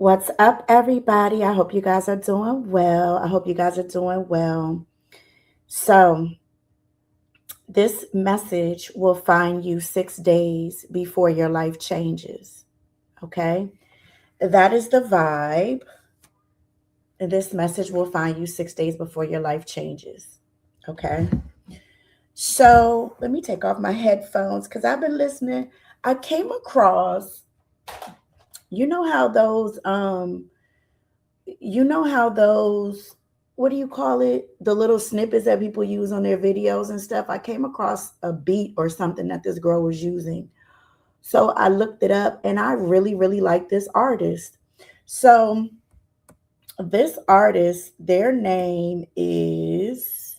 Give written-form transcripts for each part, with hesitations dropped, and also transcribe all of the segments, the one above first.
What's up, everybody? I hope you guys are doing well. I hope you guys are doing well. So, this message will find you 6 days before your life changes. Okay? That is the vibe. And this message will find you 6 days before your life changes. Okay? So, let me take off my headphones because I've been listening. I came across, you know how those you know how those what do you call it, the little snippets that people use on their videos and stuff. I came across a beat or something that this girl was using, so I looked it up and I really like this artist. So this artist, their name is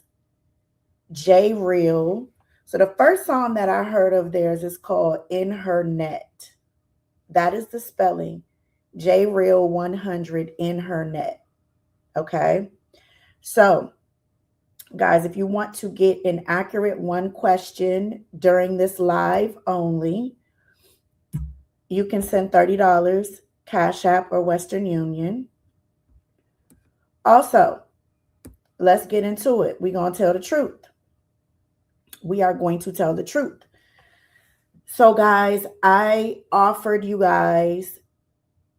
J Real. So the first song that I heard of theirs is called In Her Net. That is the spelling. J Real 100 In Her Net. Okay. So, guys, if you want to get an accurate one question during this live only, you can send $30, Cash App or Western Union. Also, let's get into it. We're going to tell the truth. We are going to tell the truth. So, guys, I offered you guys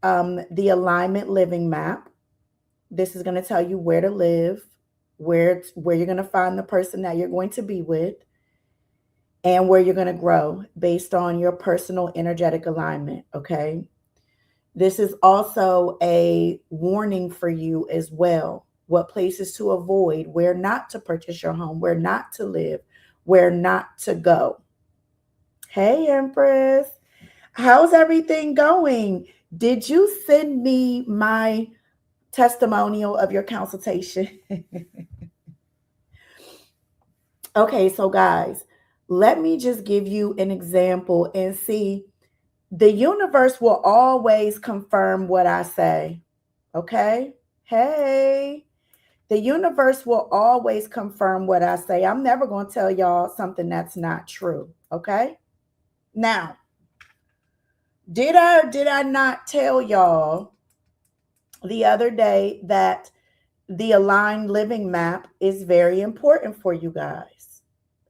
the alignment living map. This is going to tell you where to live, where you're going to find the person that you're going to be with, and where you're going to grow based on your personal energetic alignment. Okay. This is also a warning for you as well. What places to avoid, where not to purchase your home, where not to live, where not to go. Hey, Empress. How's everything going? Did you send me my testimonial of your consultation? Okay, so guys, let me just give you an example and see. The universe will always confirm what I say. Okay? Hey, the universe will always confirm what I say. I'm never going to tell y'all something that's not true. Okay? Now, did I not tell y'all the other day that the aligned living map is very important for you guys?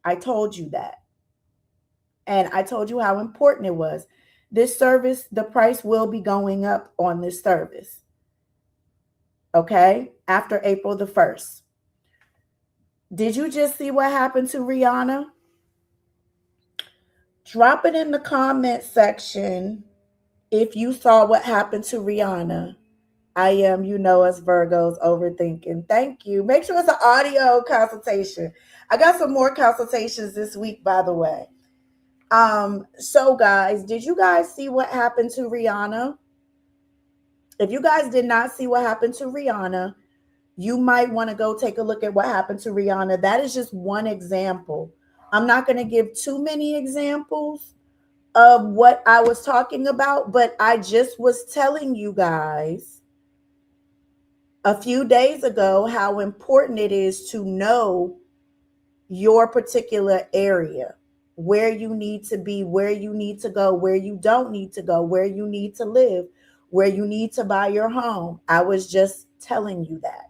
I told you that. And I told you how important it was. This service, the price will be going up on this service. Okay? After April the 1st. Did you just see what happened to Rihanna? Drop it in the comment section if you saw what happened to Rihanna. I am, you know, us Virgos overthinking. Thank you. Make sure it's an audio consultation. I got some more consultations this week, by the way. So guys, did you guys see what happened to Rihanna? If you guys did not see what happened to Rihanna, you might want to go take a look at what happened to Rihanna. That is just one example. I'm not going to give too many examples of what I was talking about, but I just was telling you guys a few days ago how important it is to know your particular area, where you need to be, where you need to go, where you don't need to go, where you need to live, where you need to buy your home. I was just telling you that.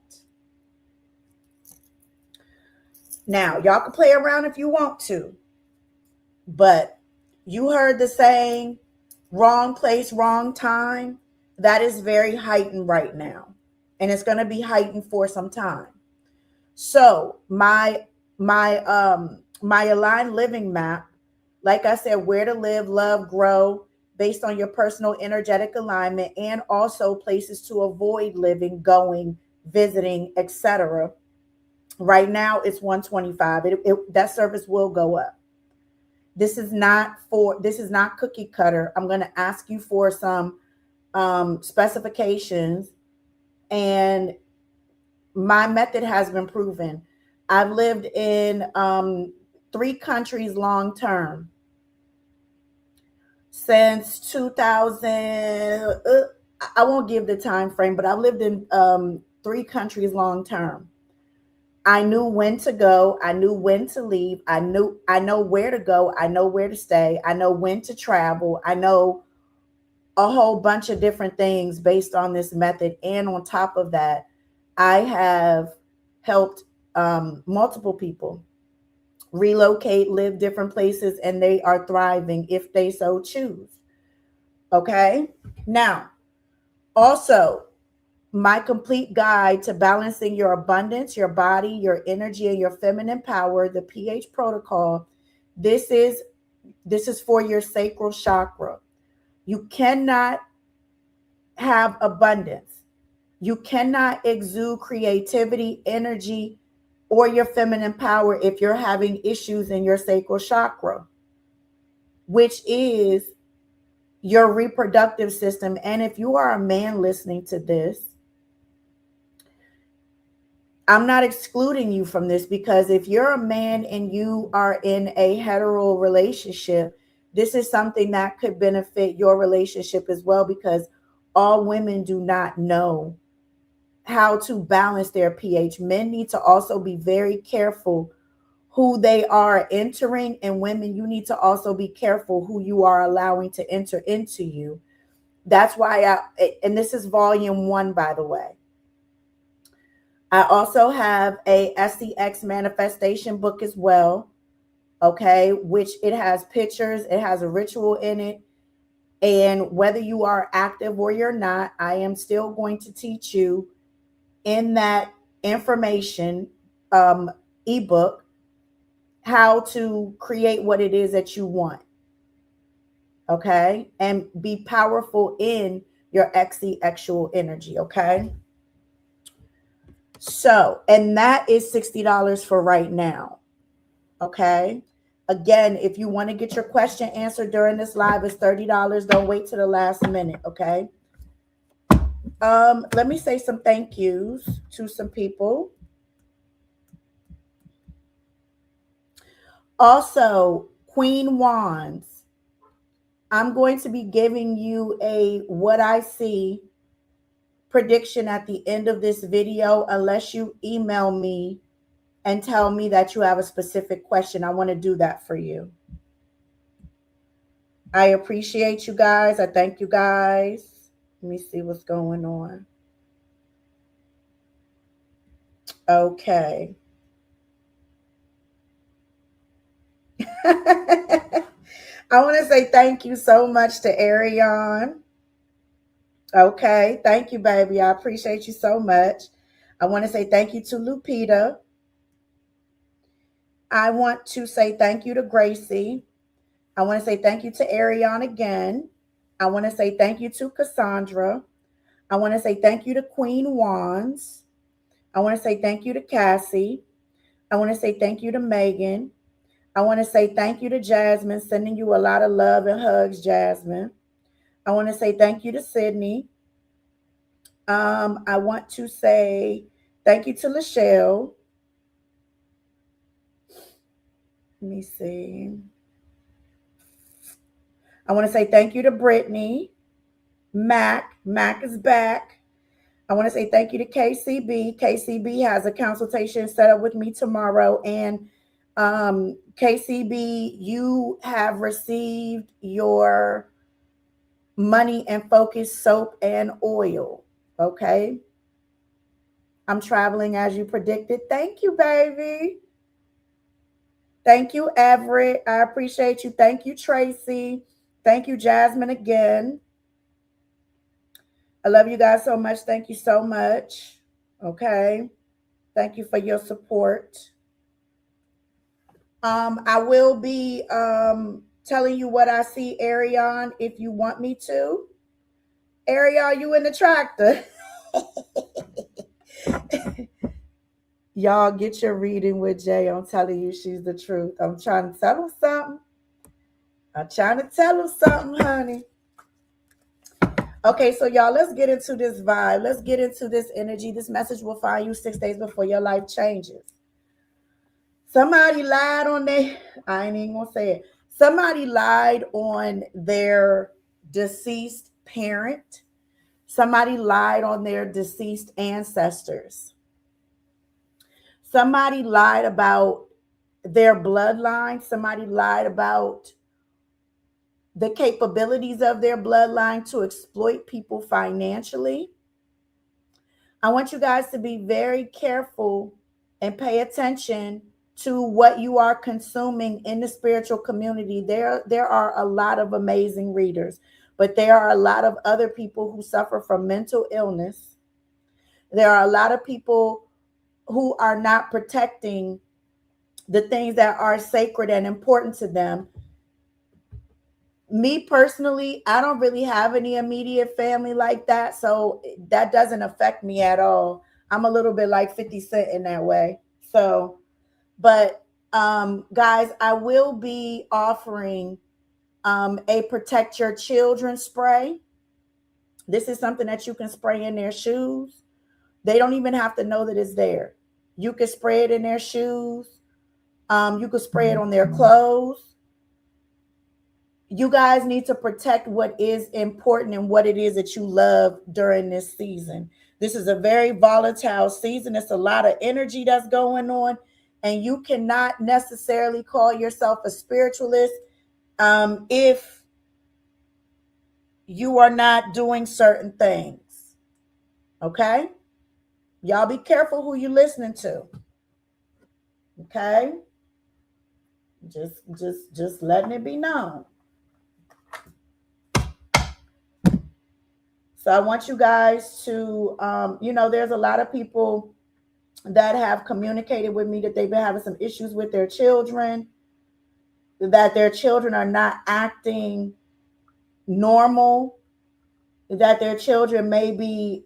Now, y'all can play around if you want to, but you heard the saying, wrong place, wrong time. That is very heightened right now, and it's going to be heightened for some time. So, my aligned living map, like I said, where to live, love, grow based on your personal energetic alignment, and also places to avoid living, going, visiting, etc. Right now it's 125. That service will go up. This is not cookie cutter. I'm going to ask you for some specifications, and my method has been proven. I've lived in 3 countries long term since 2000. I won't give the time frame, but I've lived in 3 countries long term. I knew when to go. I knew when to leave. I know where to go. I know where to stay. I know when to travel. I know a whole bunch of different things based on this method. And on top of that, I have helped multiple people relocate, live different places, and they are thriving if they so choose. Okay. Now, also, my complete guide to balancing your abundance, your body, your energy, and your feminine power, the pH protocol. This is for your sacral chakra. You cannot have abundance. You cannot exude creativity, energy, or your feminine power if you're having issues in your sacral chakra, which is your reproductive system. And if you are a man listening to this, I'm not excluding you from this, because if you're a man and you are in a hetero relationship, this is something that could benefit your relationship as well, because all women do not know how to balance their pH. Men need to also be very careful who they are entering, and women, you need to also be careful who you are allowing to enter into you. That's why and this is volume 1, by the way. I also have a SCX manifestation book as well, okay, which it has pictures, it has a ritual in it. And whether you are active or you're not, I am still going to teach you in that information ebook how to create what it is that you want, okay, and be powerful in your exual energy, okay. So, and that is $60 for right now, okay. Again, if you want to get your question answered during this live, it's $30. Don't wait to the last minute, okay. Let me say some thank yous to some people. Also, Queen Wands, I'm going to be giving you a what I see prediction at the end of this video, unless you email me and tell me that you have a specific question. I want to do that for you. I appreciate you guys. I thank you guys. Let me see what's going on. Okay. I want to say thank you so much to Ariane. Okay. Thank you, baby. I appreciate you so much. I want to say thank you to Lupita. I want to say thank you to Gracie. I want to say thank you to Ariane again. I want to say thank you to Cassandra. I want to say thank you to Queen Wands. I want to say thank you to Cassie. I want to say thank you to Megan. I want to say thank you to Jasmine, sending you a lot of love and hugs, Jasmine. I want to say thank you to Sydney. I want to say thank you to Lachelle. Let me see. I want to say thank you to Brittany. Mac is back. I want to say thank you to KCB. KCB has a consultation set up with me tomorrow. And KCB, you have received your Money and Focus soap and oil. Okay. I'm traveling as you predicted. Thank you, baby. Thank you, Everett. I appreciate you. Thank you, Tracy. Thank you, Jasmine, again. I love you guys so much. Thank you so much. Okay. Thank you for your support. I will be telling you what I see, Ariane, if you want me to. Ariane, you in the tractor? Y'all get your reading with Jay. I'm telling you, she's the truth. I'm trying to tell him something. Honey. Okay, so y'all, let's get into this vibe. Let's get into this energy. This message will find you 6 days before your life changes. Somebody lied on I ain't even gonna say it. Somebody lied on their deceased parent. Somebody lied on their deceased ancestors. Somebody lied about their bloodline. Somebody lied about the capabilities of their bloodline to exploit people financially. I want you guys to be very careful and pay attention to what you are consuming in the spiritual community. There are a lot of amazing readers, but there are a lot of other people who suffer from mental illness. There are a lot of people who are not protecting the things that are sacred and important to them. Me personally, I don't really have any immediate family like that, so that doesn't affect me at all. I'm a little bit like 50 Cent in that way. So, but guys, I will be offering a protect your children spray. This is something that you can spray in their shoes. They don't even have to know that it's there. You can spray it in their shoes. You can spray it on their clothes. You guys need to protect what is important and what it is that you love during this season. This is a very volatile season. It's a lot of energy that's going on, and you cannot necessarily call yourself a spiritualist if you are not doing certain things. Okay? Y'all be careful who you're listening to. Okay? Just letting it be known. So I want you guys to, there's a lot of people that have communicated with me that they've been having some issues with their children, that their children are not acting normal, that their children may be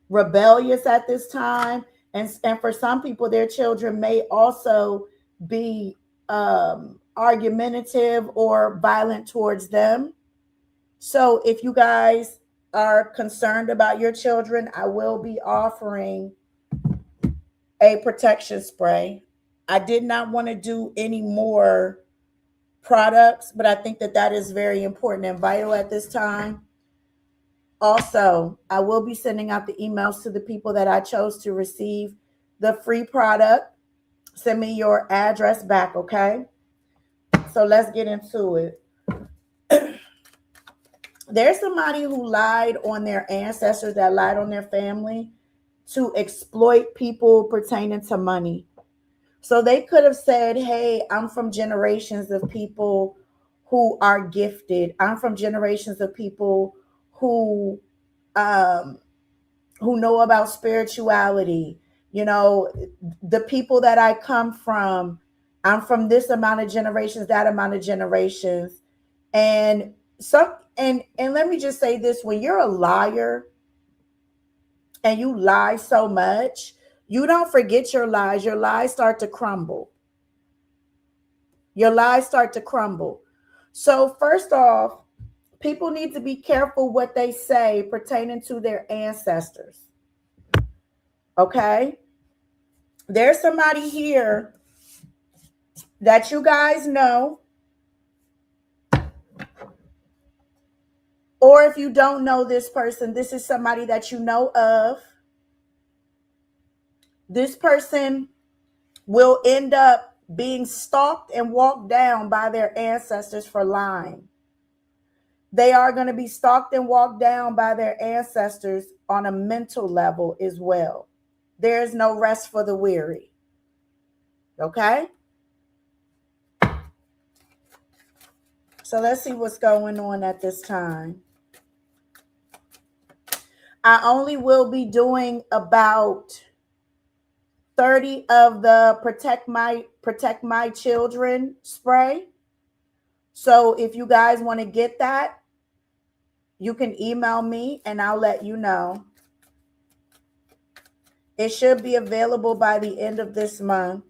rebellious at this time. And for some people, their children may also be argumentative or violent towards them. So if you guys are concerned about your children, I will be offering a protection spray. I did not want to do any more products, but I think that that is very important and vital at this time. Also, I will be sending out the emails to the people that I chose to receive the free product. Send me your address back, okay? So let's get into it. There's somebody who lied on their ancestors, that lied on their family to exploit people pertaining to money. So they could have said, hey, I'm from generations of people who are gifted. I'm from generations of people who know about spirituality. You know, the people that I come from, I'm from this amount of generations, that amount of generations. And let me just say this, when you're a liar and you lie so much, you don't forget your lies start to crumble. Your lies start to crumble. So first off, people need to be careful what they say pertaining to their ancestors. Okay? There's somebody here that you guys know. Or if you don't know this person, this is somebody that you know of. This person will end up being stalked and walked down by their ancestors for lying. They are going to be stalked and walked down by their ancestors on a mental level as well. There is no rest for the weary. Okay? So let's see what's going on at this time. I only will be doing about 30 of the protect my children spray. So if you guys want to get that, you can email me and I'll let you know. It should be available by the end of this month.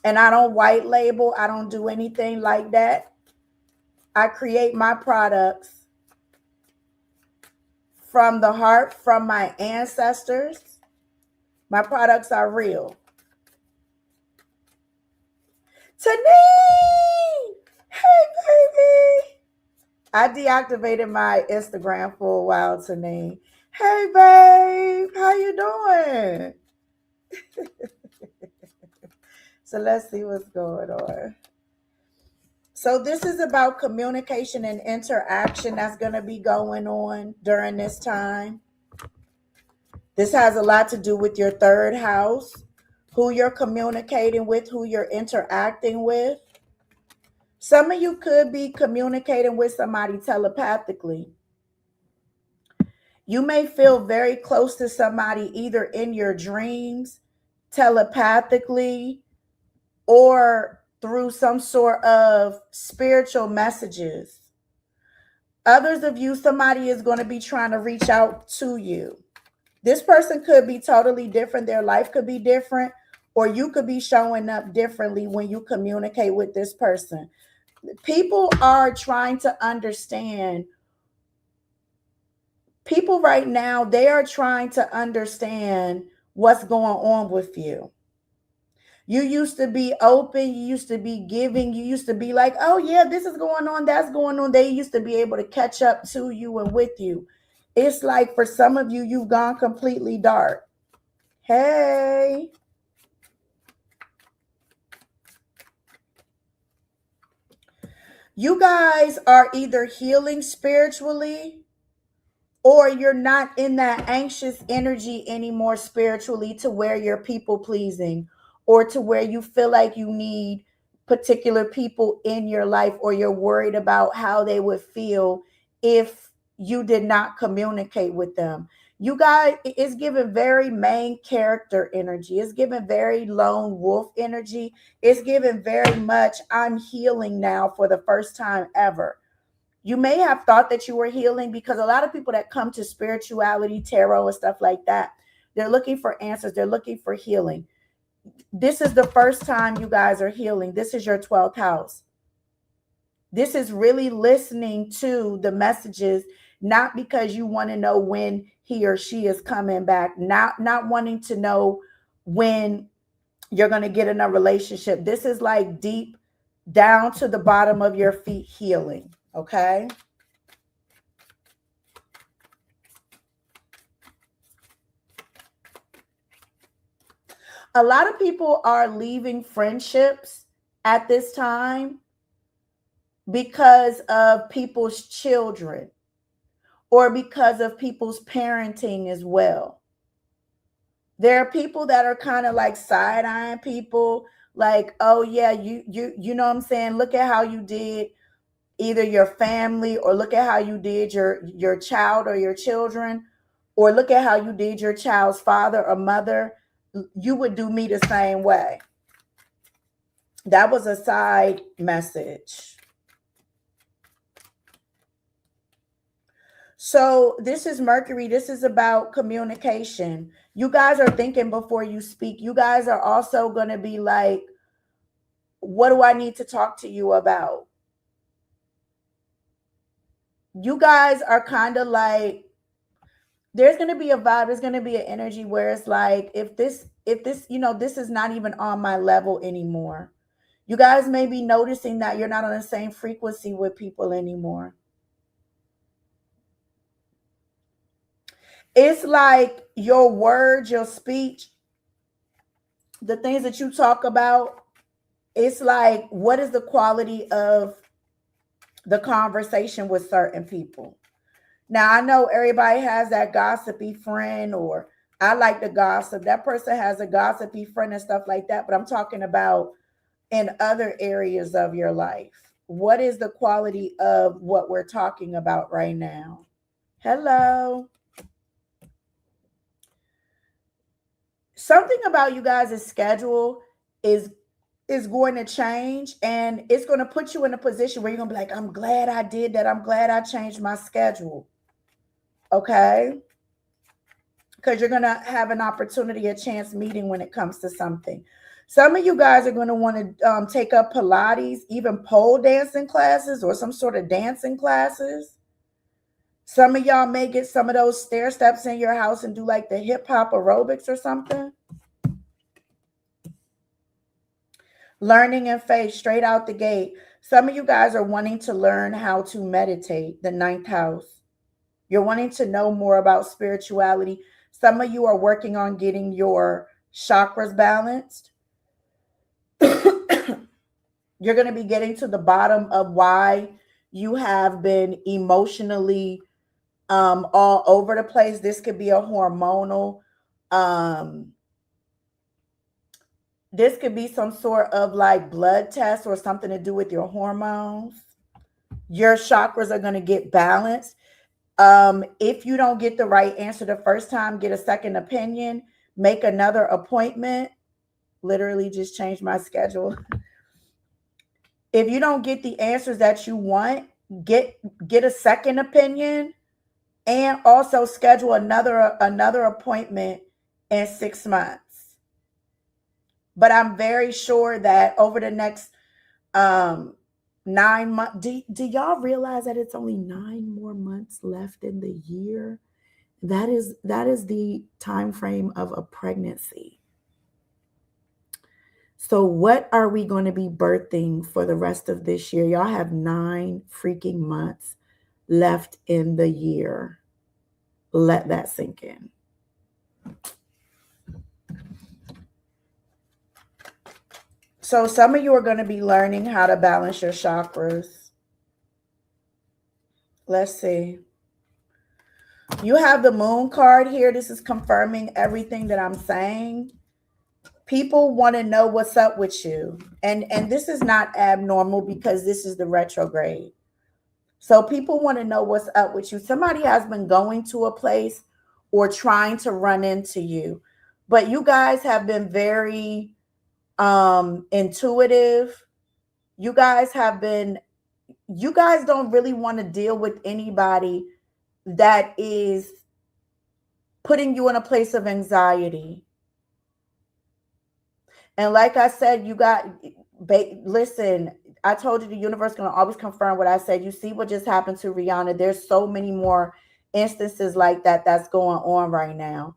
And I don't white label. I don't do anything like that. I create my products from the heart, from my ancestors. My products are real. Tanee! Hey, baby! I deactivated my Instagram for a while, Tanee. Hey, babe! How you doing? So let's see what's going on. So this is about communication and interaction that's going to be going on during this time. This has a lot to do with your third house, who you're communicating with, who you're interacting with. Some of you could be communicating with somebody telepathically. You may feel very close to somebody either in your dreams, telepathically, or through some sort of spiritual messages. Others of you, somebody is going to be trying to reach out to you. This person could be totally different. Their life could be different, or you could be showing up differently when you communicate with this person. People are trying to understand. People right now, they are trying to understand what's going on with you. You used to be open, you used to be giving, you used to be like, oh yeah, this is going on, that's going on. They used to be able to catch up to you and with you. It's like for some of you, you've gone completely dark. Hey. You guys are either healing spiritually, or you're not in that anxious energy anymore spiritually to where you're people pleasing, or to where you feel like you need particular people in your life, or you're worried about how they would feel if you did not communicate with them. You guys, it's given very main character energy. It's given very lone wolf energy. It's given very much, I'm healing now for the first time ever. You may have thought that you were healing, because a lot of people that come to spirituality, tarot, and stuff like that, they're looking for answers. They're looking for healing. This is the first time you guys are healing. This is your 12th house. This is really listening to the messages, not because you want to know when he or she is coming back, not wanting to know when you're going to get in a relationship. This is like deep down to the bottom of your feet healing. Okay. A lot of people are leaving friendships at this time because of people's children, or because of people's parenting as well. There are people that are kind of like side-eyeing people, like, oh yeah, you know what I'm saying? Look at how you did either your family, or look at how you did your child or your children, or look at how you did your child's father or mother. You would do me the same way. That was a side message. So this is Mercury. This is about communication. You guys are thinking before you speak. You guys are also going to be like, what do I need to talk to you about? You guys are kind of like, there's going to be a vibe. There's going to be an energy where it's like, if this, this is not even on my level anymore. You guys may be noticing that you're not on the same frequency with people anymore. It's like your words, your speech, the things that you talk about, it's like, what is the quality of the conversation with certain people? Now, I know everybody has that gossipy friend, or I like to gossip. That person has a gossipy friend and stuff like that. But I'm talking about in other areas of your life. What is the quality of what we're talking about right now? Hello. Something about you guys' schedule is going to change, and it's going to put you in a position where you're going to be like, I'm glad I did that. I'm glad I changed my schedule. Okay? Because you're going to have an opportunity, a chance meeting when it comes to something. Some of you guys are going to want to take up Pilates, even pole dancing classes, or some sort of dancing classes. Some of y'all may get some of those stair steps in your house and do like the hip hop aerobics or something. Learning in faith, straight out the gate. Some of you guys are wanting to learn how to meditate, the 9th house. You're wanting to know more about spirituality. Some of you are working on getting your chakras balanced. You're going to be getting to the bottom of why you have been emotionally all over the place. This could be a hormonal, this could be some sort of like blood test or something to do with your hormones. Your chakras are going to get balanced. If you don't get the right answer the first time, get a second opinion, make another appointment. Literally just change my schedule. If you don't get the answers that you want, get a second opinion, and also schedule another appointment in 6 months. But I'm very sure that over the next 9 months, do y'all realize that it's only 9 more months left in the year? That is the time frame of a pregnancy. So what are we going to be birthing for the rest of this year? Y'all have 9 freaking months left in the year. Let that sink in. So some of you are going to be learning how to balance your chakras. Let's see. You have the moon card here. This is confirming everything that I'm saying. People want to know what's up with you. And this is not abnormal because this is the retrograde. So people want to know what's up with you. Somebody has been going to a place or trying to run into you. But you guys have been very intuitive. You guys don't really want to deal with anybody that is putting you in a place of anxiety. And like I said, listen, I told you the universe is going to always confirm what I said. You see what just happened to Rihanna. There's so many more instances like that that's going on right now.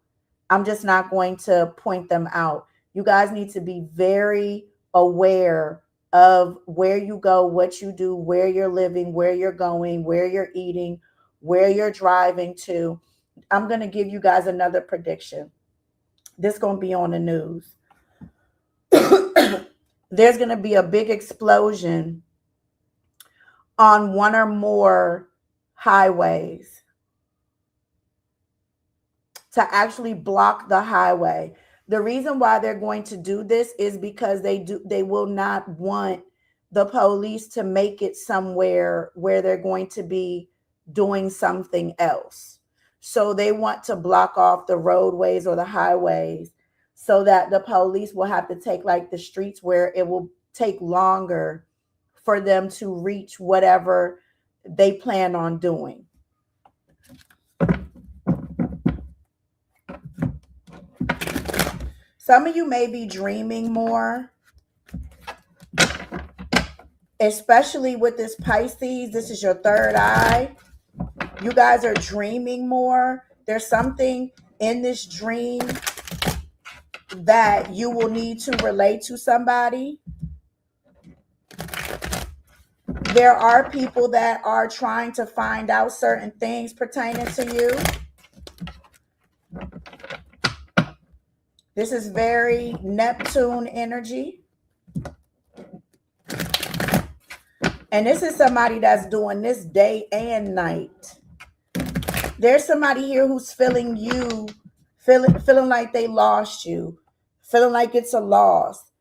I'm just not going to point them out. You guys need to be very aware of where you go, what you do, where you're living, where you're going, where you're eating, where you're driving to. I'm going to give you guys another prediction. This is going to be on the news. There's going to be a big explosion on one or more highways to actually block the highway. The reason why they're going to do this is because they will not want the police to make it somewhere where they're going to be doing something else. So they want to block off the roadways or the highways so that the police will have to take like the streets where it will take longer for them to reach whatever they plan on doing. Some of you may be dreaming more, especially with this Pisces. This is your third eye. You guys are dreaming more. There's something in this dream that you will need to relate to somebody. There are people that are trying to find out certain things pertaining to you. This is very Neptune energy. And this is somebody that's doing this day and night. There's somebody here who's feeling like they lost you, feeling like it's a loss.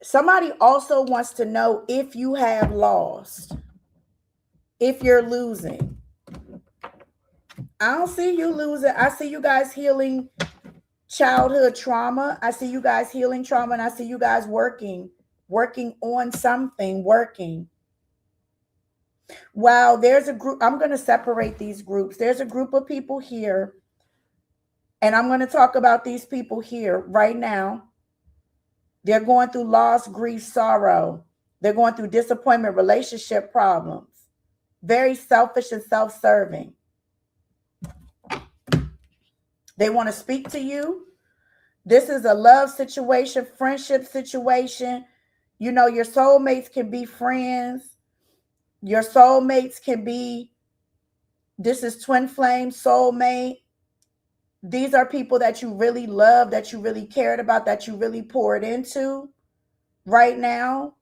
Somebody also wants to know if you have lost, if you're losing. I don't see you losing. I see you guys healing childhood trauma. I see you guys healing trauma, and I see you guys working on something, working. Wow, there's a group. I'm going to separate these groups. There's a group of people here, and I'm going to talk about these people here right now. They're going through loss, grief, sorrow. They're going through disappointment, relationship problems. Very selfish and self-serving. They want to speak to you. This is a love situation, friendship situation. You know, your soulmates can be friends. Your soulmates can be, this is twin flame, soulmate. These are people that you really love, that you really cared about, that you really poured into. right now,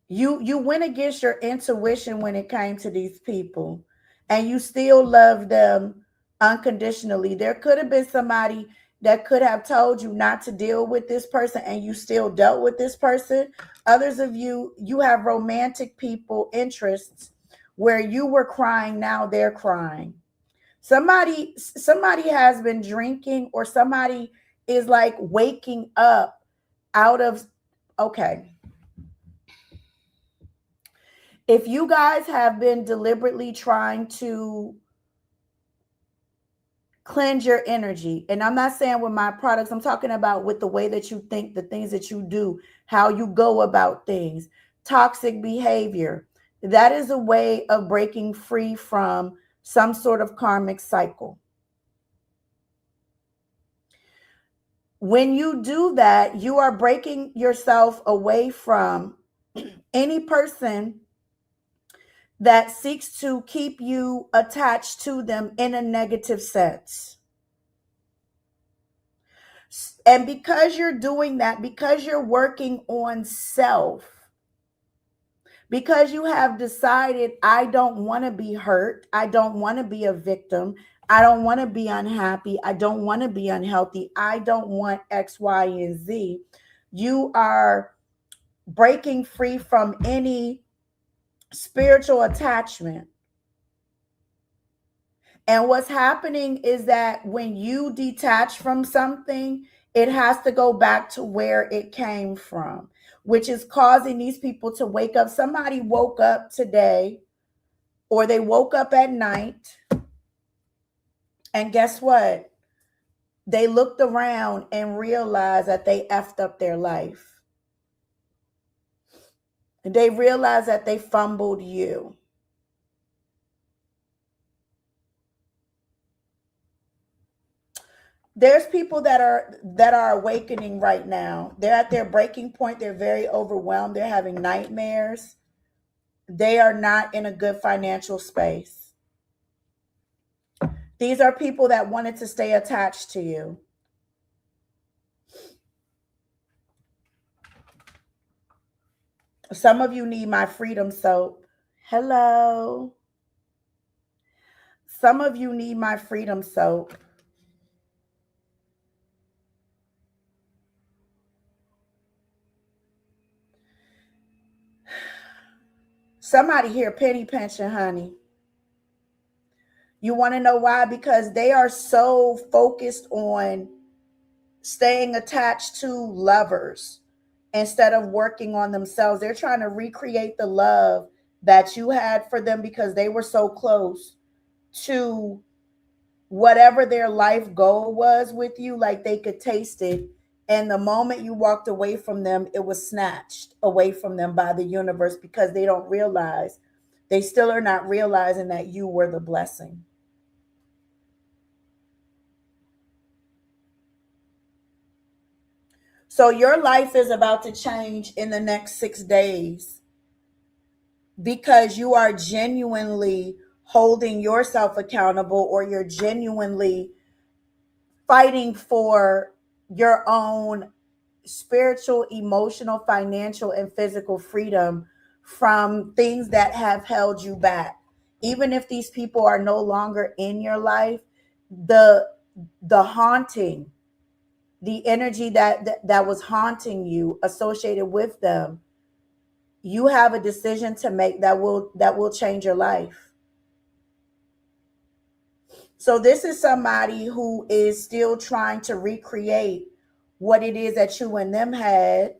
you went against your intuition when it came to these people, and you still love them unconditionally. There could have been somebody that could have told you not to deal with this person, and you still dealt with this person. Others of you, you have romantic people interests where you were crying, now they're crying. Somebody has been drinking, or somebody is like waking up out of, okay, if you guys have been deliberately trying to cleanse your energy, and I'm not saying with my products, I'm talking about with the way that you think, the things that you do, how you go about things, toxic behavior, that is a way of breaking free from some sort of karmic cycle. When you do that, you are breaking yourself away from any person that seeks to keep you attached to them in a negative sense. And because you're doing that, because you're working on self, because you have decided, I don't want to be hurt, I don't want to be a victim, I don't want to be unhappy, I don't want to be unhealthy, I don't want X, Y, and Z, you are breaking free from any spiritual attachment. And what's happening is that when you detach from something, it has to go back to where it came from, which is causing these people to wake up. Somebody woke up today, or they woke up at night, and guess what? They looked around and realized that they effed up their life. They realized that they fumbled you. There's people that are awakening right now. They're at their breaking point. They're very overwhelmed. They're having nightmares. They are not in a good financial space. These are people that wanted to stay attached to you. Some of you need my freedom soap. Hello. Some of you need my freedom soap. Somebody here, penny pension, honey. You want to know why? Because they are so focused on staying attached to lovers instead of working on themselves. They're trying to recreate the love that you had for them because they were so close to whatever their life goal was with you, like they could taste it. And the moment you walked away from them, it was snatched away from them by the universe because they don't realize, they still are not realizing that you were the blessing. So your life is about to change in the next 6 days because you are genuinely holding yourself accountable, or you're genuinely fighting for your own spiritual, emotional, financial, and physical freedom from things that have held you back. Even if these people are no longer in your life, the haunting, the energy that was haunting you associated with them, you have a decision to make that will change your life. So this is somebody who is still trying to recreate what it is that you and them had.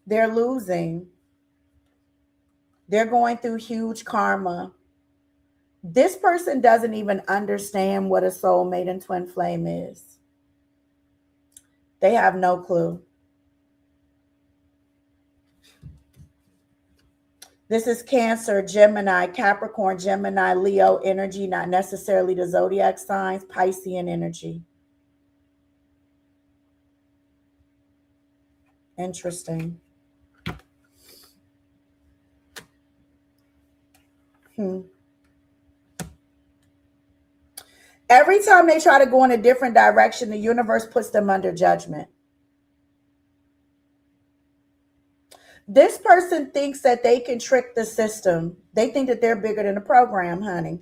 They're losing. They're going through huge karma. This person doesn't even understand what a soulmate and twin flame is. They have no clue. This is Cancer, Gemini, Capricorn, Gemini, Leo energy, not necessarily the zodiac signs, Piscean energy. Interesting. Hmm. Every time they try to go in a different direction, the universe puts them under judgment. This person thinks that they can trick the system. They think that they're bigger than the program, honey.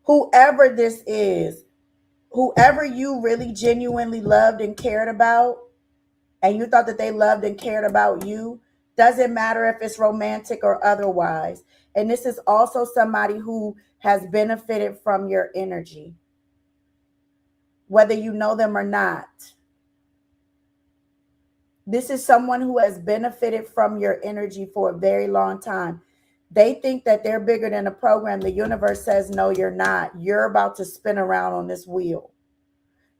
Whoever this is, whoever you really genuinely loved and cared about, and you thought that they loved and cared about you, doesn't matter if it's romantic or otherwise. And this is also somebody who has benefited from your energy, whether you know them or not. This is someone who has benefited from your energy for a very long time. They think that they're bigger than a program. The universe says, no, you're not. You're about to spin around on this wheel.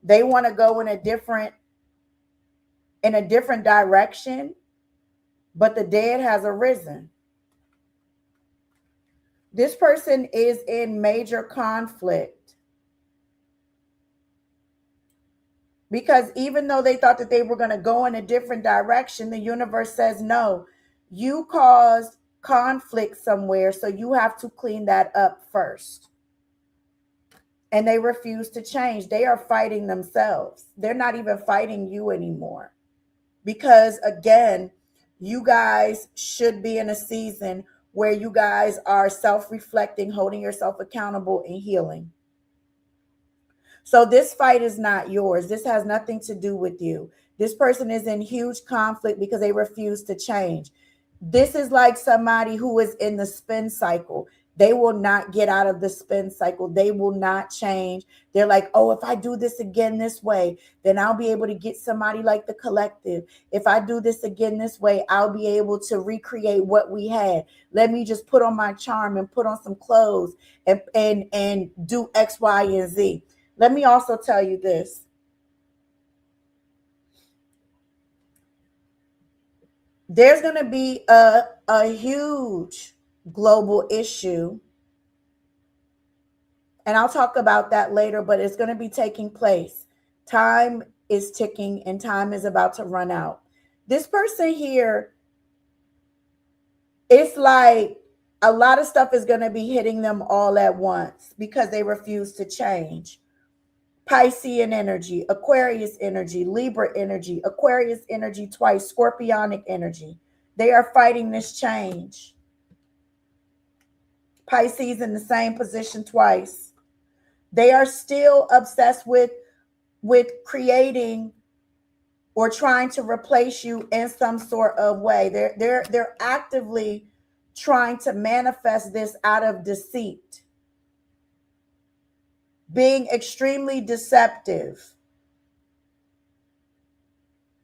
They want to go in a different direction, but the dead has arisen. This person is in major conflict because even though they thought that they were going to go in a different direction, the universe says, no, you caused conflict somewhere, so you have to clean that up first. And they refuse to change. They are fighting themselves. They're not even fighting you anymore. Because again, you guys should be in a season where you guys are self-reflecting, holding yourself accountable, and healing. So this fight is not yours. This has nothing to do with you. This person is in huge conflict because they refuse to change. This is like somebody who is in the spin cycle. They will not get out of the spin cycle. They will not change. They're like, oh, if I do this again this way, then I'll be able to get somebody like the collective. If I do this again this way, I'll be able to recreate what we had. Let me just put on my charm and put on some clothes and do X, Y, and Z. Let me also tell you this. There's going to be a huge global issue, and I'll talk about that later, but it's going to be taking place. Time is ticking and time is about to run out. This person here, it's like a lot of stuff is going to be hitting them all at once because they refuse to change. Piscean energy, Aquarius energy, Libra energy, Aquarius energy twice, Scorpionic energy. They are fighting this change. Pisces in the same position twice. They are still obsessed with creating or trying to replace you in some sort of way. They're actively trying to manifest this out of deceit, being extremely deceptive,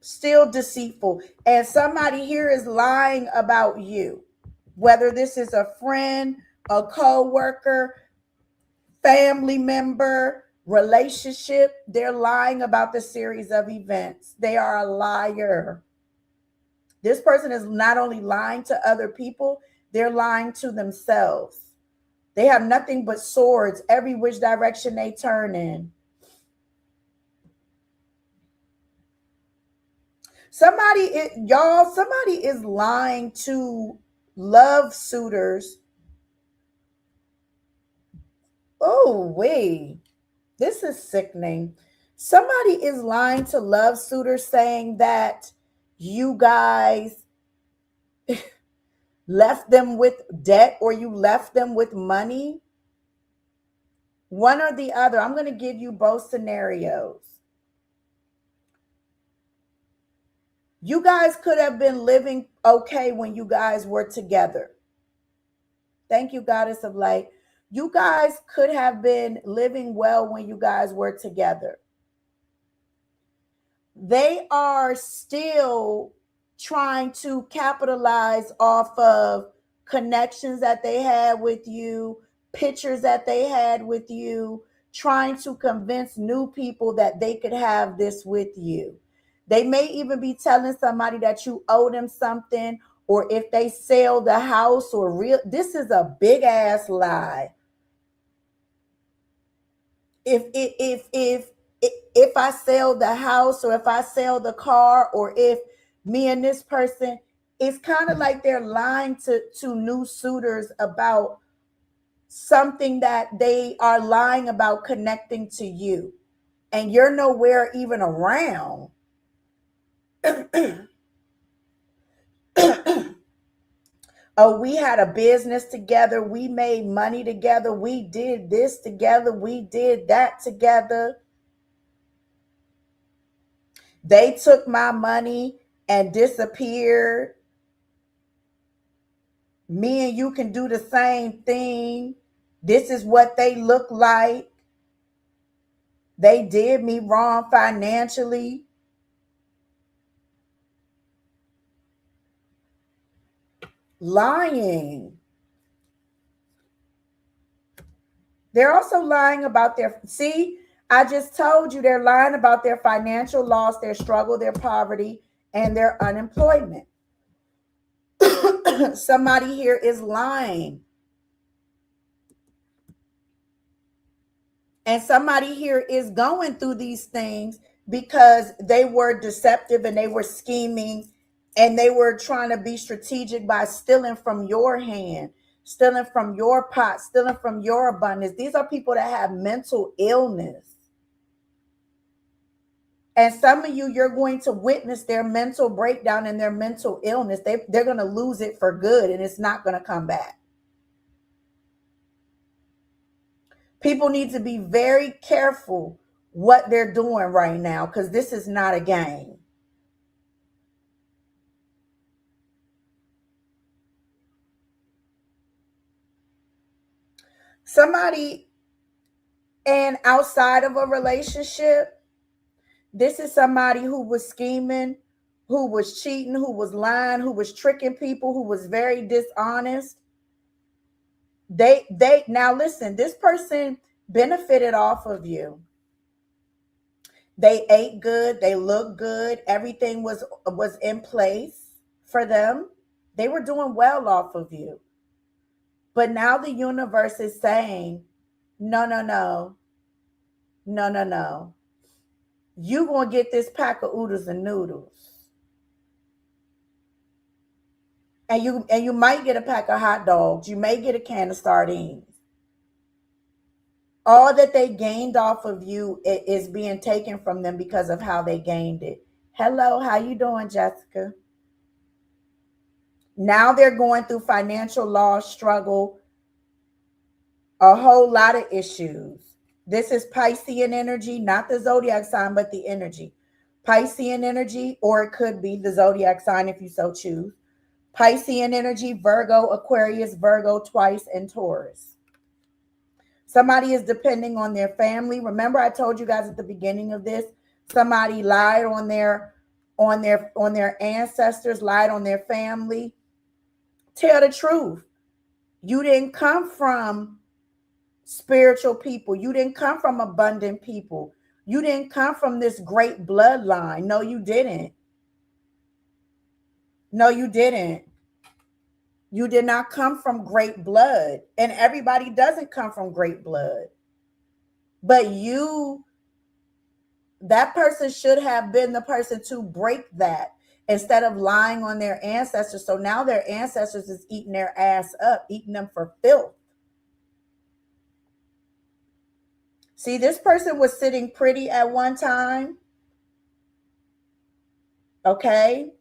still deceitful. And somebody here is lying about you, whether this is a friend, a co-worker, family member, relationship. They're lying about the series of events. They are a liar. This person is not only lying to other people, they're lying to themselves. They have nothing but swords every which direction they turn in. Somebody is lying to love suitors. Oh, wait. This is sickening. Somebody is lying to love suitors saying that you guys left them with debt or you left them with money. One or the other. I'm going to give you both scenarios. You guys could have been living okay when you guys were together. Thank you, Goddess of Light. You guys could have been living well when you guys were together. They are still trying to capitalize off of connections that they had with you, pictures that they had with you, trying to convince new people that they could have this with you. They may even be telling somebody that you owe them something, or if they sell the house or this is a big ass lie. If I sell the house or if I sell the car or if me and this person, it's kind of like they're lying to new suitors about something that they are lying about connecting to you, and you're nowhere even around. Oh, we had a business together. We made money together. We did this together. We did that together. They took my money and disappeared. Me and you can do the same thing. This is what they look like. They did me wrong financially. Lying. They're also lying about their, see, I just told you they're lying about their financial loss, their struggle, their poverty, and their unemployment. Somebody here is lying. And somebody here is going through these things because they were deceptive and they were scheming and they were trying to be strategic by stealing from your hand, stealing from your pot, stealing from your abundance. These are people that have mental illness. And some of you, you're going to witness their mental breakdown and their mental illness. They're going to lose it for good and it's not going to come back. People need to be very careful what they're doing right now because this is not a game. Somebody, and outside of a relationship, this is somebody who was scheming, who was cheating, who was lying, who was tricking people, who was very dishonest. They now listen, this person benefited off of you. They ate good, they looked good, everything was in place for them. They were doing well off of you. But now the universe is saying, no, no, no, no, no, no. You gonna get this pack of oodles and noodles. And you might get a pack of hot dogs. You may get a can of sardines. All that they gained off of you is being taken from them because of how they gained it. Hello, how you doing, Jessica? Now they're going through financial loss, struggle, a whole lot of issues. This is Piscean energy, not the zodiac sign, but the energy. Piscean energy, or it could be the zodiac sign if you so choose. Piscean energy, Virgo, Aquarius, Virgo twice, and Taurus. Somebody is depending on their family. Remember, I told you guys at the beginning of this, somebody lied on their ancestors, lied on their family. Tell the truth. You didn't come from spiritual people. You didn't come from abundant people. You didn't come from this great bloodline. No, you didn't. No, you didn't. You did not come from great blood. And everybody doesn't come from great blood. But that person should have been the person to break that instead of lying on their ancestors. So now their ancestors is eating their ass up, eating them for filth. See, this person was sitting pretty at one time. Okay.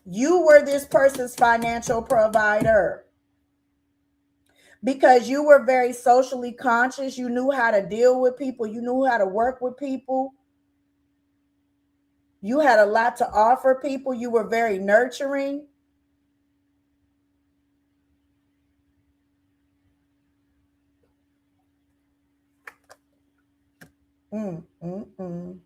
You were this person's financial provider because you were very socially conscious. You knew how to deal with people. You knew how to work with people. You had a lot to offer people. You were very nurturing. Mm, mm, mm.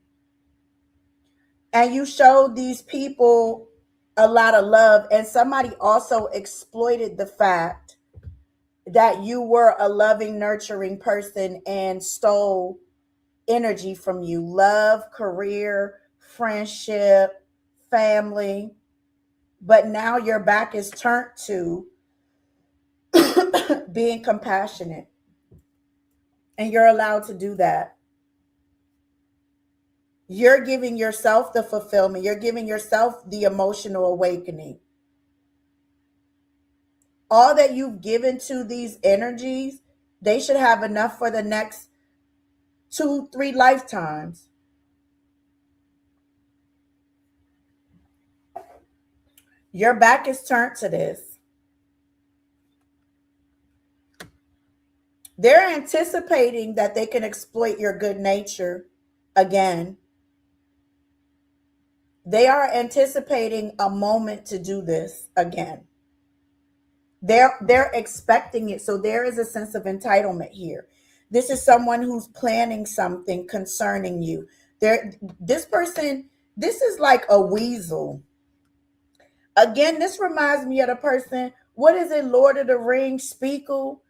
And you showed these people a lot of love. And somebody also exploited the fact that you were a loving, nurturing person and stole energy from you. Love, career, friendship, family. But now your back is turned to being compassionate. And you're allowed to do that. You're giving yourself the fulfillment. You're giving yourself the emotional awakening. All that you've given to these energies, they should have enough for the next 2-3 lifetimes. Your back is turned to this. They're anticipating that they can exploit your good nature again. They are anticipating a moment to do this again. They're expecting it. So there is a sense of entitlement here. This is someone who's planning something concerning you. This person, this is like a weasel. Again, this reminds me of the person, what is it, Lord of the Rings, Speakle,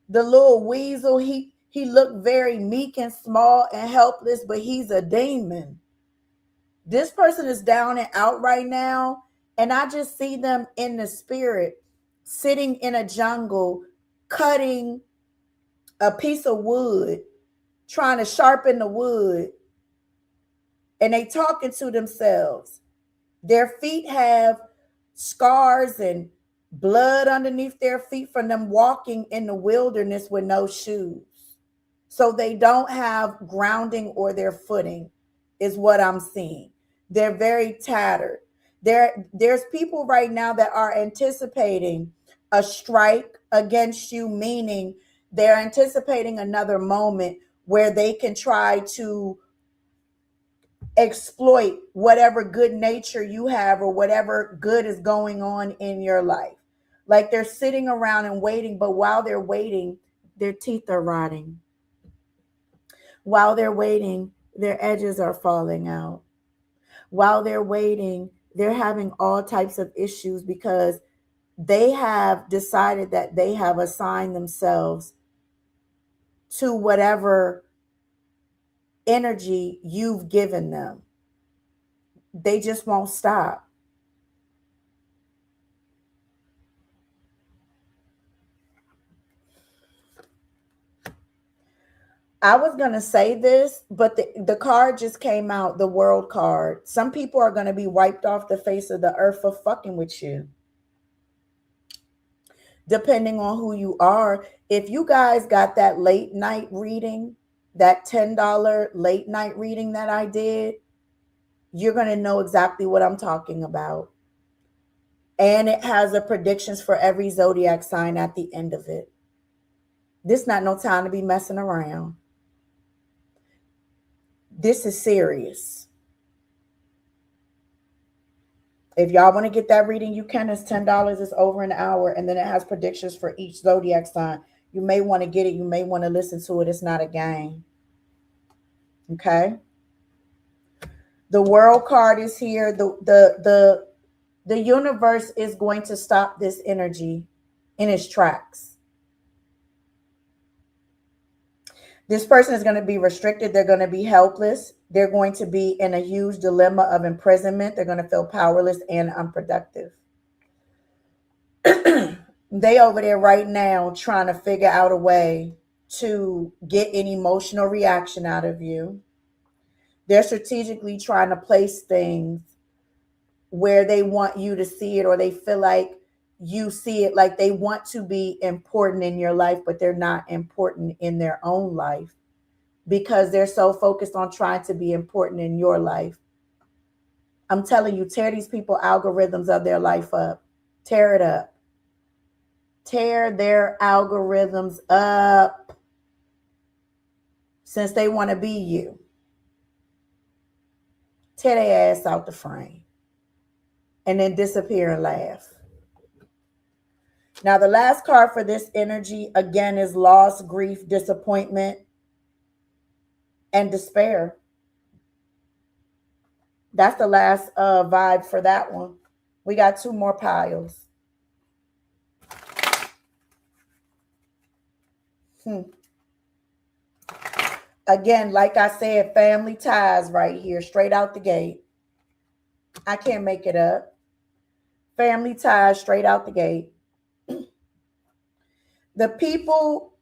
the little weasel. He looked very meek and small and helpless, but he's a demon. This person is down and out right now, and I just see them in the spirit, sitting in a jungle, cutting a piece of wood, trying to sharpen the wood, and they talking to themselves. Their feet have scars and blood underneath their feet from them walking in the wilderness with no shoes. So they don't have grounding or their footing, is what I'm seeing. They're very tattered. There's people right now that are anticipating a strike against you, meaning they're anticipating another moment where they can try to exploit whatever good nature you have or whatever good is going on in your life. Like they're sitting around and waiting, but while they're waiting, their teeth are rotting. While they're waiting, their edges are falling out. While they're waiting, they're having all types of issues because they have decided that they have assigned themselves to whatever energy you've given them. They just won't stop. I was going to say this, but the card just came out, the world card. Some people are going to be wiped off the face of the earth for fucking with you. Depending on who you are. If you guys got that late night reading, that $10 late night reading that I did, you're going to know exactly what I'm talking about. And it has the predictions for every zodiac sign at the end of it. This not no time to be messing around. This is serious. If y'all want to get that reading, you can. It's $10. It's over an hour. And then it has predictions for each zodiac sign. You may want to get it. You may want to listen to it. It's not a game. Okay. The world card is here. The universe is going to stop this energy in its tracks. This person is going to be restricted. They're going to be helpless. They're going to be in a huge dilemma of imprisonment. They're going to feel powerless and unproductive. They over there right now trying to figure out a way to get an emotional reaction out of you. They're strategically trying to place things where they want you to see it, or they feel like you see it, like they want to be important in your life, but they're not important in their own life because they're so focused on trying to be important in your life. I'm telling you, tear these people algorithms of their life up. Tear it up. Tear their algorithms up since they want to be you. Tear their ass out the frame and then disappear and laugh. Now, the last card for this energy, again, is loss, grief, disappointment, and despair. That's the last vibe for that one. We got 2 more piles. Again, like I said, family ties right here, straight out the gate. I can't make it up. Family ties straight out the gate. The people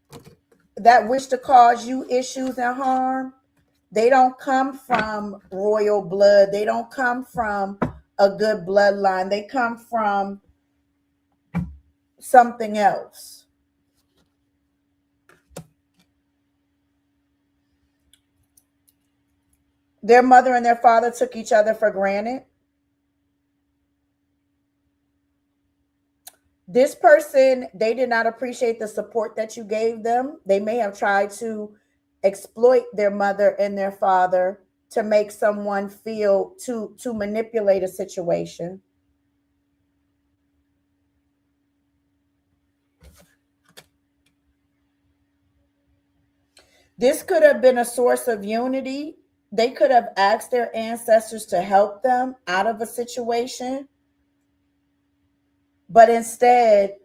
that wish to cause you issues and harm, they don't come from royal blood. They don't come from a good bloodline. They come from something else. Their mother and their father took each other for granted. This person, they did not appreciate the support that you gave them. They may have tried to exploit their mother and their father to make someone feel, to manipulate a situation. This could have been a source of unity. They could have asked their ancestors to help them out of a situation, but instead,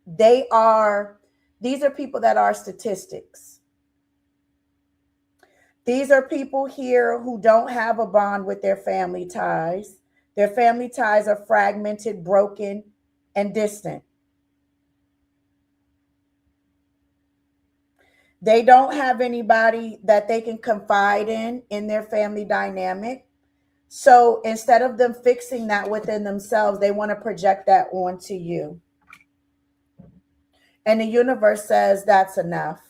they are, these are people that are statistics. These are people here who don't have a bond with their family ties. Their family ties are fragmented, broken, and distant. They don't have anybody that they can confide in their family dynamic. So instead of them fixing that within themselves, they want to project that onto you. And the universe says that's enough.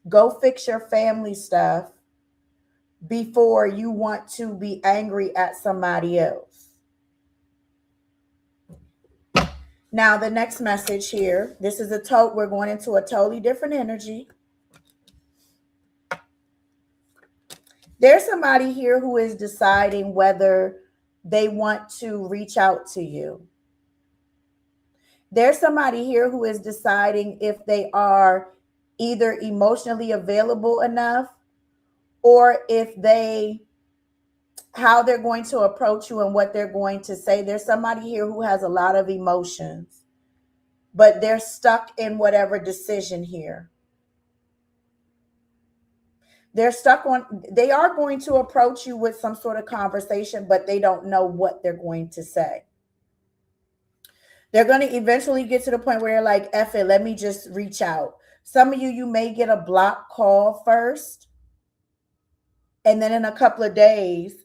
Go fix your family stuff before you want to be angry at somebody else. Now, the next message here, this is we're going into a totally different energy. There's somebody here who is deciding whether they want to reach out to you. There's somebody here who is deciding if they are either emotionally available enough or if how they're going to approach you and what they're going to say. There's somebody here who has a lot of emotions, but they're stuck in whatever decision here. They are going to approach you with some sort of conversation, but they don't know what they're going to say. They're going to eventually get to the point where they're like, F it, let me just reach out. Some of you may get a block call first. And then in a couple of days,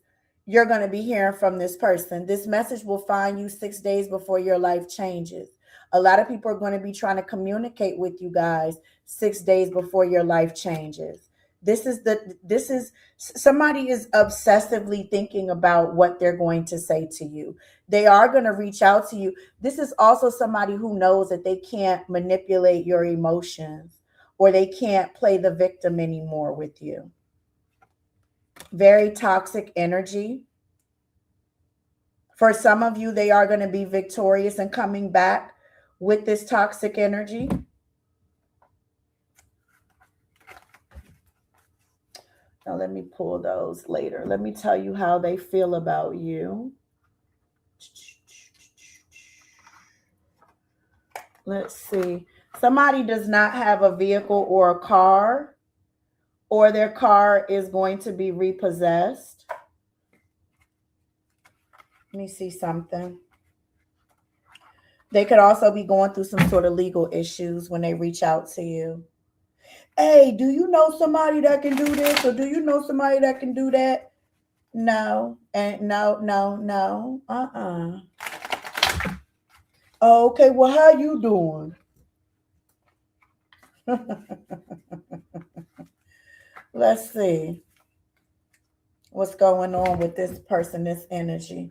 you're going to be hearing from this person. This message will find you 6 days before your life changes. A lot of people are going to be trying to communicate with you guys 6 days before your life changes. Somebody is obsessively thinking about what they're going to say to you. They are going to reach out to you. This is also somebody who knows that they can't manipulate your emotions or they can't play the victim anymore with you. Very toxic energy. For some of you, they are going to be victorious and coming back with this toxic energy. Now, let me pull those later. Let me tell you how they feel about you. Let's see. Somebody does not have a vehicle or a car, or their car is going to be repossessed. Let me see something. They could also be going through some sort of legal issues when they reach out to you. Hey, do you know somebody that can do this? Or do you know somebody that can do that? No. And no. Oh, okay, well, how you doing? Let's see what's going on with this person, this energy.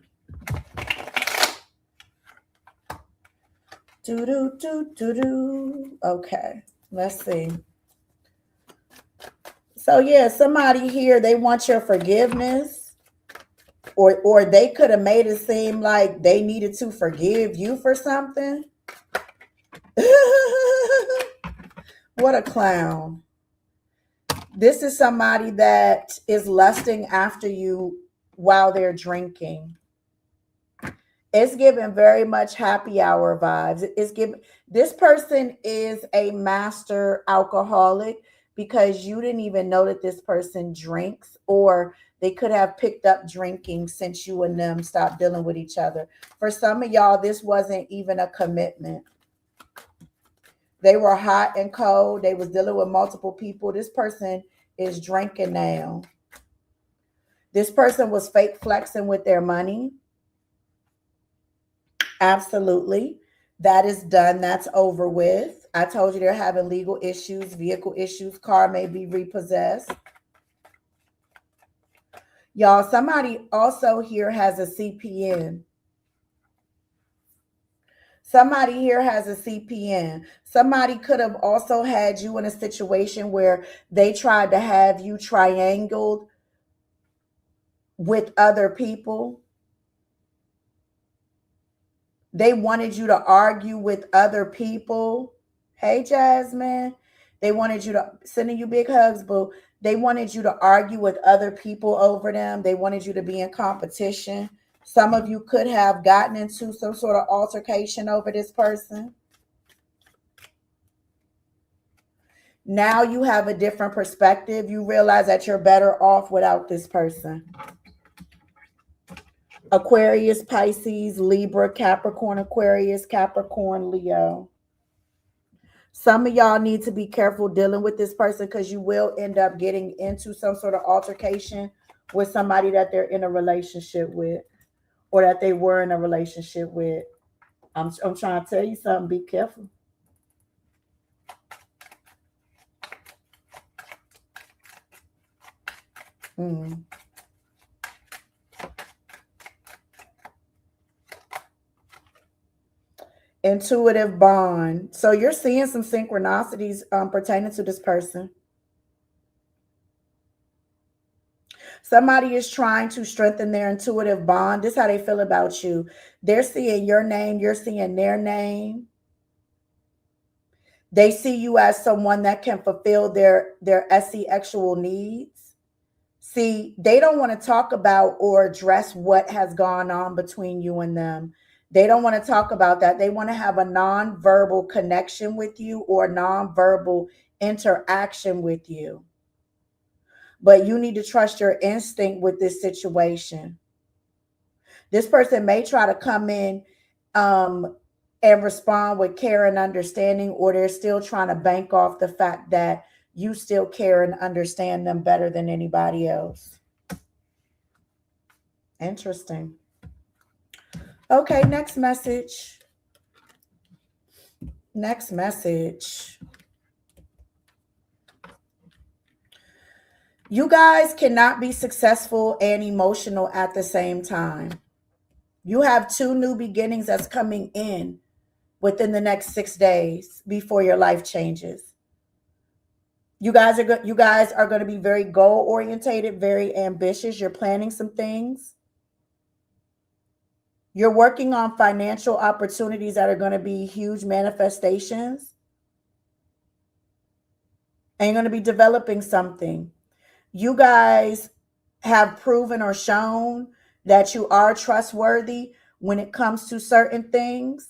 Okay, let's see. So yeah, somebody here, they want your forgiveness, or they could have made it seem like they needed to forgive you for something. What a clown. This is somebody that is lusting after you while they're drinking. It's giving very much happy hour vibes. This person is a master alcoholic because you didn't even know that this person drinks, or they could have picked up drinking since you and them stopped dealing with each other. For some of y'all, this wasn't even a commitment. They were hot and cold. They was dealing with multiple people. This person is drinking now. This person was fake flexing with their money. Absolutely. That is done. That's over with. I told you they're having legal issues, vehicle issues. Car may be repossessed. Y'all, somebody also here has a CPN. Somebody here has a CPN. Somebody could have also had you in a situation where they tried to have you triangled with other people. They wanted you to argue with other people. Hey, Jasmine. They wanted you to, sending you big hugs, boo. They wanted you to argue with other people over them. They wanted you to be in competition. Some of you could have gotten into some sort of altercation over this person. Now you have a different perspective. You realize that you're better off without this person. Aquarius, Pisces, Libra, Capricorn, Aquarius, Capricorn, Leo. Some of y'all need to be careful dealing with this person because you will end up getting into some sort of altercation with somebody that they're in a relationship with or that they were in a relationship with. I'm trying to tell you something. Be careful. Intuitive bond. So you're seeing some synchronicities pertaining to this person. Somebody is trying to strengthen their intuitive bond. This is how they feel about you. They're seeing your name. You're seeing their name. They see you as someone that can fulfill their sexual needs. See, they don't want to talk about or address what has gone on between you and them. They don't want to talk about that. They want to have a non-verbal connection with you or non-verbal interaction with you. But you need to trust your instinct with this situation. This person may try to come in and respond with care and understanding, or they're still trying to bank off the fact that you still care and understand them better than anybody else. Interesting. Okay, next message. Next message. You guys cannot be successful and emotional at the same time. You have two new beginnings that's coming in within the next 6 days before your life changes. You guys are going to be very goal orientated, very ambitious. You're planning some things. You're working on financial opportunities that are going to be huge manifestations. And you're going to be developing something. You guys have proven or shown that you are trustworthy when it comes to certain things.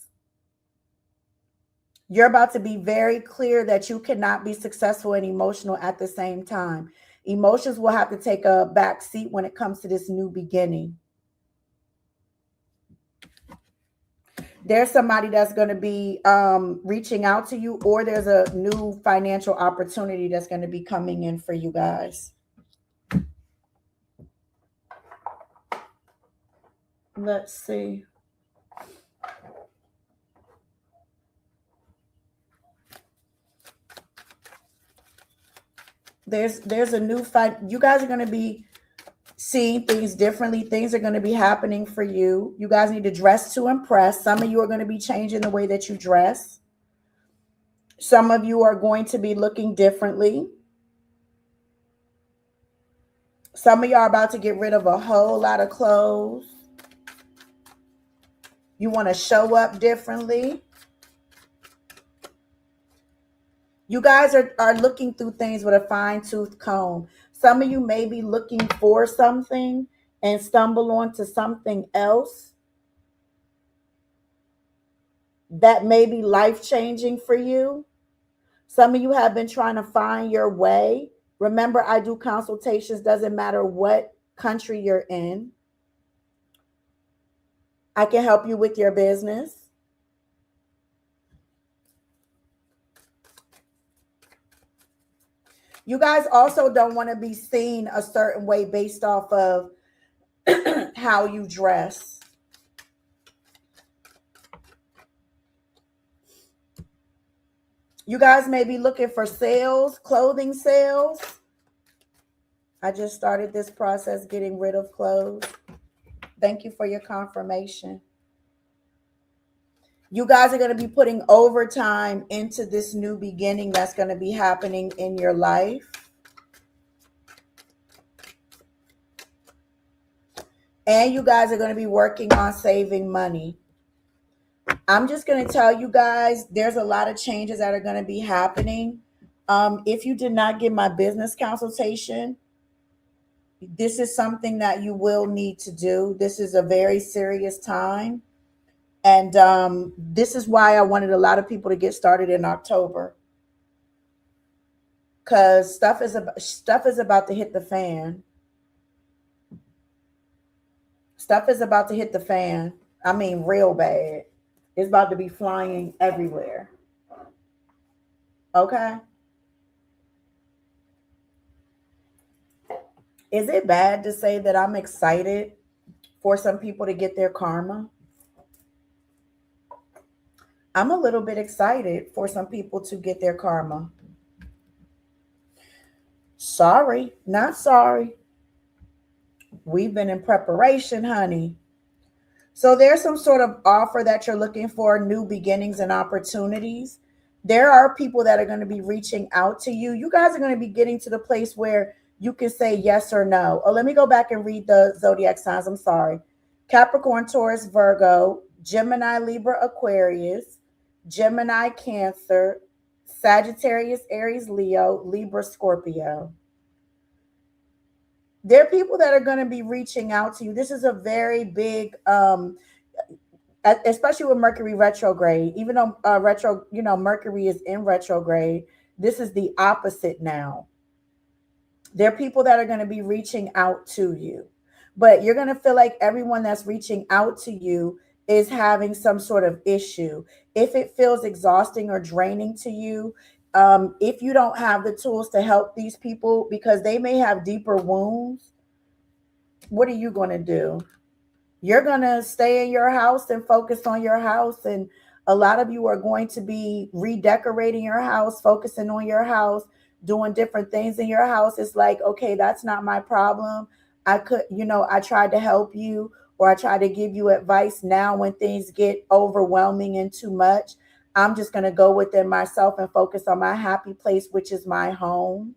You're about to be very clear that you cannot be successful and emotional at the same time. Emotions will have to take a back seat when it comes to this new beginning. There's somebody that's going to be reaching out to you, or there's a new financial opportunity that's going to be coming in for you guys. Let's see. There's a new fight. You guys are going to be seeing things differently. Things are going to be happening for you. You guys need to dress to impress. Some of you are going to be changing the way that you dress. Some of you are going to be looking differently. Some of y'all are about to get rid of a whole lot of clothes. You want to show up differently. You guys are looking through things with a fine-tooth comb. Some of you may be looking for something and stumble onto something else that may be life-changing for you. Some of you have been trying to find your way. Remember, I do consultations. Doesn't matter what country you're in. I can help you with your business. You guys also don't want to be seen a certain way based off of how you dress. You guys may be looking for sales, clothing sales. I just started this process getting rid of clothes. Thank you for your confirmation. You guys are going to be putting overtime into this new beginning that's going to be happening in your life. And you guys are going to be working on saving money. I'm just going to tell you guys, there's a lot of changes that are going to be happening. If you did not get my business consultation, this is something that you will need to do. This is a very serious time. And this is why I wanted a lot of people to get started in October. Because stuff is about to hit the fan. Stuff is about to hit the fan. I mean, real bad. It's about to be flying everywhere. Okay? Is it bad to say that I'm excited for some people to get their karma? I'm a little bit excited for some people to get their karma. Sorry, not sorry. We've been in preparation, honey. So there's some sort of offer that you're looking for, new beginnings and opportunities. There are people that are going to be reaching out to you. You guys are going to be getting to the place where you can say yes or no. Oh, let me go back and read the zodiac signs. I'm sorry. Capricorn, Taurus, Virgo, Gemini, Libra, Aquarius, Gemini, Cancer, Sagittarius, Aries, Leo, Libra, Scorpio. There are people that are going to be reaching out to you. This is a very big, especially with Mercury retrograde. Even though Mercury is in retrograde, this is the opposite now. There are people that are going to be reaching out to you, but you're going to feel like everyone that's reaching out to you is having some sort of issue. If it feels exhausting or draining to you, if you don't have the tools to help these people because they may have deeper wounds, what are you going to do? You're going to stay in your house and focus on your house. And a lot of you are going to be redecorating your house, focusing on your house, doing different things in your house. It's like, okay, that's not my problem. I tried to help you, or I tried to give you advice. Now when things get overwhelming and too much, I'm just going to go within myself and focus on my happy place, which is my home.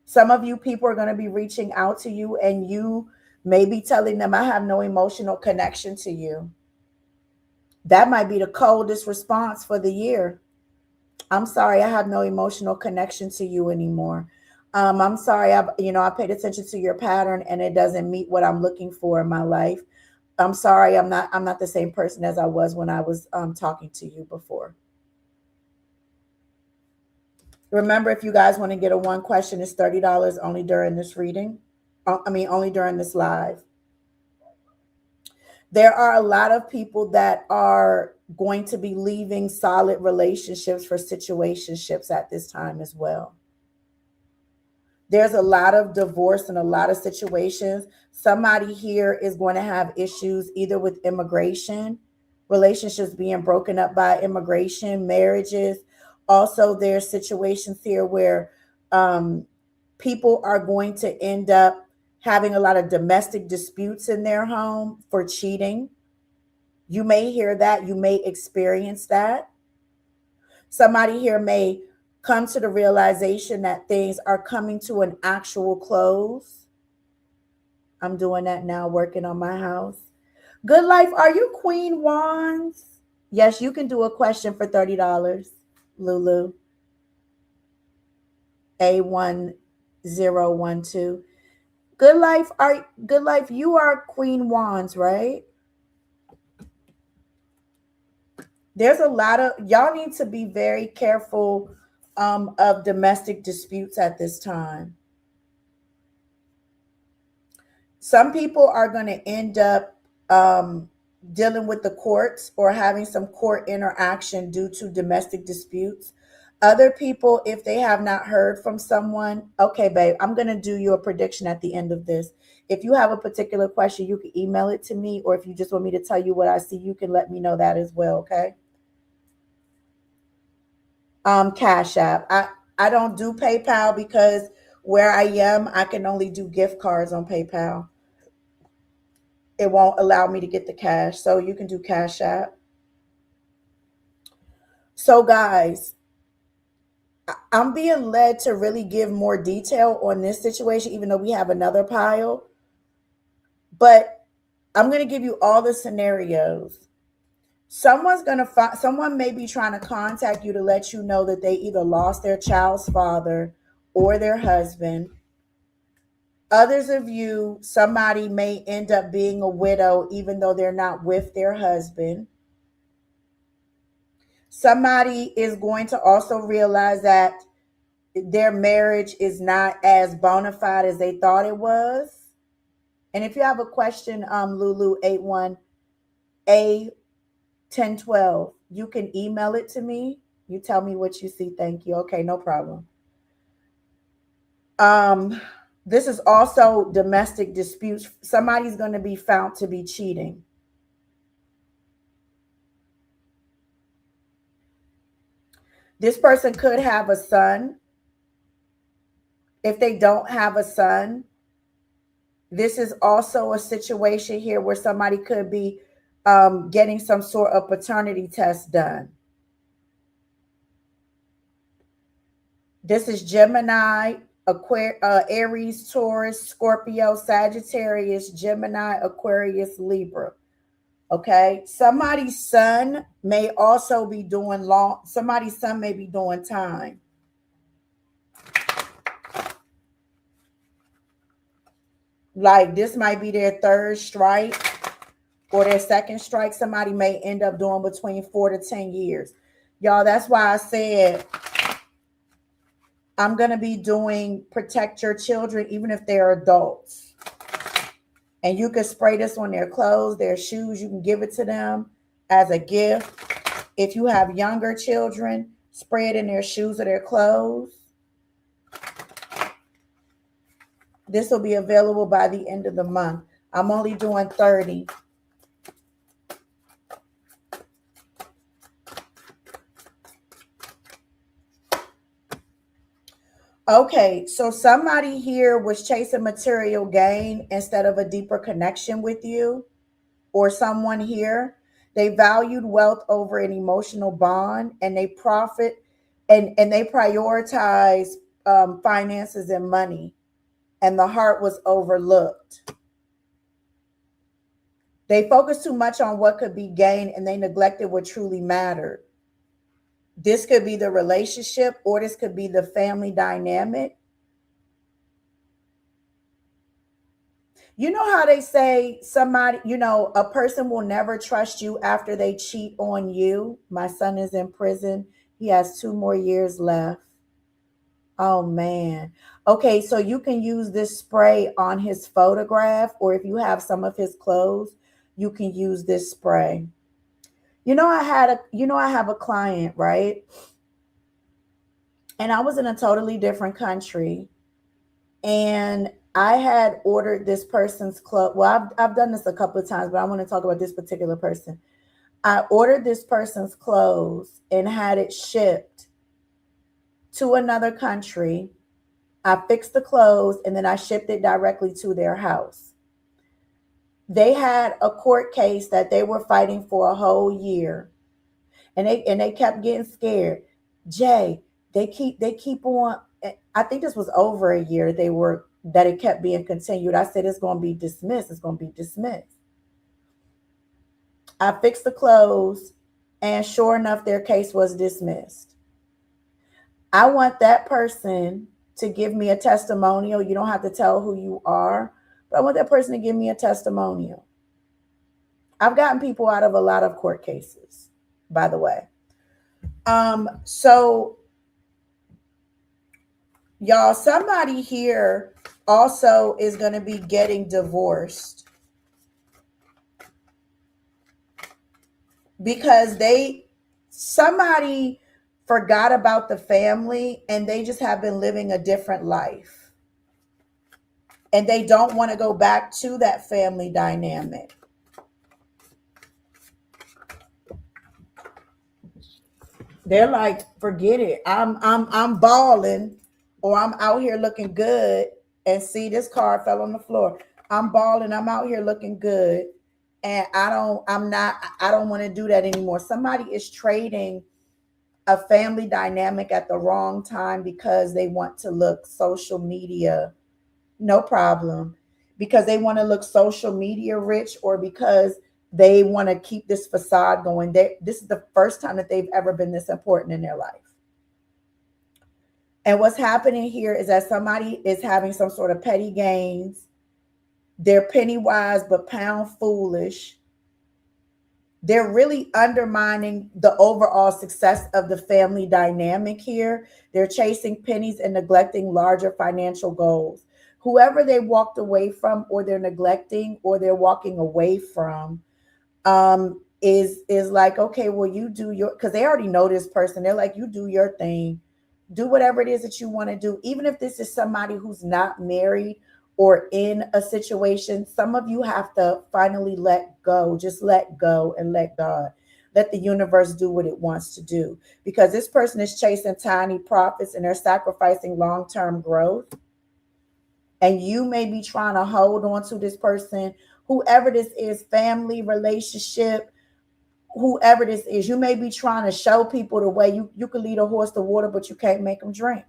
Some of you people are going to be reaching out to you and you may be telling them, I have no emotional connection to you. That might be the coldest response for the year. I'm sorry, I have no emotional connection to you anymore. I'm sorry, I paid attention to your pattern and it doesn't meet what I'm looking for in my life. I'm sorry, I'm not the same person as I was when I was talking to you before. Remember, if you guys want to get a one question, it's $30 only during this reading. Only during this live. There are a lot of people that are going to be leaving solid relationships for situationships at this time as well. There's a lot of divorce and a lot of situations. Somebody here is going to have issues either with immigration, relationships being broken up by immigration, marriages. Also, there's situations here where people are going to end up having a lot of domestic disputes in their home for cheating. You may hear that. You may experience that. Somebody here may come to the realization that things are coming to an actual close. I'm doing that now, working on my house. Good life, are you Queen Wands? Yes, you can do a question for $30, Lulu. A1012. Good life, you are Queen Wands, right? There's a lot of, y'all need to be very careful of domestic disputes at this time. Some people are going to end up dealing with the courts or having some court interaction due to domestic disputes. Other people, if they have not heard from someone, okay, babe, I'm going to do you a prediction at the end of this. If you have a particular question, you can email it to me, or if you just want me to tell you what I see, you can let me know that as well, okay? Cash App. I don't do PayPal because where I am, I can only do gift cards on PayPal. It won't allow me to get the cash. So you can do Cash App. So guys, I'm being led to really give more detail on this situation, even though we have another pile. But I'm going to give you all the scenarios. Someone may be trying to contact you to let you know that they either lost their child's father or their husband. Others of you, somebody may end up being a widow even though they're not with their husband. Somebody is going to also realize that their marriage is not as bona fide as they thought it was. And if you have a question, Lulu 81A1012, you can email it to me. You tell me what you see. Thank you. Okay, no problem. This is also domestic disputes. Somebody's going to be found to be cheating. This person could have a son. If they don't have a son, this is also a situation here where somebody could be getting some sort of paternity test done. This is Gemini, Aries, Taurus, Scorpio, Sagittarius, Gemini, Aquarius, Libra. Okay. Somebody's son may also be doing somebody's son may be doing time. Like this might be their third strike or their second strike. Somebody may end up doing between 4 to 10 years. Y'all, that's why I said I'm going to be doing protect your children, even if they're adults. And you can spray this on their clothes, their shoes. You can give it to them as a gift. If you have younger children, spray it in their shoes or their clothes. This will be available by the end of the month. I'm only doing 30. Okay, so somebody here was chasing material gain instead of a deeper connection with you, or someone here. They valued wealth over an emotional bond, and they profit and they prioritize finances and money, and the heart was overlooked. They focused too much on what could be gained, and they neglected what truly mattered. This could be the relationship, or this could be the family dynamic. You know how they say somebody, a person will never trust you after they cheat on you. My son is in prison. He has 2 more years left. Oh, man. Okay, so you can use this spray on his photograph, or if you have some of his clothes, you can use this spray. I have a client, right? And I was in a totally different country. And I had ordered this person's clothes. Well, I've done this a couple of times, but I want to talk about this particular person. I ordered this person's clothes and had it shipped to another country. I fixed the clothes and then I shipped it directly to their house. They had a court case that they were fighting for a whole year. And they kept getting scared. Jay, they keep on. I think this was over a year that it kept being continued. I said, it's going to be dismissed. It's going to be dismissed. I fixed the clothes, and sure enough, their case was dismissed. I want that person to give me a testimonial. You don't have to tell who you are, but I want that person to give me a testimonial. I've gotten people out of a lot of court cases, by the way. So y'all, somebody here also is going to be getting divorced because somebody forgot about the family and they just have been living a different life. And they don't want to go back to that family dynamic. They're like, forget it. I'm balling, or I'm out here looking good. And see, this card fell on the floor. I'm balling. I'm out here looking good, and I don't want to do that anymore. Somebody is trading a family dynamic at the wrong time because they want to look social media. No problem. Because they want to look social media rich, or because they want to keep this facade going. This is the first time that they've ever been this important in their life. And what's happening here is that somebody is having some sort of petty gains. They're penny wise but pound foolish. They're really undermining the overall success of the family dynamic here. They're chasing pennies and neglecting larger financial goals. Whoever they walked away from, or they're neglecting, or they're walking away from, is like, okay, well, you do your, because they already know this person. They're like, you do your thing, do whatever it is that you want to do, even if this is somebody who's not married or in a situation. Some of you have to finally let go. Just let go and let God. Let the universe do what it wants to do, because this person is chasing tiny profits and they're sacrificing long-term growth. And you may be trying to hold on to this person, whoever this is, family, relationship, whoever this is. You may be trying to show people the way you can lead a horse to water, but you can't make them drink.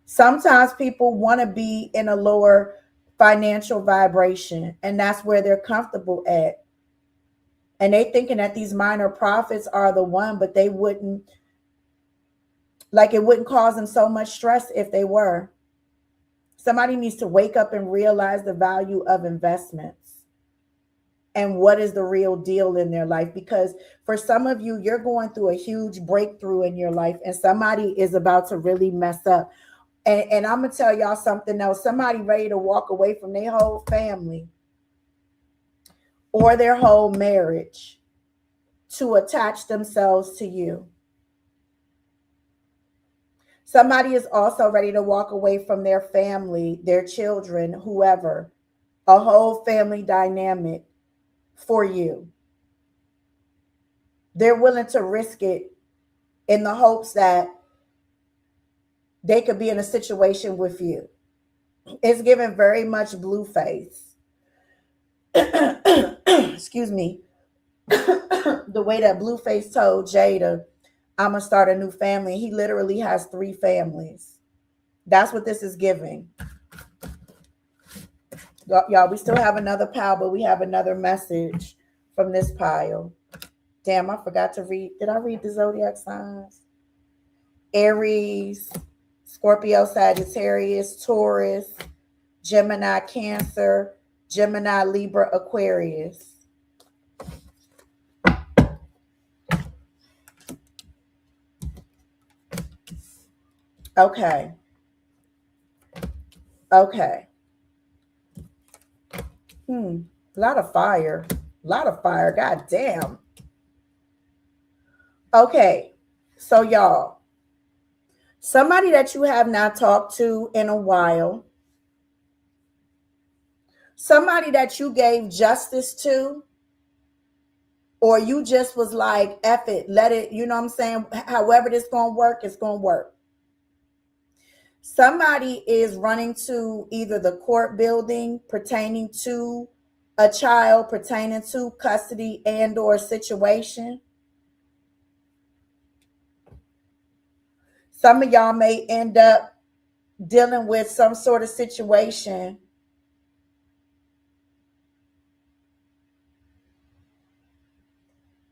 Sometimes people want to be in a lower financial vibration, and that's where they're comfortable at. And they thinking that these minor profits are the one, but they wouldn't, like, it wouldn't cause them so much stress if they were. Somebody needs to wake up and realize the value of investments and what is the real deal in their life. Because for some of you, you're going through a huge breakthrough in your life, and somebody is about to really mess up. And I'm going to tell y'all something else. Somebody ready to walk away from their whole family or their whole marriage to attach themselves to you. Somebody is also ready to walk away from their family, their children, whoever, a whole family dynamic for you. They're willing to risk it in the hopes that they could be in a situation with you. It's given very much blue face. Excuse me. The way that Blueface told Jada, I'm going to start a new family. He literally has 3 families. That's what this is giving. Y'all, we still have another pile, but we have another message from this pile. Damn, I forgot to read. Did I read the zodiac signs? Aries, Scorpio, Sagittarius, Taurus, Gemini, Cancer, Gemini, Libra, Aquarius. Okay. Okay. A lot of fire. A lot of fire. God damn. Okay. So, y'all, somebody that you have not talked to in a while, somebody that you gave justice to, or you just was like, F it, let it, you know what I'm saying? However this going to work, it's going to work. Somebody is running to either the court building pertaining to a child, pertaining to custody and or situation. Some of y'all may end up dealing with some sort of situation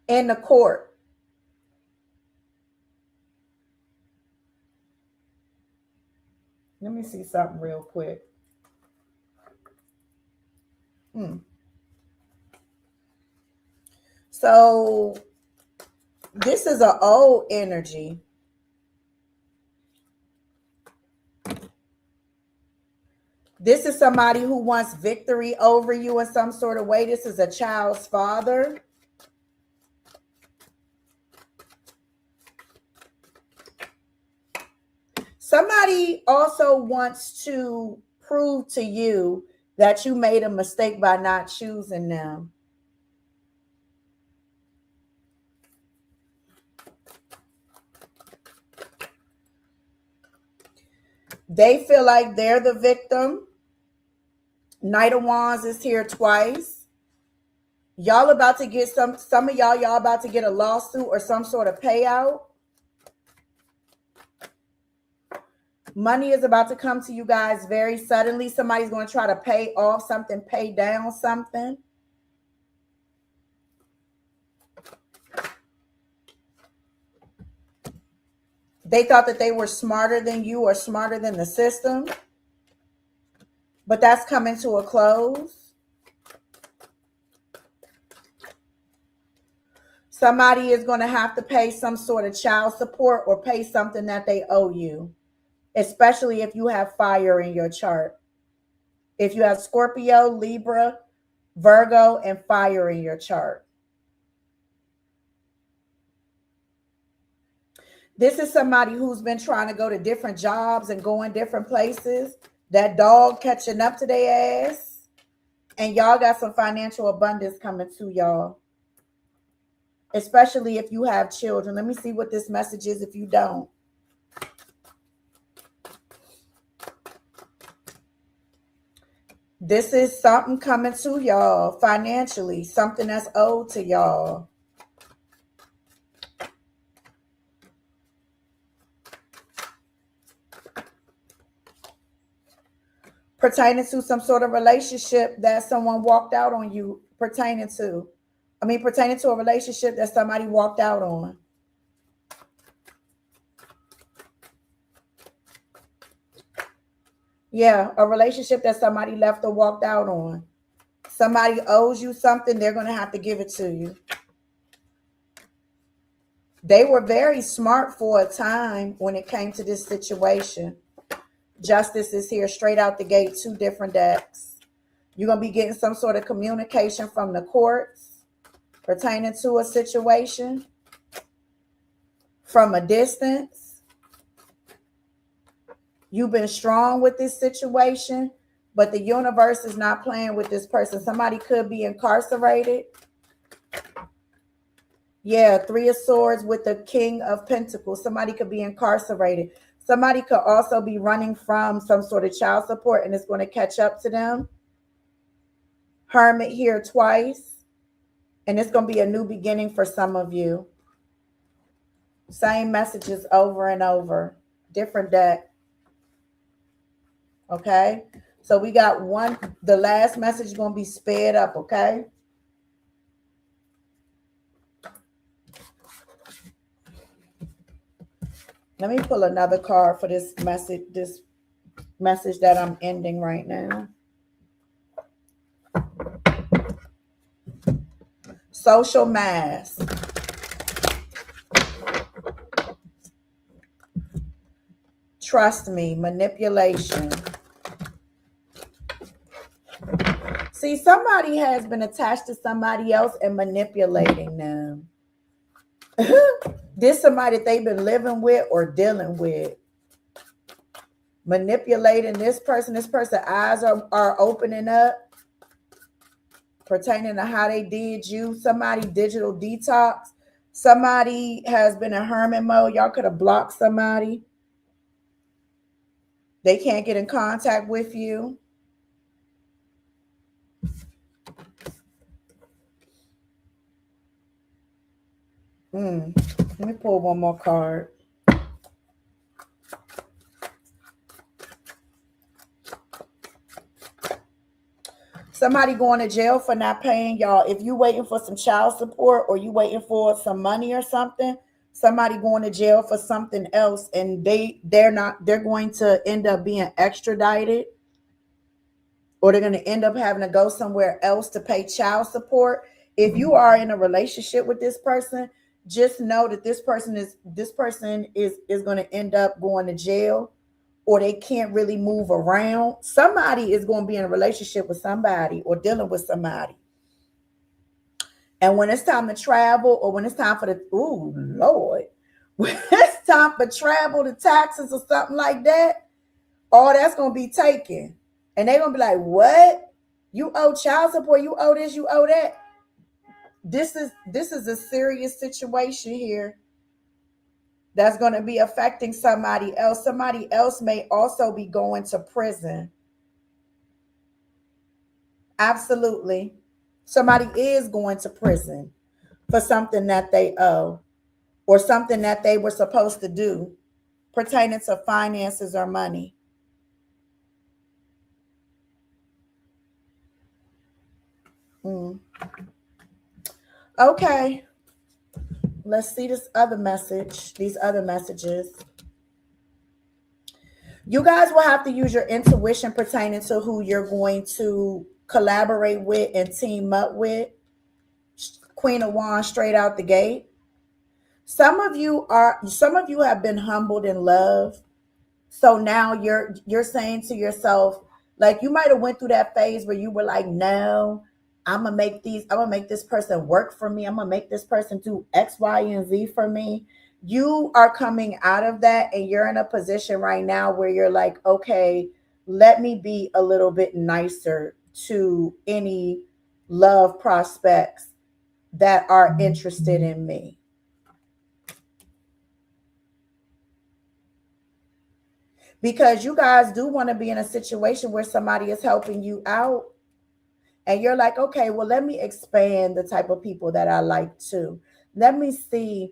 in the court. Let me see something real quick. So this is an old energy. This is somebody who wants victory over you in some sort of way. This is a child's father. Somebody also wants to prove to you that you made a mistake by not choosing them. They feel like they're the victim. Knight of Wands is here twice. Y'all about to get some of y'all about to get a lawsuit or some sort of payout. Money is about to come to you guys very suddenly. Somebody's going to try to pay off something, pay down something. They thought that they were smarter than you or smarter than the system. But that's coming to a close. Somebody is going to have to pay some sort of child support or pay something that they owe you, especially if you have fire in your chart. If you have Scorpio, Libra, Virgo, and fire in your chart. This is somebody who's been trying to go to different jobs and going different places. That dog catching up to their ass. And y'all got some financial abundance coming to y'all. Especially if you have children. Let me see what this message is if you don't. This is something coming to y'all financially. Something that's owed to y'all. Pertaining to some sort of relationship that someone walked out on you. Pertaining to a relationship that somebody walked out on. Yeah, a relationship that somebody left or walked out on. Somebody owes you something, they're going to have to give it to you. They were very smart for a time when it came to this situation. Justice is here straight out the gate, 2 different decks. You're going to be getting some sort of communication from the courts pertaining to a situation from a distance. You've been strong with this situation, but the universe is not playing with this person. Somebody could be incarcerated. Yeah, 3 of Swords with the King of Pentacles. Somebody could be incarcerated. Somebody could also be running from some sort of child support and it's going to catch up to them. Hermit here twice. And it's going to be a new beginning for some of you. Same messages over and over. Different deck. Okay. So we got one. The last message is going to be sped up. Okay. Let me pull another card for this message that I'm ending right now. Social mask. Trust me, manipulation. See, somebody has been attached to somebody else and manipulating them. This somebody that they've been living with or dealing with. Manipulating this person eyes are opening up pertaining to how they did you. Somebody digital detox. Somebody has been in hermit mode. Y'all could have blocked somebody. They can't get in contact with you. Let me pull one more card. Somebody going to jail for not paying y'all. If you waiting for some child support or you waiting for some money or something, somebody going to jail for something else and they're going to end up being extradited, or they're going to end up having to go somewhere else to pay child support. If you are in a relationship with this person, just know that this person is going to end up going to jail, or they can't really move around. Somebody is going to be in a relationship with somebody or dealing with somebody. And when it's time to travel, or when it's time for when it's time for travel, the taxes or something like that, all that's going to be taken. And they're going to be like, what? You owe child support, you owe this, you owe that. This is a serious situation here. that's going to be affecting somebody else. Somebody else may also be going to prison. Absolutely. Somebody is going to prison for something that they owe or something that they were supposed to do pertaining to finances or money. Mm. Okay, let's see this other message, these other messages. You guys will have to use your intuition pertaining to who you're going to collaborate with and team up with. Queen of Wands straight out the gate. Some of you have been humbled in love. So now you're saying to yourself, like you might have went through that phase where you were like, no, I'm gonna make this person work for me. I'm gonna make this person do X, Y, and Z for me. You are coming out of that and you're in a position right now where you're like, okay, let me be a little bit nicer to any love prospects that are interested in me. Because you guys do want to be in a situation where somebody is helping you out and you're like, okay, well, let me expand the type of people that I like too. Let me see,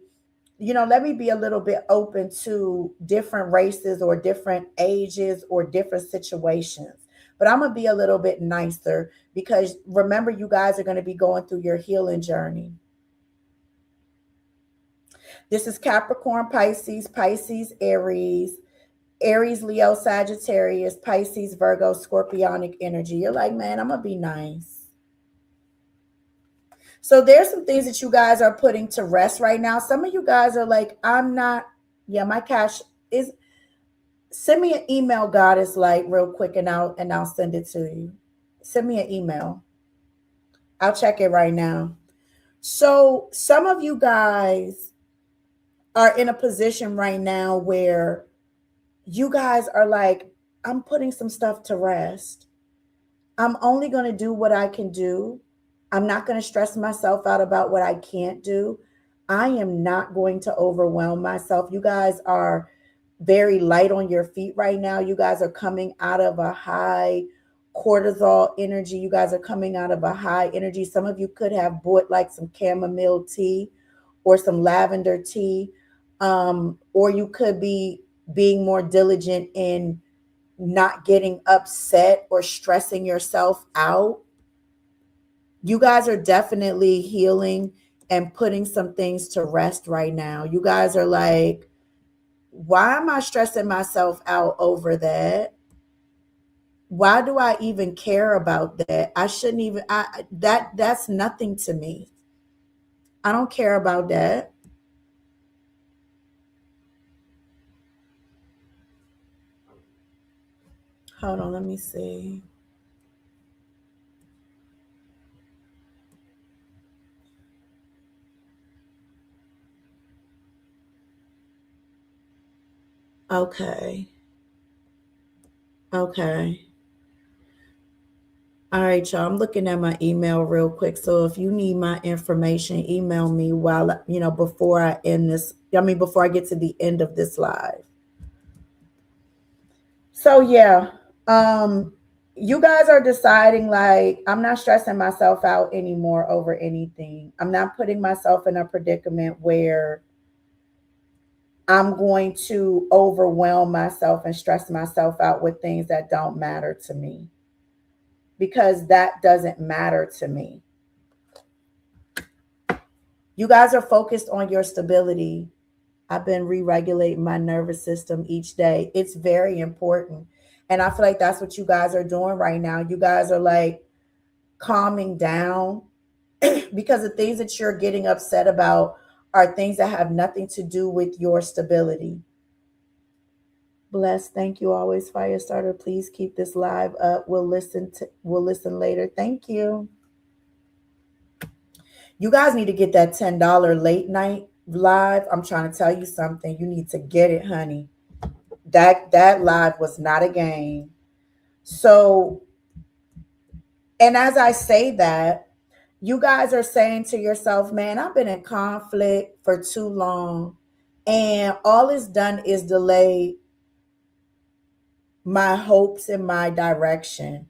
let me be a little bit open to different races or different ages or different situations. But I'm going to be a little bit nicer because remember, you guys are going to be going through your healing journey. This is Capricorn, Pisces, Aries, Leo, Sagittarius, Pisces, Virgo, Scorpionic energy. You're like, man, I'm going to be nice. So there's some things that you guys are putting to rest right now. Some of you guys are like, I'm not, my cash is, send me an email, Goddess, like real quick, and I'll send it to you. Send me an email. I'll check it right now. So some of you guys are in a position right now where you guys are like, I'm putting some stuff to rest. I'm only going to do what I can do. I'm not going to stress myself out about what I can't do. I am not going to overwhelm myself. You guys are very light on your feet right now. You guys are coming out of a high cortisol energy. You guys are coming out of a high energy. Some of you could have bought like some chamomile tea or some lavender tea, or you could be being more diligent in not getting upset or stressing yourself out. You guys are definitely healing and putting some things to rest right now. You guys are like, why am I stressing myself out over that? Why do I even care about that? I shouldn't even that's nothing to me. I don't care about that. Hold on, let me see. Okay. Okay. All right, y'all. I'm looking at my email real quick. So if you need my information, email me before I end this. Before I get to the end of this live. So yeah, you guys are deciding like, I'm not stressing myself out anymore over anything. I'm not putting myself in a predicament where I'm going to overwhelm myself and stress myself out with things that don't matter to me, because that doesn't matter to me. You guys are focused on your stability. I've been re-regulating my nervous system each day. It's very important. And I feel like that's what you guys are doing right now. You guys are like calming down because the things that you're getting upset about are things that have nothing to do with your stability. Bless. Thank you always, Firestarter. Please keep this live up. We'll listen later. Thank you. You guys need to get that $10 late night live. I'm trying to tell you something. You need to get it, honey. That live was not a game. So, and as I say that, you guys are saying to yourself, man, I've been in conflict for too long. And all it's done is delay my hopes and my direction.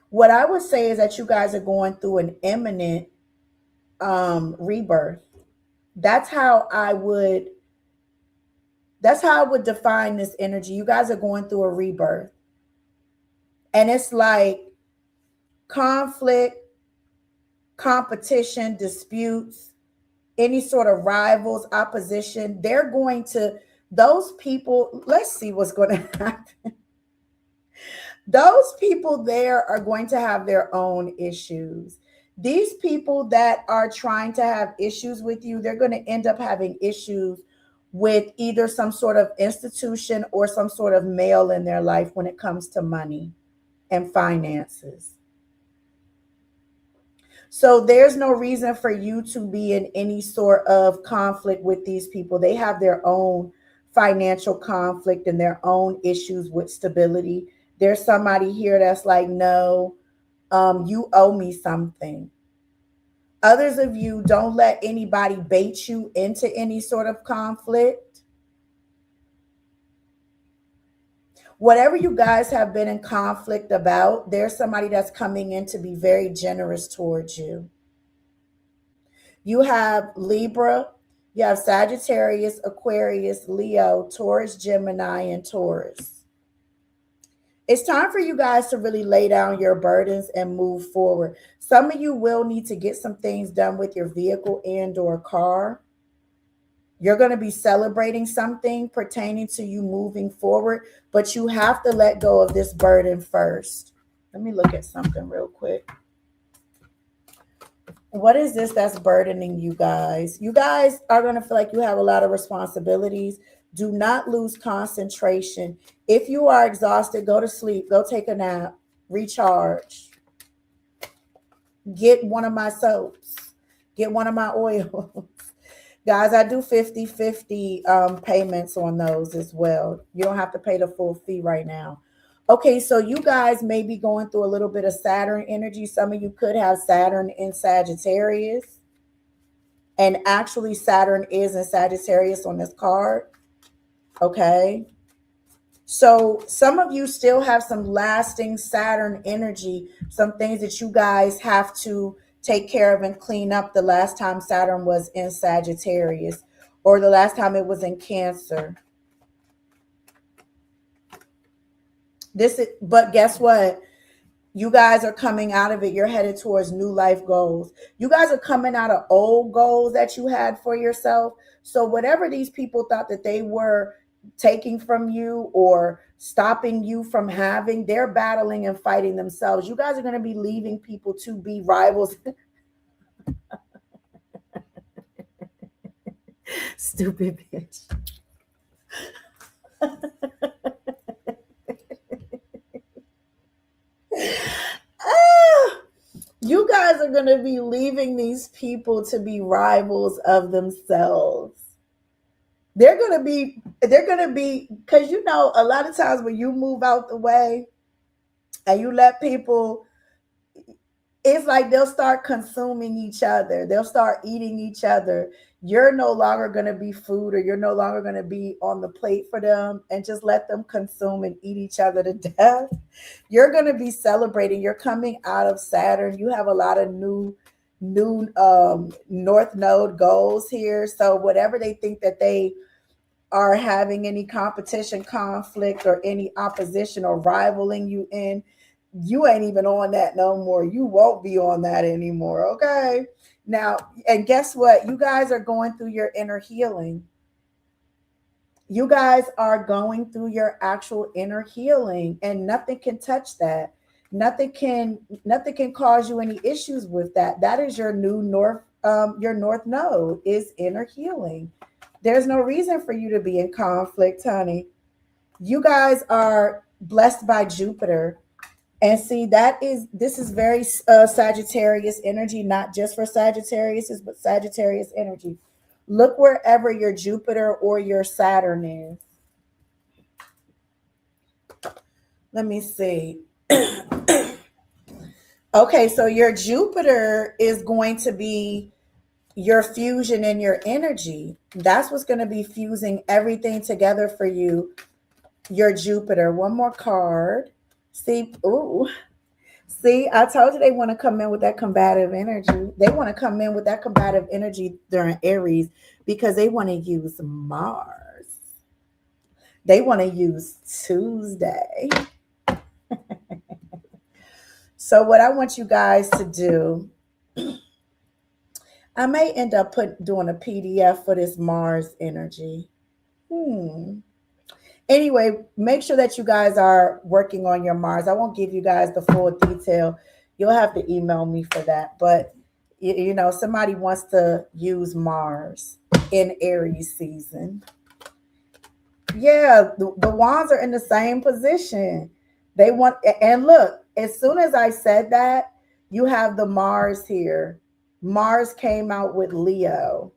What I would say is that you guys are going through an imminent rebirth. That's how I would define this energy. You guys are going through a rebirth. And it's like conflict, competition, disputes, any sort of rivals, opposition. They're going to, those people, let's see what's going to happen. Those people there are going to have their own issues. These people that are trying to have issues with you, they're going to end up having issues with either some sort of institution or some sort of male in their life when it comes to money and finances. So there's no reason for you to be in any sort of conflict with these people. They have their own financial conflict and their own issues with stability. There's somebody here that's like, no, you owe me something. Others of you, don't let anybody bait you into any sort of conflict. Whatever you guys have been in conflict about, there's somebody that's coming in to be very generous towards you. You have Libra, you have Sagittarius, Aquarius, Leo, Taurus, Gemini, and Taurus. It's time for you guys to really lay down your burdens and move forward. Some of you will need to get some things done with your vehicle and or car. You're going to be celebrating something pertaining to you moving forward, but you have to let go of this burden first. Let me look at something real quick. What is this that's burdening you guys? You guys are going to feel like you have a lot of responsibilities. Do not lose concentration. If you are exhausted, go to sleep, go take a nap, recharge. Get one of my soaps, get one of my oils. Guys, I do 50-50 payments on those as well. You don't have to pay the full fee right now. Okay, so you guys may be going through a little bit of Saturn energy. Some of you could have Saturn in Sagittarius. And actually, Saturn is in Sagittarius on this card. Okay. So some of you still have some lasting Saturn energy, some things that you guys have to take care of and clean up the last time Saturn was in Sagittarius or the last time it was in Cancer. But guess what? You guys are coming out of it. You're headed towards new life goals. You guys are coming out of old goals that you had for yourself. So whatever these people thought that they were taking from you or stopping you from having, they're battling and fighting themselves. You guys are going to be leaving people to be rivals. Stupid bitch. You guys are going to be leaving these people to be rivals of themselves. They're going to be, because you know, a lot of times when you move out the way and you let people, it's like they'll start consuming each other. They'll start eating each other. You're no longer going to be food, or you're no longer going to be on the plate for them, and just let them consume and eat each other to death. You're going to be celebrating. You're coming out of Saturn. You have a lot of new North Node goals here. So whatever they think that they are having any competition, conflict, or any opposition or rivaling you in, you ain't even on that no more. You won't be on that anymore. Okay. Now, and guess what? You guys are going through your inner healing. You guys are going through your actual inner healing, and nothing can touch that. Nothing can cause you any issues with that. That is your new north node is inner healing. There's no reason for you to be in conflict, honey. You guys are blessed by Jupiter. And see, this is very Sagittarius energy, not just for Sagittarius, but Sagittarius energy. Look wherever your Jupiter or your Saturn is. Let me see. Okay, so your Jupiter is going to be, your fusion and your energy. That's what's going to be fusing everything together for you. Your Jupiter. One more card. See, ooh. See, I told you they want to come in with that combative energy. They want to come in with that combative energy during Aries because they want to use Mars. They want to use Tuesday. So what I want you guys to do, I may end up doing a PDF for this Mars energy. Anyway, make sure that you guys are working on your Mars. I won't give you guys the full detail. You'll have to email me for that. But, you know, somebody wants to use Mars in Aries season. Yeah, the wands are in the same position. They want, and look, as soon as I said that, you have the Mars here. Mars came out with Leo.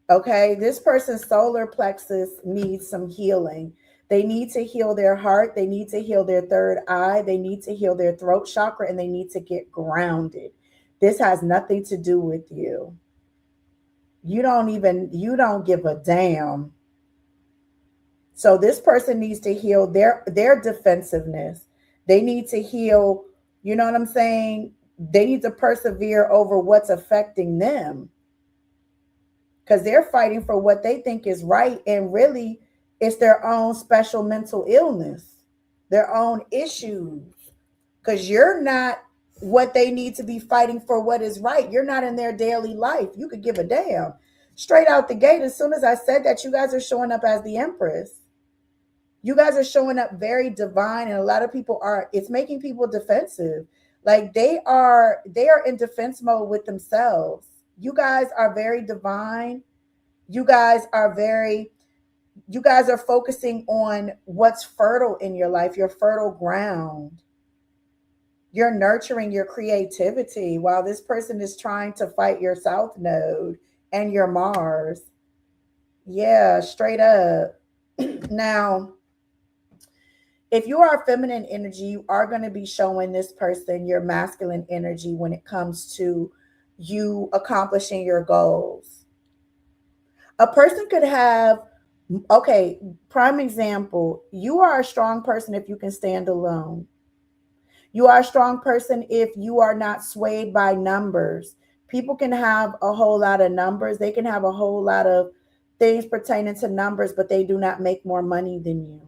Okay, this person's solar plexus needs some healing. They need to heal their heart. They need to heal their third eye. They need to heal their throat chakra, and they need to get grounded. This has nothing to do with you. You don't give a damn. So this person needs to heal their defensiveness. They need to heal, you know what I'm saying? They need to persevere over what's affecting them. Because they're fighting for what they think is right. And really, it's their own special mental illness, their own issues. Because you're not what they need to be fighting for what is right. You're not in their daily life. You could give a damn. Straight out the gate, as soon as I said that, you guys are showing up as the Empress. You guys are showing up very divine. And a lot of people are, it's making people defensive. Like they are in defense mode with themselves. You guys are very divine. You guys are focusing on what's fertile in your life, your fertile ground. You're nurturing your creativity while this person is trying to fight your South Node and your Mars. Yeah, straight up. Now, if you are feminine energy, you are going to be showing this person your masculine energy when it comes to you accomplishing your goals. A person could have, okay, prime example, you are a strong person if you can stand alone. You are a strong person if you are not swayed by numbers. People can have a whole lot of numbers. They can have a whole lot of things pertaining to numbers, but they do not make more money than you.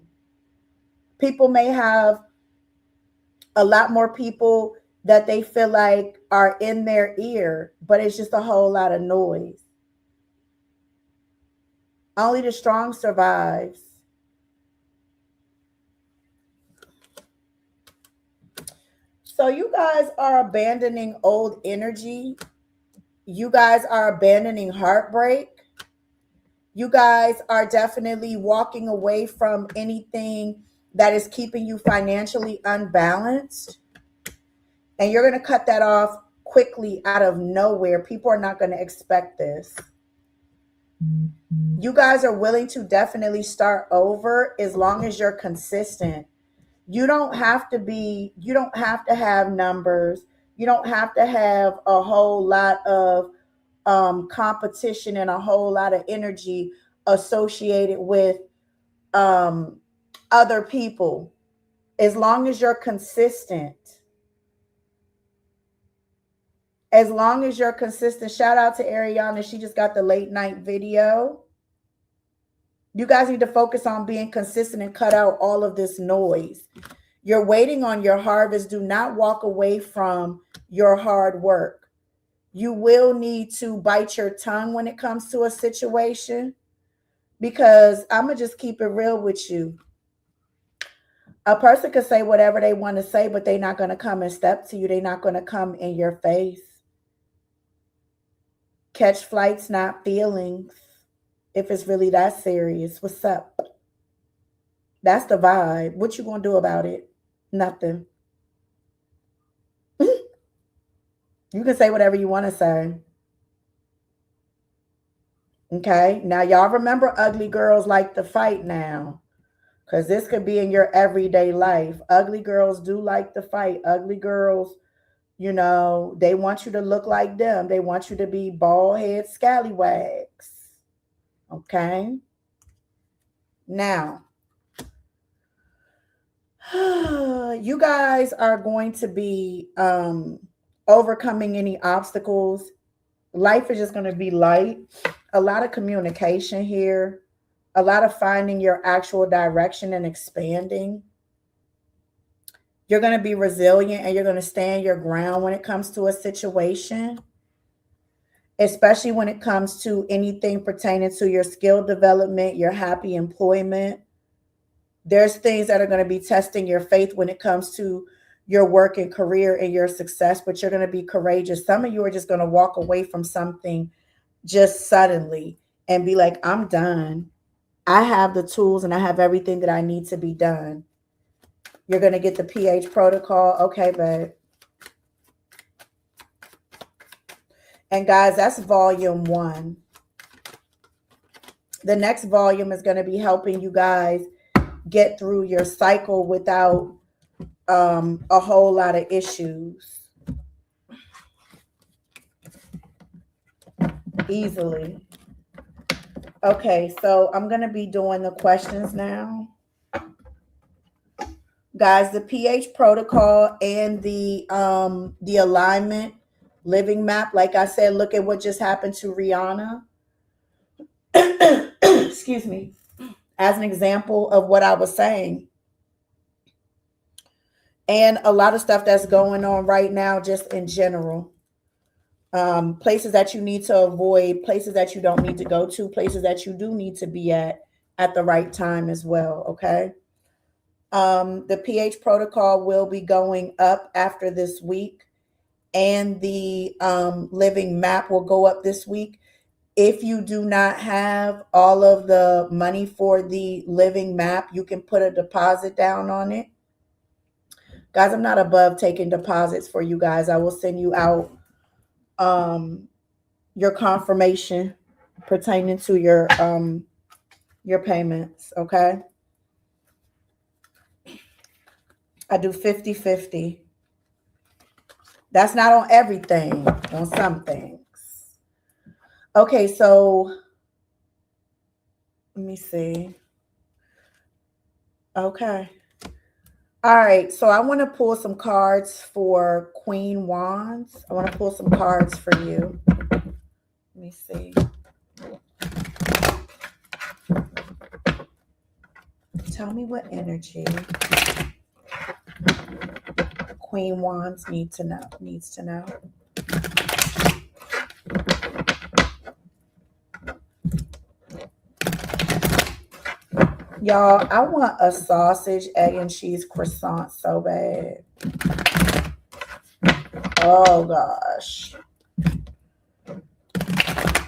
People may have a lot more people that they feel like are in their ear, but it's just a whole lot of noise. Only the strong survives. So you guys are abandoning old energy. You guys are abandoning heartbreak. You guys are definitely walking away from anything that is keeping you financially unbalanced. And you're going to cut that off quickly out of nowhere. People are not going to expect this. You guys are willing to definitely start over as long as you're consistent. You don't have to have numbers. You don't have to have a whole lot of competition and a whole lot of energy associated with other people. As long as you're consistent. As long as you're consistent. Shout out to Ariana. She just got the late night video. You guys need to focus on being consistent and cut out all of this noise. You're waiting on your harvest. Do not walk away from your hard work. You will need to bite your tongue when it comes to a situation, because I'm going to just keep it real with you. A person could say whatever they want to say, but they're not going to come and step to you. They're not going to come in your face. Catch flights, not feelings. If it's really that serious, what's up? That's the vibe. What you gonna do about it? Nothing. You can say whatever you want to say. Okay. Now y'all remember ugly girls like to fight now, because this could be in your everyday life. Ugly girls do like to fight. Ugly girls You know, they want you to look like them. They want you to be bald head scallywags. Okay. Now, you guys are going to be overcoming any obstacles. Life is just going to be light. A lot of communication here, a lot of finding your actual direction and expanding. You're going to be resilient and you're going to stand your ground when it comes to a situation, especially when it comes to anything pertaining to your skill development, your happy employment. There's things that are going to be testing your faith when it comes to your work and career and your success, but you're going to be courageous. Some of you are just going to walk away from something just suddenly and be like, I'm done. I have the tools and I have everything that I need to be done. You're going to get the pH protocol. Okay, babe. And guys, that's volume 1. The next volume is going to be helping you guys get through your cycle without a whole lot of issues. Easily. Okay, so I'm going to be doing the questions now. Guys, the pH protocol and the alignment living map, like I said, look at what just happened to Rihanna. Excuse me. As an example of what I was saying. And a lot of stuff that's going on right now, just in general. Places that you need to avoid, places that you don't need to go to, places that you do need to be at the right time as well, okay? The pH protocol will be going up after this week, and the living map will go up this week. If you do not have all of the money for the living map, you can put a deposit down on it. Guys, I'm not above taking deposits for you guys. I will send you out your confirmation pertaining to your payments, okay? I do 50-50. That's not on everything, on some things. Okay, so let me see. Okay. All right, so I want to pull some cards for Queen Wands. I want to pull some cards for you. Let me see. Tell me what energy Queen Wands needs to know. Y'all, I want a sausage, egg, and cheese croissant so bad. Oh, gosh.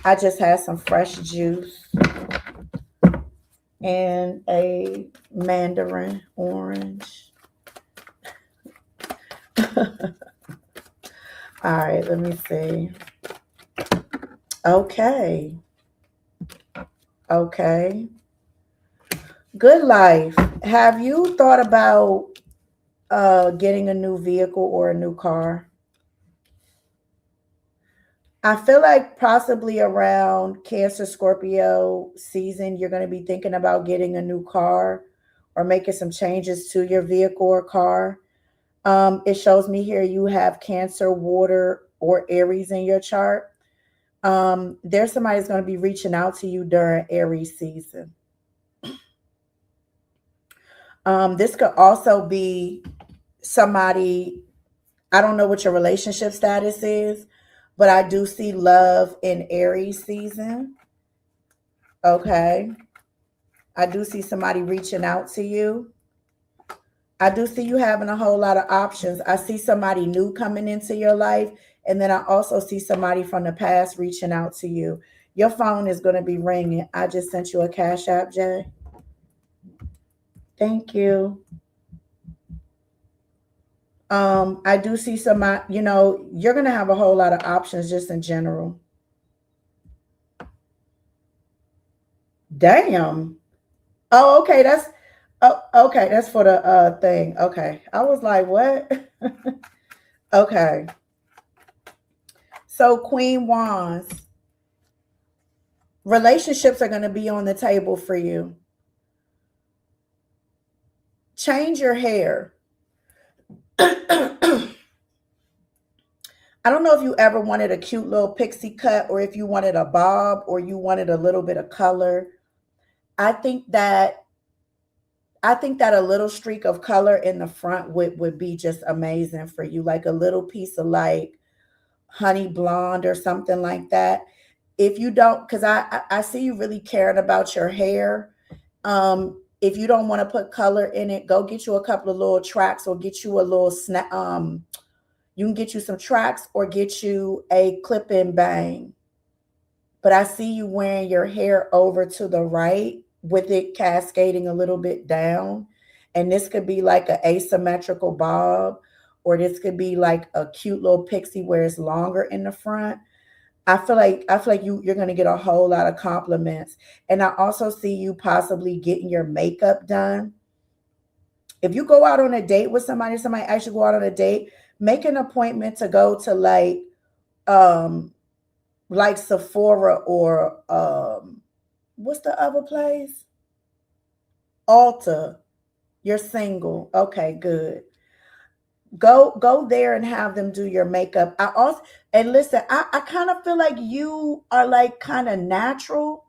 I just had some fresh juice and a mandarin orange. All right, let me see. Okay. Good life. Have you thought about getting a new vehicle or a new car? I feel like possibly around Cancer Scorpio season, you're going to be thinking about getting a new car or making some changes to your vehicle or car. It shows me here you have Cancer, Water, or Aries in your chart. There's somebody that's going to be reaching out to you during Aries season. This could also be somebody, I don't know what your relationship status is, but I do see love in Aries season. Okay. I do see somebody reaching out to you. I do see you having a whole lot of options. I see somebody new coming into your life. And then I also see somebody from the past reaching out to you. Your phone is going to be ringing. I just sent you a Cash App, Jay. Thank you. I do see somebody, you're going to have a whole lot of options just in general. Damn. Oh, okay. Okay. That's for the thing. Okay. I was like, what? Okay. So Queen Wands, relationships are going to be on the table for you. Change your hair. I don't know if you ever wanted a cute little pixie cut or if you wanted a bob or you wanted a little bit of color. I think that I think that a little streak of color in the front would be just amazing for you, like a little piece of like honey blonde or something like that. If you don't, because I see you really caring about your hair. If you don't want to put color in it, go get you a couple of little tracks or get you a little snap. You can get you some tracks or get you a clip in bang. But I see you wearing your hair over to the right with it cascading a little bit down. And this could be like an asymmetrical bob, or this could be like a cute little pixie where it's longer in the front. I feel like you're gonna get a whole lot of compliments. And I also see you possibly getting your makeup done. If you go out on a date with somebody, somebody actually go out on a date, make an appointment to go to um like Sephora or what's the other place? Ulta. You're single. Okay, good. Go there and have them do your makeup. I also and listen, I kind of feel like you are like kind of natural,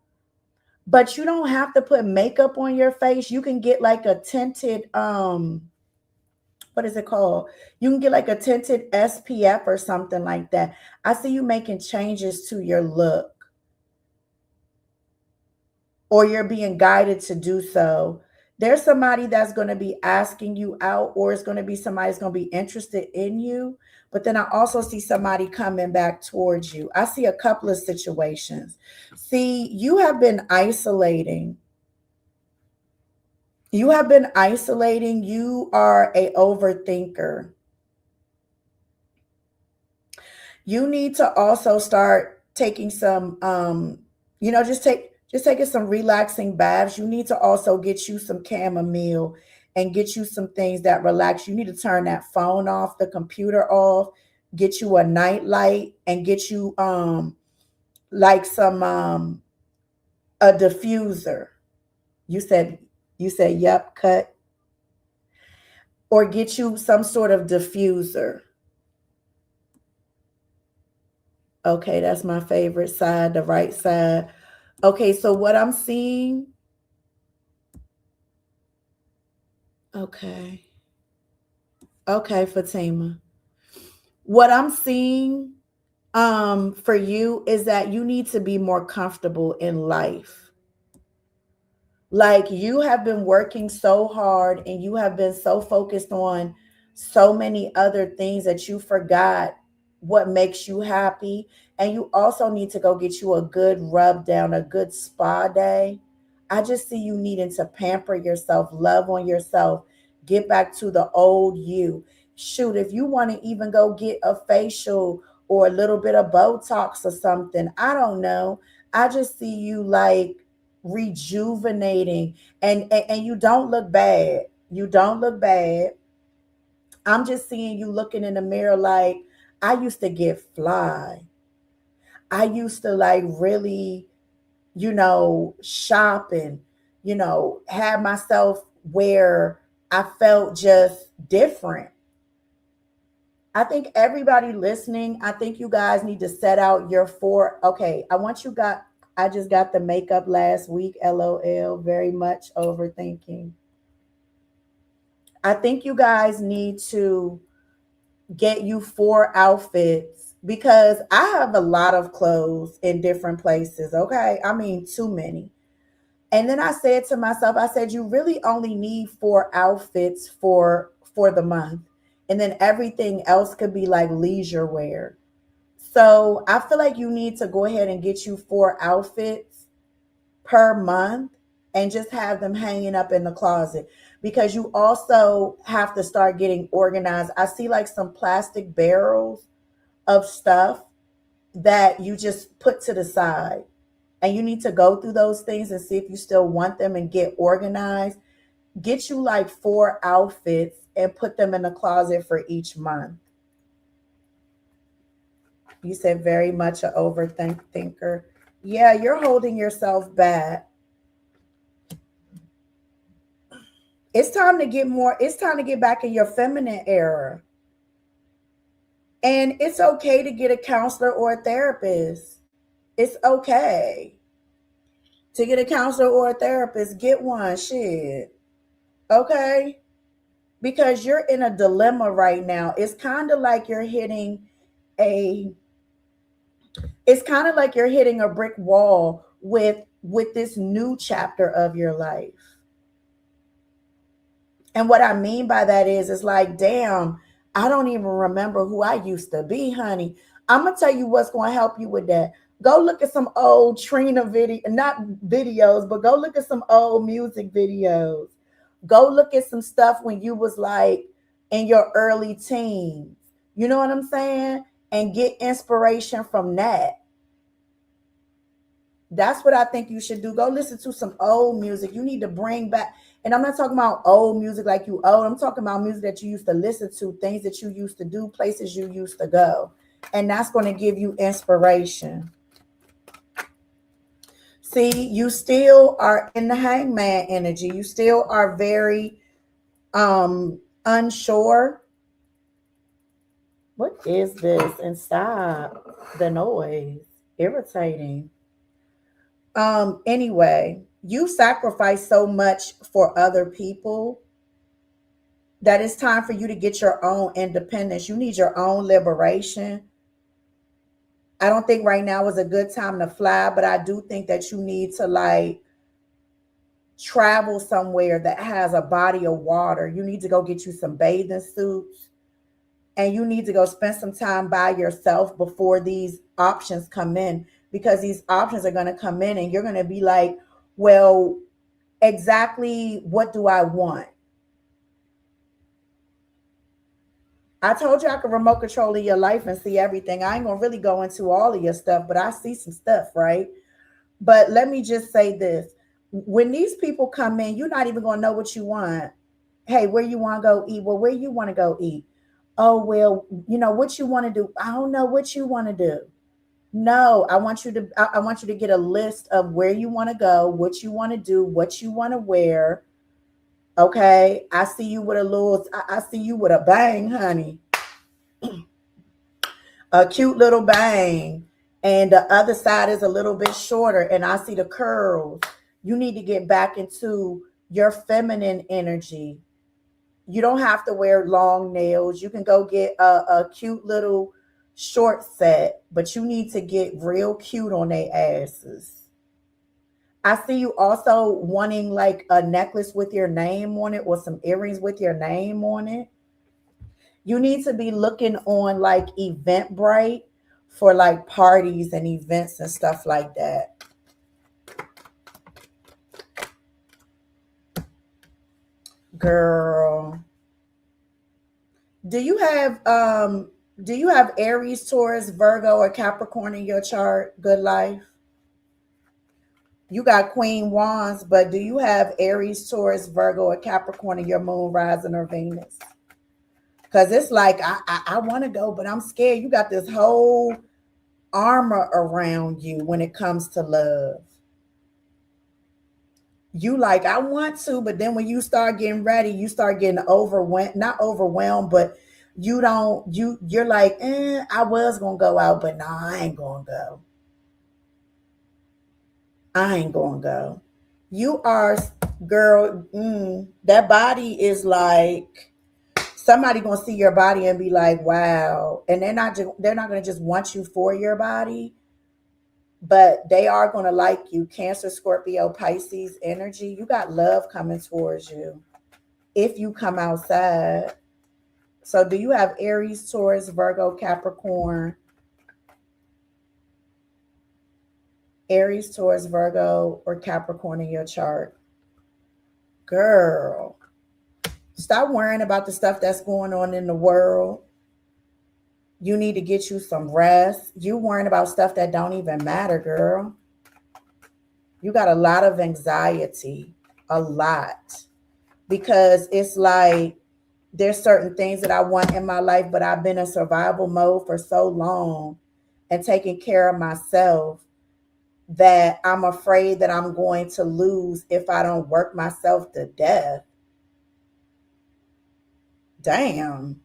but you don't have to put makeup on your face. You can get like a tinted what is it called? You can get like a tinted SPF or something like that. I see you making changes to your look, or you're being guided to do so. There's somebody that's going to be asking you out, or it's going to be somebody that's going to be interested in you. But then I also see somebody coming back towards you. I see a couple of situations. See, you have been isolating. You have been isolating. You are a overthinker. You need to also start taking some just taking some relaxing baths. You need to also get you some chamomile and get you some things that relax. You need to turn that phone off, the computer off, get you a night light and get you like some a diffuser. You said yep, cut, or get you some sort of diffuser. Okay, that's my favorite side, the right side. Okay, so what I'm seeing, okay, okay, Fatima. What I'm seeing for you is that you need to be more comfortable in life. Like you have been working so hard and you have been so focused on so many other things that you forgot what makes you happy. And you also need to go get you a good rub down, a good spa day. I just see you needing to pamper yourself, love on yourself, get back to the old you. Shoot, if you want to even go get a facial or a little bit of Botox or something, I don't know. I just see you like rejuvenating, and you don't look bad. You don't look bad. I'm just seeing you looking in the mirror like, I used to get fly. I used to like really, shop and, have myself where I felt just different. I think everybody listening, I think you guys need to set out your four. Okay, I just got the makeup last week. LOL, very much overthinking. I think you guys need to get you four outfits because I have a lot of clothes in different places. Okay, I mean, too many. And then I said to myself, I said, you really only need four outfits for the month. And then everything else could be like leisure wear. So I feel like you need to go ahead and get you four outfits per month and just have them hanging up in the closet, because you also have to start getting organized. I see like some plastic barrels of stuff that you just put to the side, and you need to go through those things and see if you still want them and get organized. Get you like four outfits and put them in the closet for each month. You said very much an overthinker. Yeah, you're holding yourself back. It's time to get more, it's time to get back in your feminine era. And it's okay to get a counselor or a therapist. It's okay to get a counselor or a therapist. Get one. Shit. Okay? Because you're in a dilemma right now. A it's kind of like you're hitting a brick wall with this new chapter of your life. And what I mean by that is, it's like, damn, I don't even remember who I used to be, honey. I'm gonna tell you what's gonna help you with that. Go look at some old Trina video, not videos, but go look at some old music videos. Go look at some stuff when you was like in your early teens. You know what I'm saying? And get inspiration from that. That's what I think you should do. Go listen to some old music. You need to bring back, and I'm not talking about old music like you old. I'm talking about music that you used to listen to, things that you used to do, places you used to go. And that's going to give you inspiration. See, you still are in the hangman energy. You still are very unsure. What is this? And stop the noise. Irritating. Anyway, you sacrifice so much for other people that it's time for you to get your own independence. You need your own liberation. I don't think right now is a good time to fly, but I do think that you need to like travel somewhere that has a body of water. You need to go get you some bathing suits, and you need to go spend some time by yourself before these options come in, because these options are going to come in and you're going to be like, well, exactly what do I want? I told you I could remote control of your life and see everything. I ain't gonna really go into all of your stuff, but I see some stuff, right? But let me just say this. When these people come in, you're not even gonna know what you want. Hey, where you want to go eat? Well, where you want to go eat? Oh, well, what you want to do? I don't know what you want to do. No, I want you to get a list of where you want to go, what you want to do, what you want to wear. Okay. I see you with a bang, honey. A cute little bang. And the other side is a little bit shorter. And I see the curls. You need to get back into your feminine energy. You don't have to wear long nails. You can go get a cute little short set, but you need to get real cute on their asses. I see you also wanting like a necklace with your name on it or some earrings with your name on it. You need to be looking on like Eventbrite for like parties and events and stuff like that. Girl, do you have Aries, Taurus, Virgo, or Capricorn in your chart? Good life. You got Queen Wands, but do you have Aries, Taurus, Virgo, or Capricorn in your moon, rising, or Venus? Because it's like I want to go, but I'm scared. You got this whole armor around you when it comes to love. You like, I want to, but then when you start getting ready, you start getting overwhelmed, not overwhelmed, but you're like, I was gonna go out, but no, I ain't gonna go. I ain't gonna go. You are, girl, that body is like, somebody gonna see your body and be like, wow. And they're not gonna just want you for your body, but they are gonna like you. Cancer, Scorpio, Pisces energy. You got love coming towards you if you come outside. So do you have Aries, Taurus, Virgo, Capricorn? Aries, Taurus, Virgo, or Capricorn in your chart? Girl, stop worrying about the stuff that's going on in the world. You need to get you some rest. You worrying about stuff that don't even matter, girl. You got a lot of anxiety, a lot. Because it's like there's certain things that I want in my life, but I've been in survival mode for so long. and taking care of myself that I'm afraid that I'm going to lose if I don't work myself to death. Damn.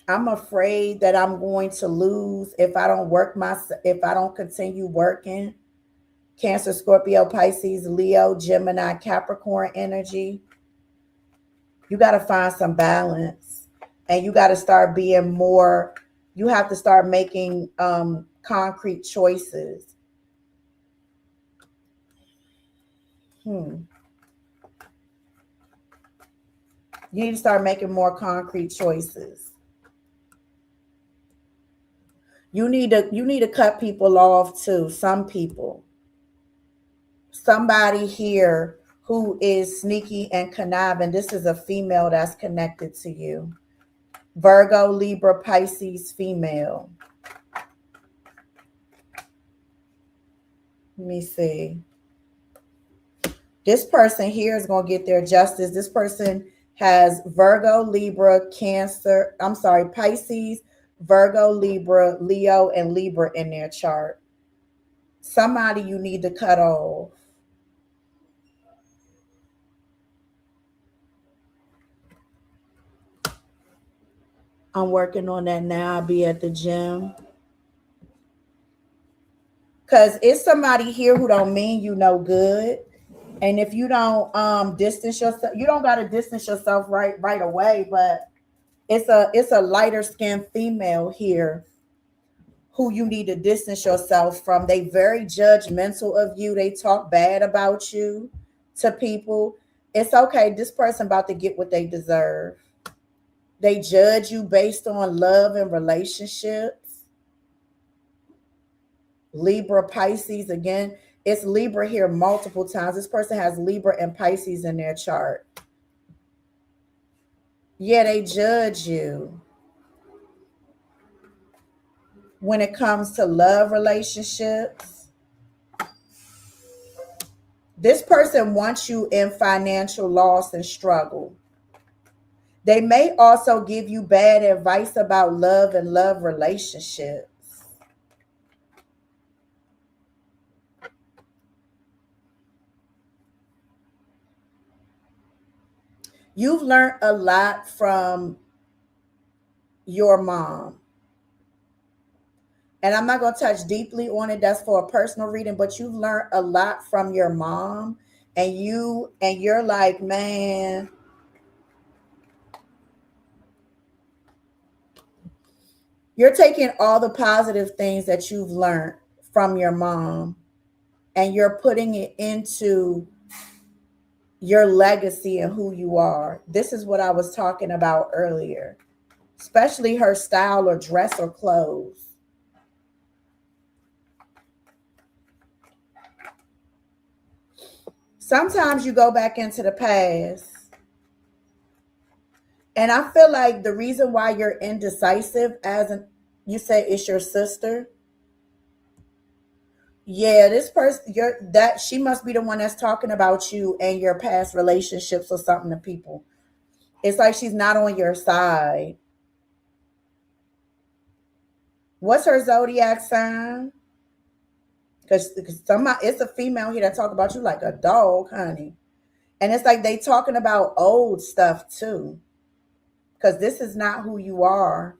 I'm afraid that I'm going to lose if I don't if I don't continue working. Cancer, Scorpio, Pisces, Leo, Gemini, Capricorn energy. You got to find some balance, and you got to start being more, you have to start making concrete choices. You need to start making more concrete choices. You need to cut people off too. Some people. Somebody here who is sneaky and conniving. This is a female that's connected to you. Virgo, Libra, Pisces, female. Let me see. This person here is going to get their justice. This person has Virgo, Libra, Cancer. I'm sorry, Pisces, Virgo, Libra, Leo, and Libra in their chart. Somebody you need to cut off. I'm working on that now. I'll be at the gym. Because it's somebody here who don't mean you no good. And if you don't distance yourself, you don't gotta distance yourself right away, but it's a lighter skinned female here who you need to distance yourself from. They very judgmental of you. They talk bad about you to people. It's okay. This person about to get what they deserve. They judge you based on love and relationships. Libra, Pisces, again, it's Libra here multiple times. This person has Libra and Pisces in their chart. Yeah, they judge you. When it comes to love relationships, this person wants you in financial loss and struggle. They may also give you bad advice about love and love relationships. You've learned a lot from your mom. And I'm not going to touch deeply on it. That's for a personal reading, but you've learned a lot from your mom, and you're like, man, you're taking all the positive things that you've learned from your mom and you're putting it into your legacy and who you are. This is what I was talking about earlier, especially her style or dress or clothes. Sometimes you go back into the past. And I feel like the reason why you're indecisive, you say it's your sister. Yeah, this person, she must be the one that's talking about you and your past relationships or something to people. It's like she's not on your side. What's her zodiac sign? Because it's a female here that talk about you like a dog, honey. And it's like they talking about old stuff too. Because this is not who you are.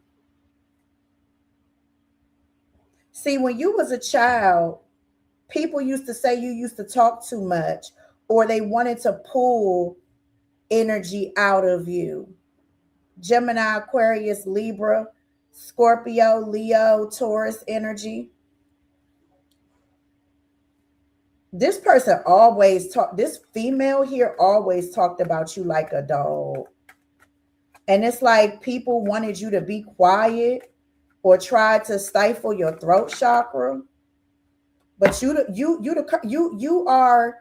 See, when you was a child, people used to say you used to talk too much, or they wanted to pull energy out of you. Gemini, Aquarius, Libra, Scorpio, Leo, Taurus energy. This person this female here always talked about you like a dog. And it's like people wanted you to be quiet or tried to stifle your throat chakra. But you are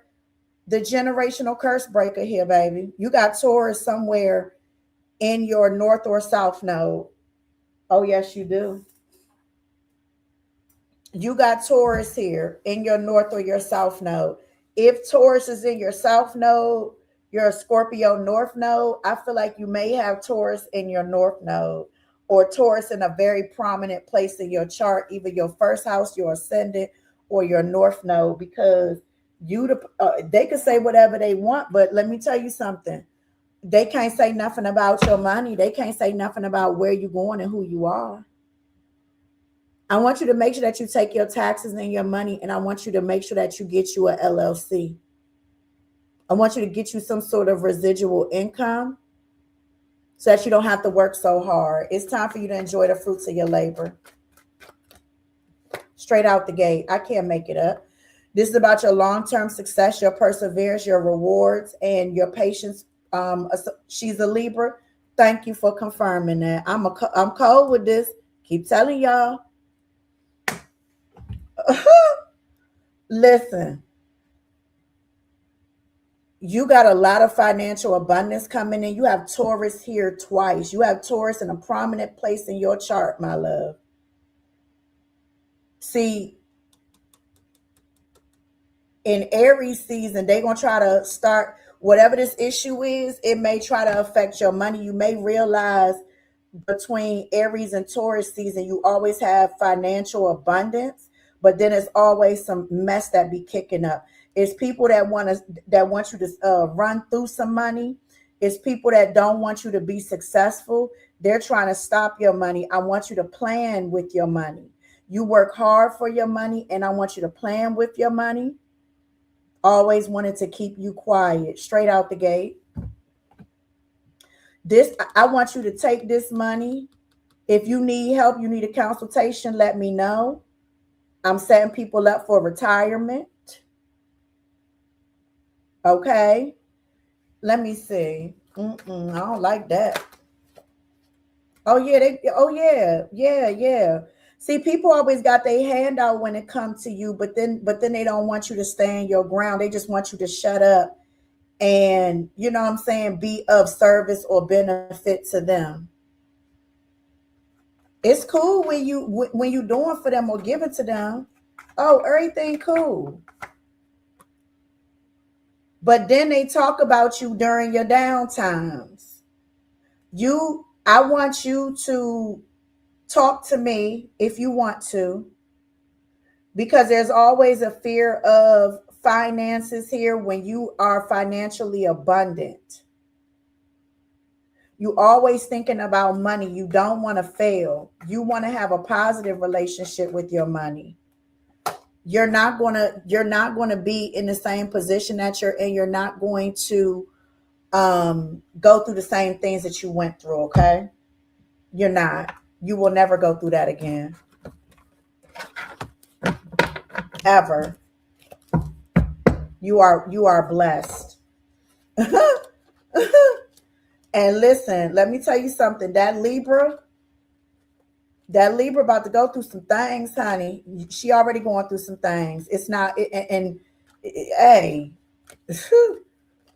the generational curse breaker here, baby. You got Taurus somewhere in your north or south node. Oh, yes, you do. You got Taurus here in your north or your south node. If Taurus is in your south node, You're a Scorpio North Node. I feel like you may have Taurus in your North Node or Taurus in a very prominent place in your chart, either your first house, your ascendant, or your North Node, because they could say whatever they want, but let me tell you something. They can't say nothing about your money. They can't say nothing about where you're going and who you are. I want you to make sure that you take your taxes and your money, and I want you to make sure that you get you a LLC. I want you to get you some sort of residual income so that you don't have to work so hard. It's time for you to enjoy the fruits of your labor. Straight out the gate. I can't make it up. This is about your long-term success, your perseverance, your rewards, and your patience. She's a Libra. Thank you for confirming that. I'm cold with this. Keep telling y'all. Listen. You got a lot of financial abundance coming in. You have Taurus here twice. You have Taurus in a prominent place in your chart, my love. See, in Aries season, they're going to try to start whatever this issue is. It may try to affect your money. You may realize between Aries and Taurus season, you always have financial abundance, but then it's always some mess that be kicking up. It's people that want you to run through some money. It's people that don't want you to be successful. They're trying to stop your money. I want you to plan with your money. You work hard for your money, and I want you to plan with your money. Always wanted to keep you quiet, straight out the gate. I want you to take this money. If you need help, you need a consultation, let me know. I'm setting people up for retirement. Okay. Let me see. I don't like that. Oh yeah, yeah. See, people always got their hand out when it comes to you, but then they don't want you to stand your ground. They just want you to shut up and, you know what I'm saying, be of service or benefit to them. It's cool when you doing for them or giving to them. Oh, everything cool. But then they talk about you during your downtimes. I want you to talk to me if you want to, because there's always a fear of finances here when you are financially abundant. You always thinking about money. You don't want to fail. You want to have a positive relationship with your money. You're not going to be in the same position that you're in. You're not going to go through the same things that you went through, okay? You're not. You will never go through that again. Ever. You are blessed. And listen, let me tell you something. That Libra about to go through some things, honey. She already going through some things. It's not, hey,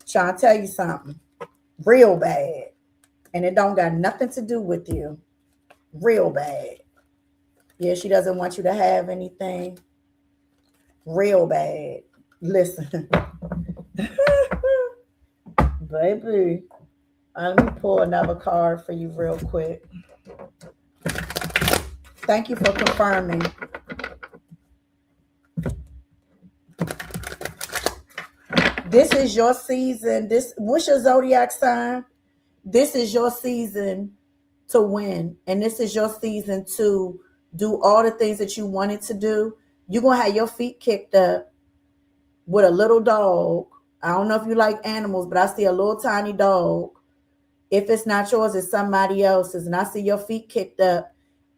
trying to tell you something real bad. And it don't got nothing to do with you. Real bad. Yeah, she doesn't want you to have anything. Real bad. Listen. Baby. Let me pull another card for you real quick. Thank you for confirming. This is your season. What's your zodiac sign? This is your season to win. And this is your season to do all the things that you wanted to do. You're going to have your feet kicked up with a little dog. I don't know if you like animals, but I see a little tiny dog. If it's not yours, it's somebody else's. And I see your feet kicked up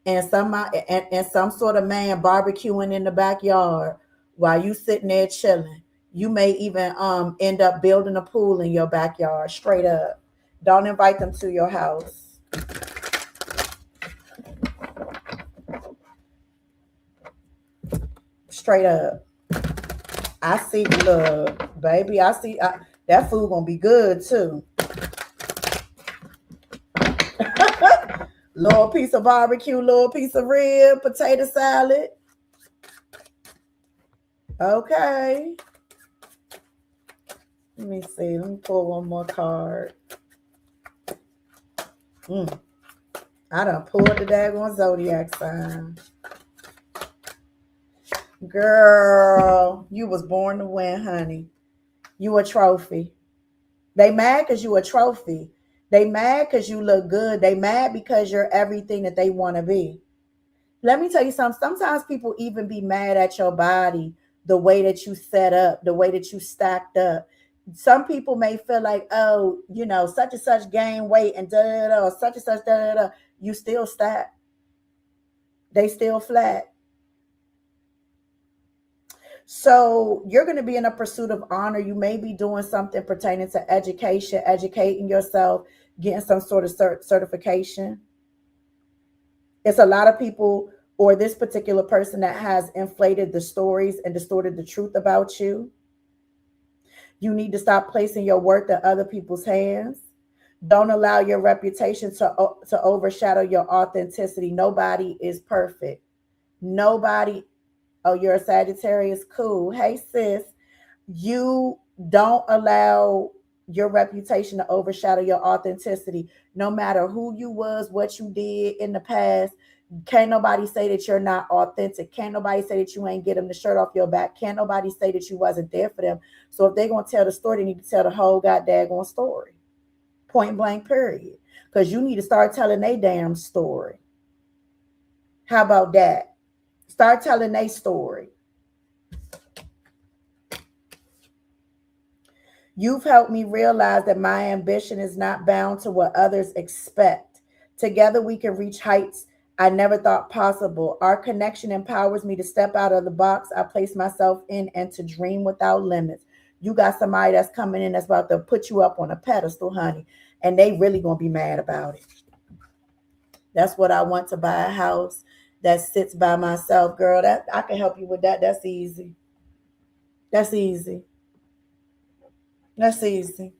and some sort of man barbecuing in the backyard while you sitting there chilling. You may even end up building a pool in your backyard, straight up. Don't invite them to your house. Straight up. I see, look, baby, I see that food gonna be good too. Little piece of barbecue, little piece of rib, potato salad. Okay. Let me see. Let me pull one more card. I done pulled the daggone Zodiac sign. Girl, you was born to win, honey. You a trophy. They mad because you a trophy. They mad because you look good. They mad because you're everything that they want to be. Let me tell you something. Sometimes people even be mad at your body, the way that you set up, the way that you stacked up. Some people may feel like, oh, you know, such and such gain weight and da da da, or such and such da da da. You still stack. They still flat. So you're going to be in a pursuit of honor. You may be doing something pertaining to education, educating yourself, getting some sort of certification. It's a lot of people or this particular person that has inflated the stories and distorted the truth about you. You need to stop placing your worth in other people's hands. Don't allow your reputation to overshadow your authenticity. Nobody is perfect. Nobody. Oh, you're a Sagittarius. Cool. Hey, sis. You don't allow your reputation to overshadow your authenticity. No matter who you was, what you did in the past, can't nobody say that you're not authentic. Can't nobody say that you ain't get them the shirt off your back. Can't nobody say that you wasn't there for them. So if they're going to tell the story, they need to tell the whole goddamn story. Point blank, period. Because you need to start telling their damn story. How about that? Start telling their story. You've helped me realize that my ambition is not bound to what others expect. Together we can reach heights I never thought possible. Our connection empowers me to step out of the box I place myself in and to dream without limits. You got somebody that's coming in that's about to put you up on a pedestal, honey, and they really going to be mad about it. That's what I want, to buy a house that sits by myself. Girl, that I can help you with that. That's easy. That's easy. That's easy.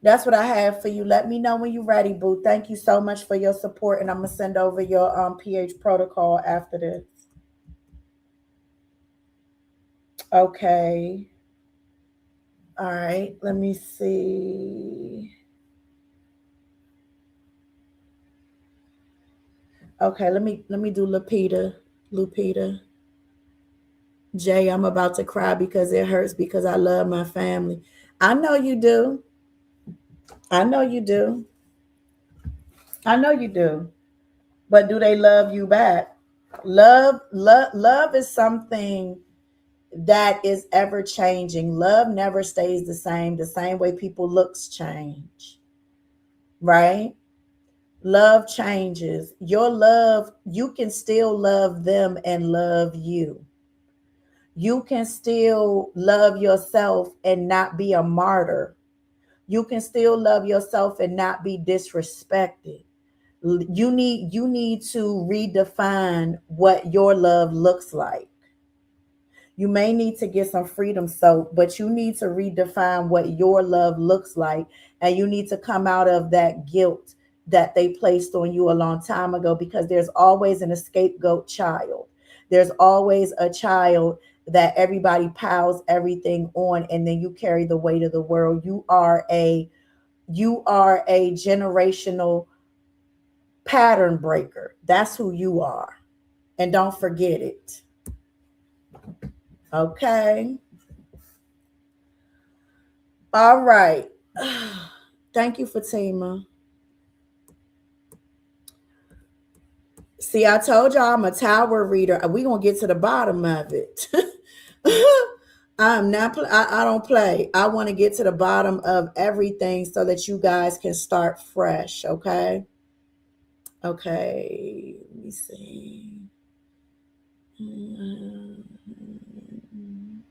That's what I have for you. Let me know when you're ready, boo. Thank you so much for your support, and I'm gonna send over your pH protocol after this. Okay. All right. Let me see. Okay. Let me do Lupita. Lupita. Jay, I'm about to cry because it hurts because I love my family. I know you do. I know you do. I know you do. But do they love you back? Love is something that is ever changing. Love never stays the same way people looks change. Right? Love changes. Your love, you can still love them and love you. You can still love yourself and not be a martyr. You can still love yourself and not be disrespected. You need to redefine what your love looks like. You may need to get some freedom soap, but you need to redefine what your love looks like. And you need to come out of that guilt that they placed on you a long time ago, because there's always an scapegoat child. There's always a child that everybody piles everything on, and then you carry the weight of the world. You are a generational pattern breaker. That's who you are. And don't forget it. Okay. All right. Thank you, Fatima. See, I told y'all I'm a tower reader. We're going to get to the bottom of it. I'm not, I don't play. I want to get to the bottom of everything so that you guys can start fresh. Okay. Okay. Let me see.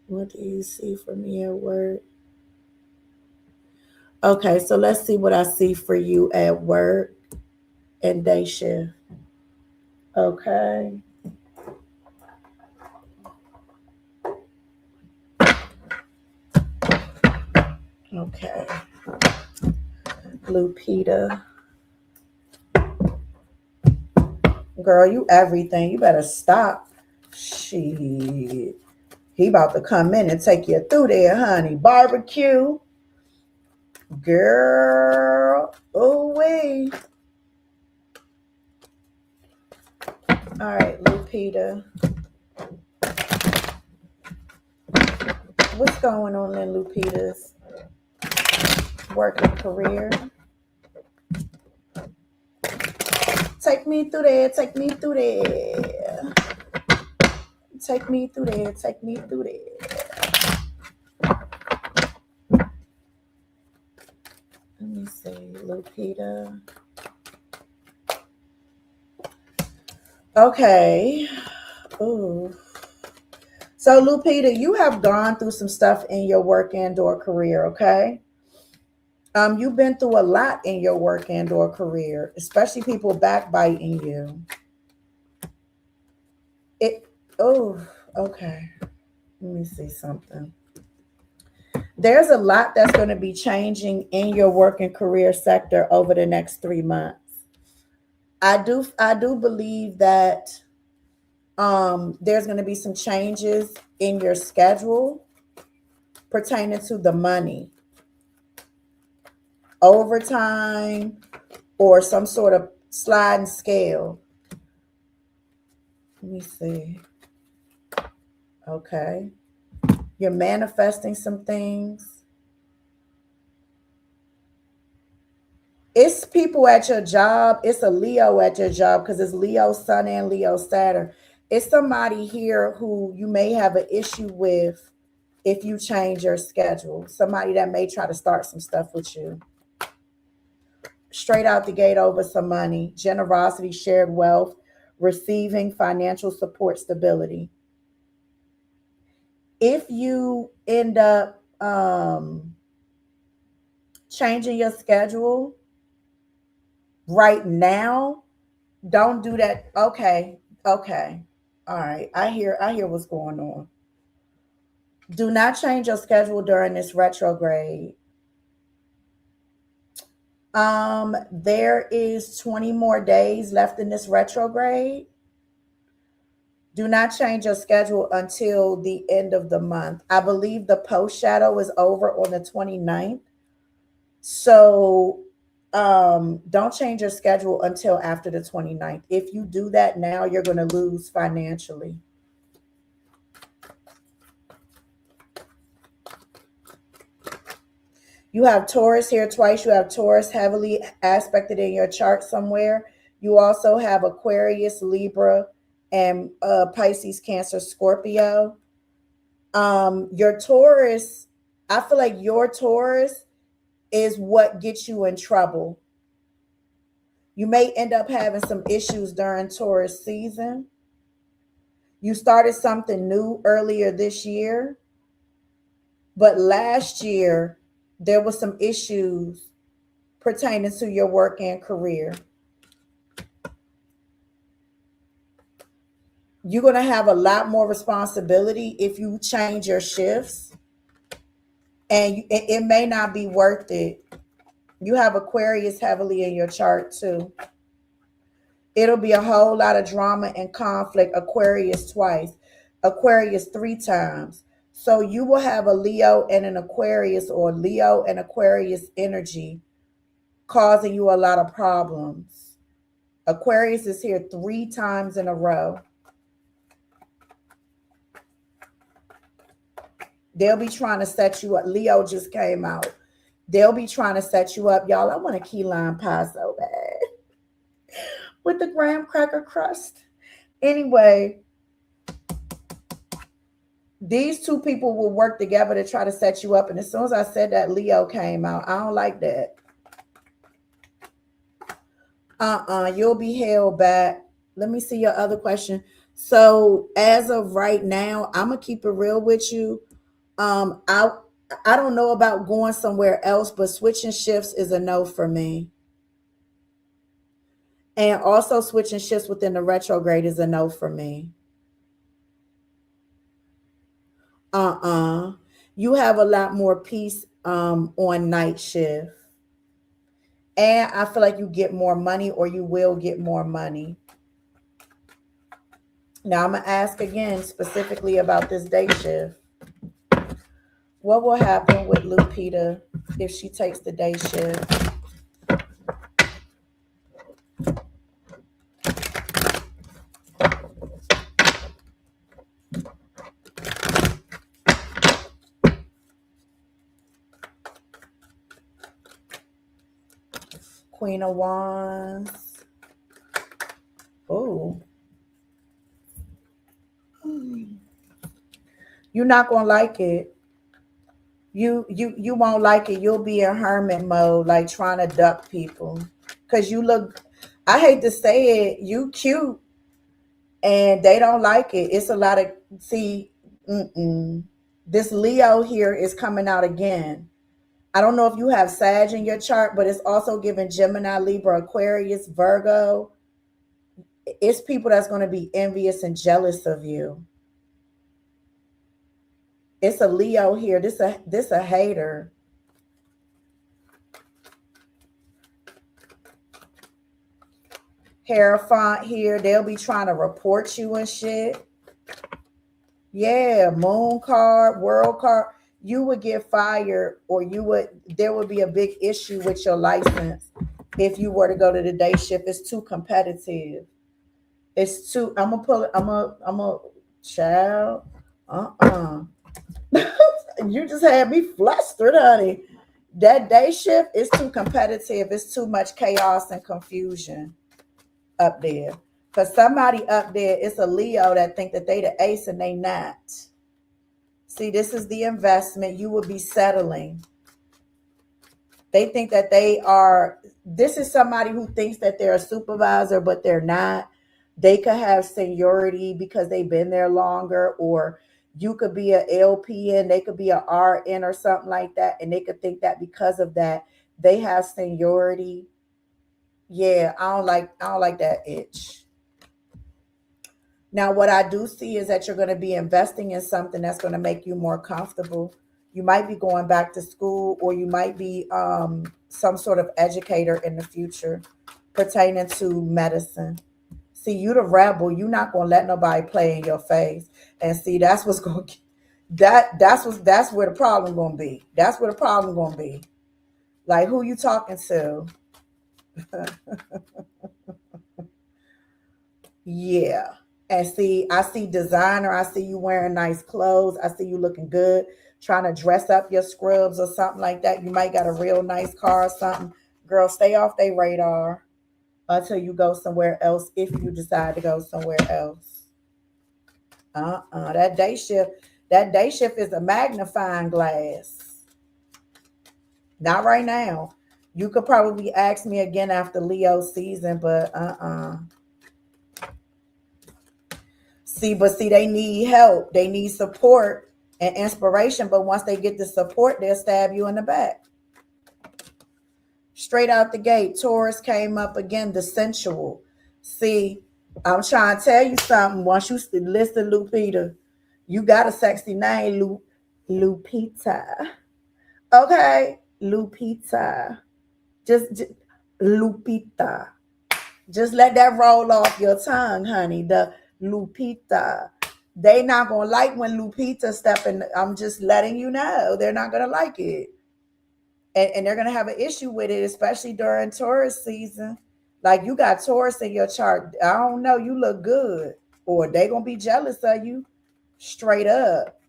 What do you see for me at work? Okay, so let's see what I see for you at work and day shift. Okay. Okay. Lupita. Girl, you everything. You better stop. Shit. He about to come in and take you through there, honey. Barbecue. Girl. Oh, wait. All right, Lupita. What's going on in Lupita's working career? Take me through there. Take me through there. Take me through there. Take me through there. Let me see, Lupita. Okay. Ooh. So, Lupita, you have gone through some stuff in your work and/or career, okay? You've been through a lot in your work and/or career, especially people backbiting you. Oh, okay. Let me see something. There's a lot that's going to be changing in your work and career sector over the next 3 months. I do believe that there's going to be some changes in your schedule pertaining to the money, overtime, or some sort of sliding scale. Let me see. Okay. You're manifesting some things. It's people at your job. It's a Leo at your job because it's Leo Sun and Leo Saturn. It's somebody here who you may have an issue with if you change your schedule. Somebody that may try to start some stuff with you. Straight out the gate over some money, generosity, shared wealth, receiving financial support, stability. If you end up changing your schedule right now, don't do that. Okay. Okay. All right. I hear what's going on. Do not change your schedule during this retrograde. There is 20 more days left in this retrograde. Do not change your schedule until the end of the month. I believe the post shadow is over on the 29th. So don't change your schedule until after the 29th. If you do that now, you're going to lose financially. You have Taurus here twice. You have Taurus heavily aspected in your chart somewhere. You also have Aquarius, Libra, and Pisces, Cancer, Scorpio. Your Taurus, I feel like your Taurus is what gets you in trouble. You may end up having some issues during Taurus season. You started something new earlier this year, but last year there was some issues pertaining to your work and career. You're going to have a lot more responsibility if you change your shifts, and it may not be worth it. You have Aquarius heavily in your chart too. It'll be a whole lot of drama and conflict. Aquarius twice, Aquarius 3 times. So you will have a Leo and an Aquarius, or Leo and Aquarius energy causing you a lot of problems. Aquarius is here 3 times in a row. They'll be trying to set you up. Leo just came out. They'll be trying to set you up. Y'all, I want a key lime pie so bad with the graham cracker crust. Anyway, these two people will work together to try to set you up. And as soon as I said that, Leo came out. I don't like that. You'll be held back. Let me see your other question. So as of right now, I'm gonna keep it real with you. I don't know about going somewhere else, but switching shifts is a no for me. And also switching shifts within the retrograde is a no for me. You have a lot more peace on night shift. And I feel like you get more money, or you will get more money. Now I'm going to ask again specifically about this day shift. What will happen with Lupita if she takes the day shift? Queen of Wands. Oh. You're not going to like it. You won't like it. You'll be in hermit mode, like trying to duck people. Because you look, I hate to say it, you cute and they don't like it. It's a lot of, see, this Leo here is coming out again. I don't know if you have Sag in your chart, but it's also giving Gemini, Libra, Aquarius, Virgo. It's people that's going to be envious and jealous of you. It's a Leo here. This a hater. Hierophant here. They'll be trying to report you and shit. Yeah, moon card, world card. You would get fired, or there would be a big issue with your license if you were to go to the day shift. It's too competitive. It's too, I'm a child. You just had me flustered, honey. That day shift is too competitive. It's too much chaos and confusion up there. For somebody up there, it's a Leo that think that they the ace and they not. See, this is the investment. You will be settling. They think that they are, this is somebody who thinks that they're a supervisor, but they're not. They could have seniority because they've been there longer, or you could be an LPN, they could be an RN or something like that, and they could think that because of that, they have seniority. Yeah, I don't like that itch. Now, what I do see is that you're going to be investing in something that's going to make you more comfortable. You might be going back to school, or you might be some sort of educator in the future pertaining to medicine. See, you the rebel. You're not going to let nobody play in your face. And see, that's what's going to that's where the problem going to be. That's where the problem going to be. Like, who you talking to? Yeah. And see, I see designer. I see you wearing nice clothes. I see you looking good, trying to dress up your scrubs or something like that. You might got a real nice car or something. Girl, stay off their radar until you go somewhere else, if you decide to go somewhere else. That day shift is a magnifying glass. Not right now. You could probably ask me again after Leo season, but See, they need help. They need support and inspiration. But once they get the support, they'll stab you in the back. Straight out the gate, Taurus came up again, the sensual. See, I'm trying to tell you something. Once you listen, Lupita, you got a sexy name, Lupita. Okay, Lupita. Just Lupita. Just let that roll off your tongue, honey. The Lupita. They not gonna like when Lupita step in. I'm just letting you know. They're not gonna like it. And they're gonna have an issue with it, especially during Taurus season. Like, you got Taurus in your chart. I don't know, you look good. Or they gonna be jealous of you. Straight up.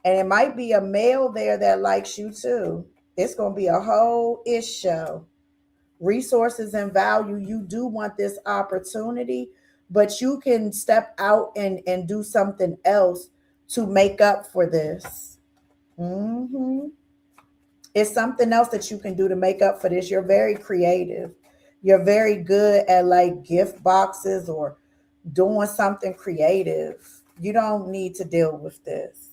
And it might be a male there that likes you too. It's gonna be a whole show. Resources and value. You do want this opportunity, but you can step out and do something else to make up for this. It's something else that you can do to make up for this. You're very creative. You're very good at like gift boxes or doing something creative. You don't need to deal with this.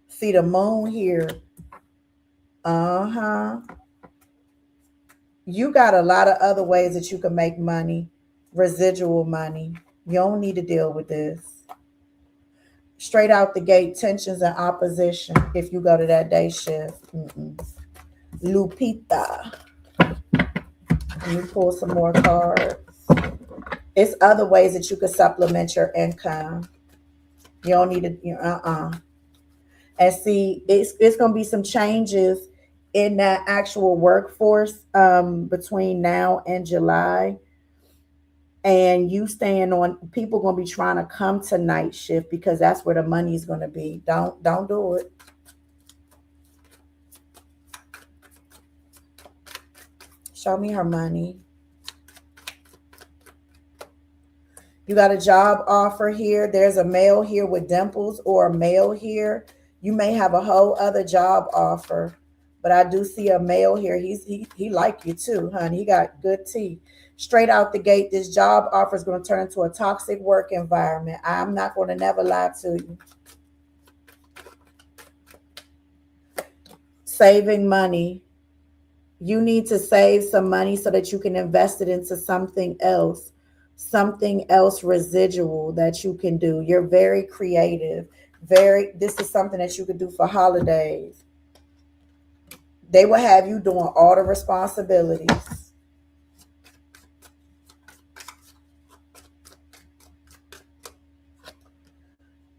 See the moon here. You got a lot of other ways that you can make money, residual money. You don't need to deal with this. Straight out the gate, tensions and opposition if you go to that day shift. Lupita. Let me pull some more cards. It's other ways that you could supplement your income. You don't need to, And see, it's going to be some changes in that actual workforce between now and July. And you staying on, people going to be trying to come to night shift because that's where the money is going to be. Don't do it. Show me her money. You got a job offer here. There's a male here with dimples or a male here. You may have a whole other job offer, but I do see a male here. He like you too, honey. He got good teeth. Straight out the gate, this job offer is going to turn into a toxic work environment. I'm not going to never lie to you. Saving money. You need to save some money so that you can invest it into something else residual that you can do. You're very creative. This is something that you could do for holidays. They will have you doing all the responsibilities.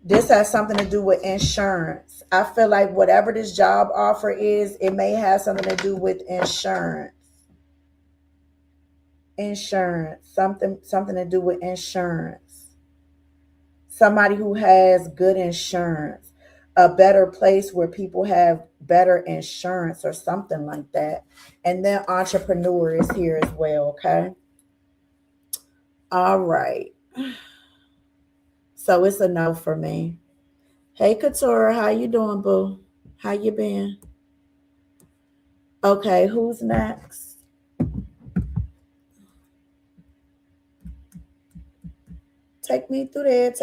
This has something to do with insurance. I feel like whatever this job offer is, it may have something to do with insurance. Something to do with insurance. Somebody who has good insurance, a better place where people have better insurance or something like that. And then entrepreneur is here as well, okay? All right. So it's a no for me. Hey, Couture, how you doing, boo? How you been? Okay, who's next? Take me through there.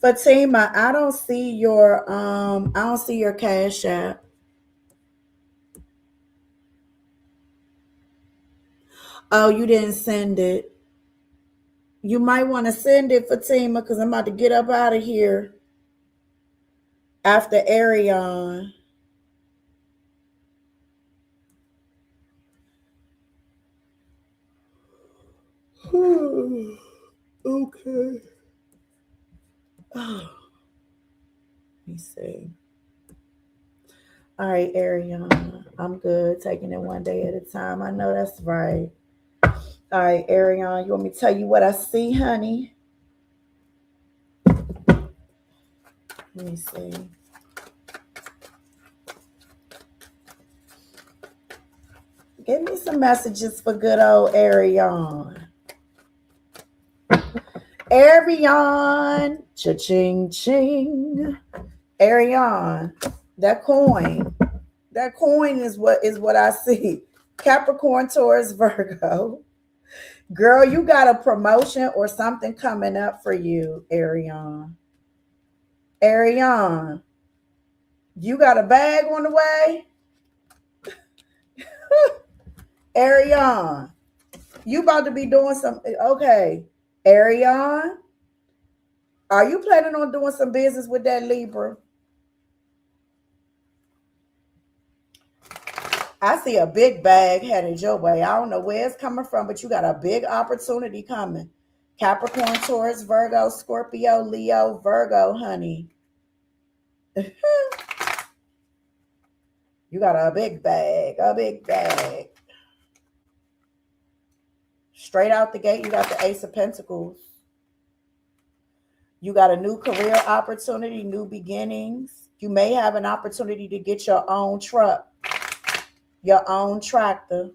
Fatima, I don't see your Cash App. Oh, you didn't send it. You might want to send it, Fatima, because I'm about to get up out of here after Arion. Okay. Oh, let me see. All right, Arion. I'm good. Taking it one day at a time. I know that's right. All right, Arion. You want me to tell you what I see, honey? Let me see. Give me some messages for good old Arion. Arion. Cha-ching ching. Arion. That coin is what I see. Capricorn, Taurus, Virgo. Girl, you got a promotion or something coming up for you, Arion. Arion, you got a bag on the way? Arion, you about to be doing something. Okay. Arion, are you planning on doing some business with that Libra? I see a big bag headed your way. I don't know where it's coming from, but you got a big opportunity coming. Capricorn, Taurus, Virgo, Scorpio, Leo, Virgo, honey. You got a big bag. Straight out the gate, you got the Ace of Pentacles. You got a new career opportunity, new beginnings. You may have an opportunity to get your own truck, your own tractor.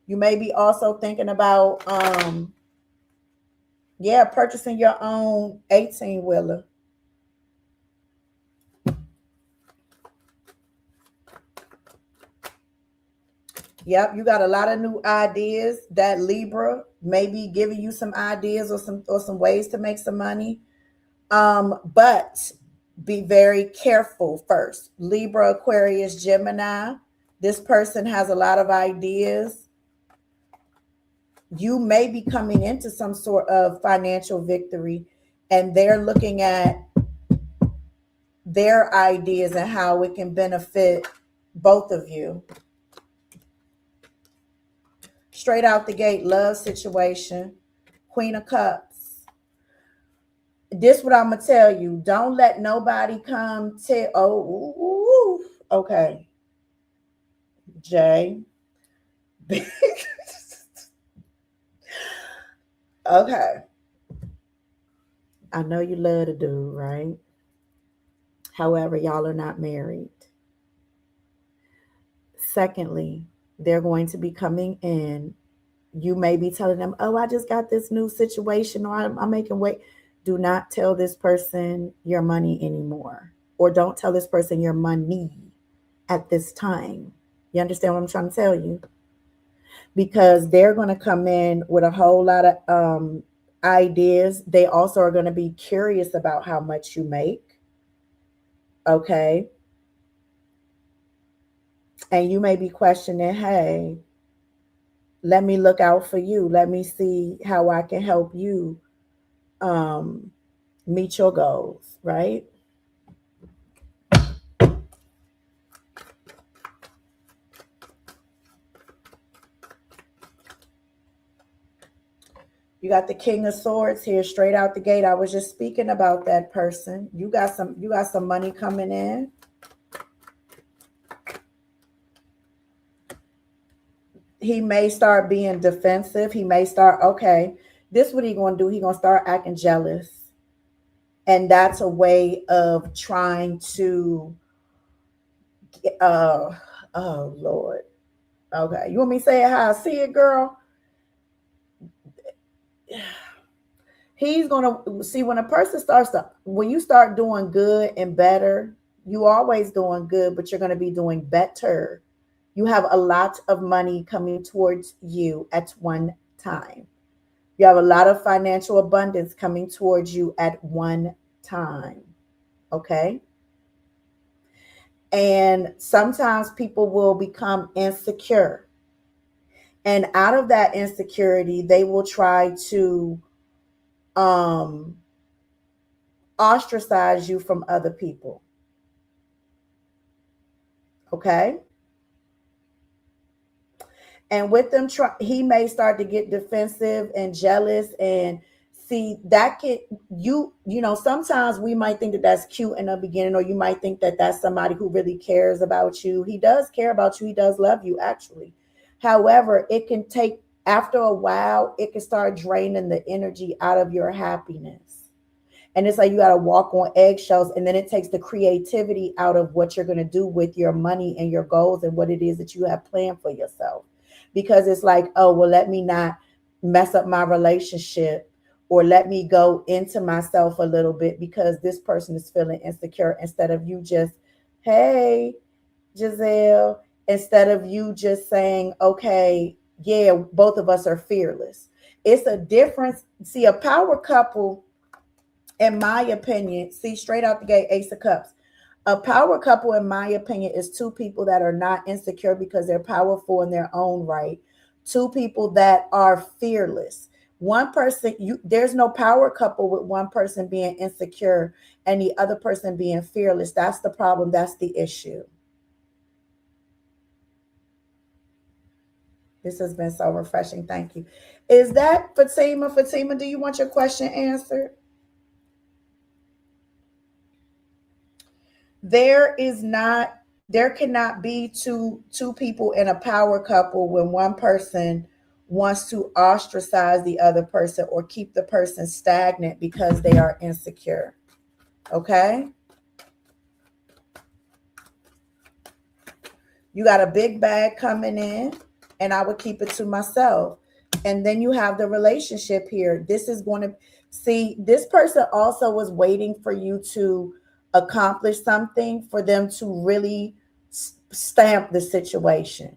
You may be also thinking about, purchasing your own 18-wheeler. Yep, you got a lot of new ideas. That Libra may be giving you some ideas or some ways to make some money. But be very careful first. Libra, Aquarius, Gemini. This person has a lot of ideas. You may be coming into some sort of financial victory, and they're looking at their ideas and how it can benefit both of you. Straight out the gate, love situation, Queen of Cups. This what I'm gonna tell you. Don't let nobody come tell. Okay, Jay. Okay, I know you love to do right. However, y'all are not married. Secondly, they're going to be coming in. You may be telling them, oh, I just got this new situation, or I'm making weight. Do not tell this person your money anymore, or don't tell this person your money at this time. You understand what I'm trying to tell you? Because they're going to come in with a whole lot of ideas. They also are going to be curious about how much you make. Okay. And you may be questioning, hey, let me look out for you. Let me see how I can help you um, meet your goals, right? You got the King of Swords here straight out the gate. I was just speaking about that person. You got some money coming in. He may start being defensive. He may start, okay, this what he gonna do. He gonna start acting jealous. And that's a way of trying to uh oh Lord. Okay. You want me to say it how I see it, girl? He's gonna see when a person starts to when you start doing good and better, you always doing good, but you're gonna be doing better. You have a lot of money coming towards you at one time. You have a lot of financial abundance coming towards you at one time. Okay. And sometimes people will become insecure. And out of that insecurity, they will try to um, ostracize you from other people. Okay. And with them, he may start to get defensive and jealous. And see, that can, sometimes we might think that that's cute in the beginning, or you might think that that's somebody who really cares about you. He does care about you. He does love you, actually. However, it can take, after a while, it can start draining the energy out of your happiness. And it's like you got to walk on eggshells, and then it takes the creativity out of what you're going to do with your money and your goals and what it is that you have planned for yourself. Because it's like, oh, well, let me not mess up my relationship, or let me go into myself a little bit because this person is feeling insecure, instead of you just, hey, Giselle, instead of you just saying, okay, yeah, both of us are fearless. It's a difference. See, a power couple, in my opinion, see, straight out the gate, Ace of Cups. A power couple, in my opinion, is two people that are not insecure because they're powerful in their own right. Two people that are fearless. One person, there's no power couple with one person being insecure and the other person being fearless. That's the problem. That's the issue. This has been so refreshing. Thank you. Is that Fatima? Fatima, do you want your question answered? There cannot be two people in a power couple when one person wants to ostracize the other person or keep the person stagnant because they are insecure. Okay? You got a big bag coming in, and I would keep it to myself. And then you have the relationship here. This is going to see, this person also was waiting for you to accomplish something for them to really stamp the situation.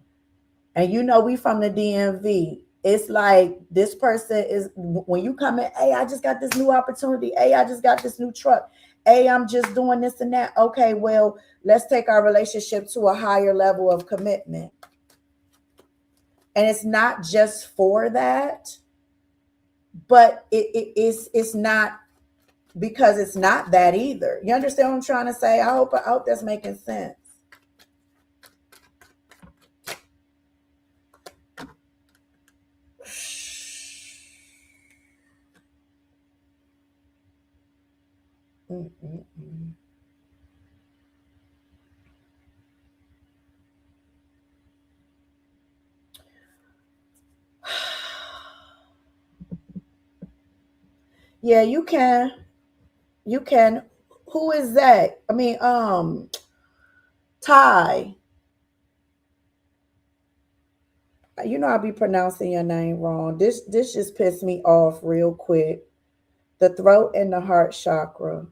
And we from the DMV. It's like this person is, when you come in, hey, I just got this new opportunity. Hey, I just got this new truck. hey, I'm just doing this and that. Okay, well, let's take our relationship to a higher level of commitment. And it's not just for that, but it's not because it's not that either. You understand what I'm trying to say? I hope that's making sense. Mm-mm-mm. Yeah, you can. You can. Who is that? I mean, Ty. You know I'll be pronouncing your name wrong. This just pissed me off real quick. The throat and the heart chakra.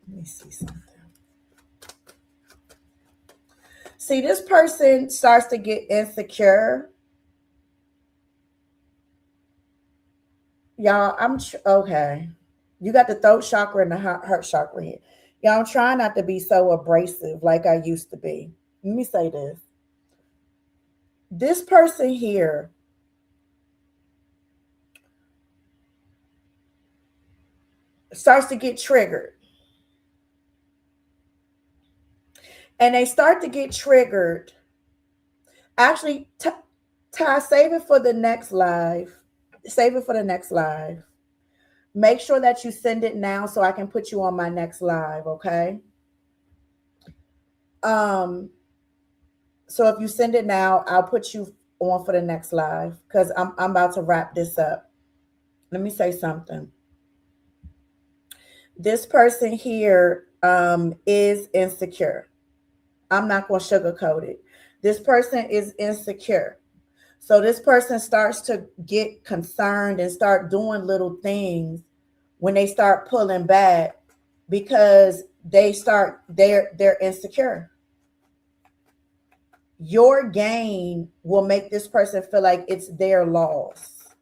Let me see something. See, this person starts to get insecure. Y'all, okay. You got the throat chakra and the heart chakra here. Y'all, I'm trying not to be so abrasive like I used to be. Let me say this. This person here starts to get triggered. And they start to get triggered. Actually, Ty, save it for the next live. Save it for the next live. Make sure that you send it now so I can put you on my next live, okay? So if you send it now, I'll put you on for the next live because I'm about to wrap this up. Let me say something. This person here is insecure. I'm not going to sugarcoat it. This person is insecure. So this person starts to get concerned and start doing little things when they start pulling back because they're insecure. Your gain will make this person feel like it's their loss.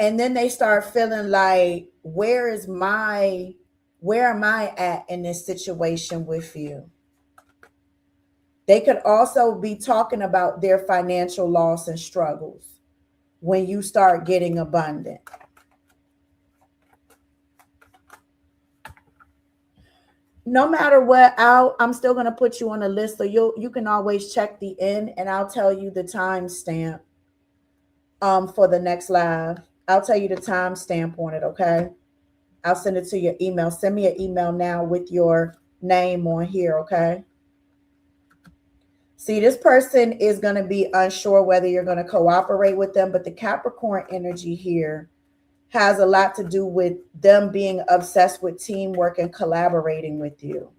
And then they start feeling like, where am I at in this situation with you? They could also be talking about their financial loss and struggles when you start getting abundant. No matter what, I'm still going to put you on a list, so you can always check the end, and I'll tell you the timestamp for the next live. I'll tell you the timestamp on it, okay? I'll send it to your email. Send me an email now with your name on here, okay? See, this person is going to be unsure whether you're going to cooperate with them, but the Capricorn energy here has a lot to do with them being obsessed with teamwork and collaborating with you.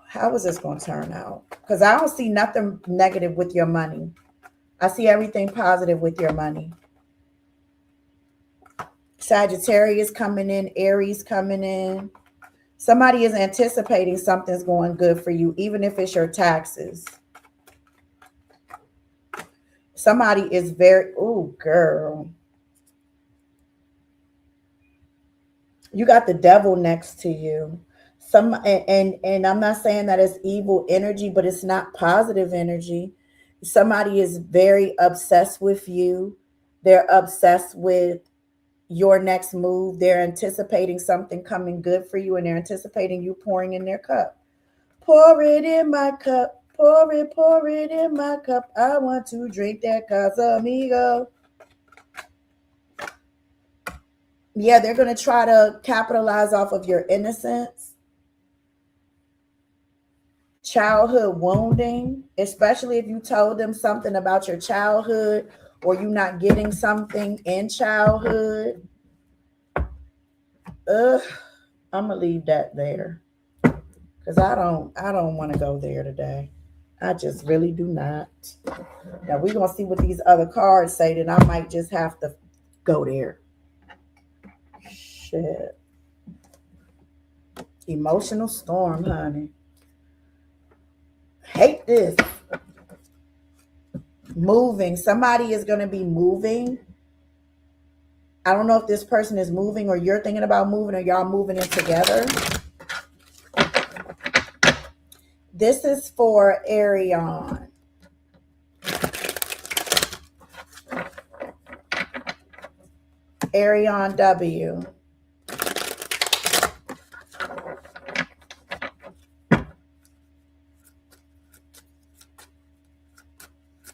How is this going to turn out? Because I don't see nothing negative with your money. I see everything positive with your money. Sagittarius coming in, Aries coming in. Somebody is anticipating something's going good for you, even if it's your taxes. Somebody is oh, girl. You got the devil next to you. And I'm not saying that it's evil energy, but it's not positive energy. Somebody is very obsessed with you. They're obsessed with your next move. They're anticipating something coming good for you, and they're anticipating you pouring in their cup. Pour it in my cup. Pour it in my cup. I want to drink that Casamigo. Yeah, they're going to try to capitalize off of your innocence, childhood wounding, especially if you told them something about your childhood or you not getting something in childhood. I'm gonna leave that there because I don't want to go there today. I just really do not. Now we're gonna see what these other cards say, then I might just have to go there. Shit. Emotional storm, honey. Hate this. Moving. Somebody is going to be moving. I don't know if this person is moving or you're thinking about moving or y'all moving in together. This is for Arion. Arion W.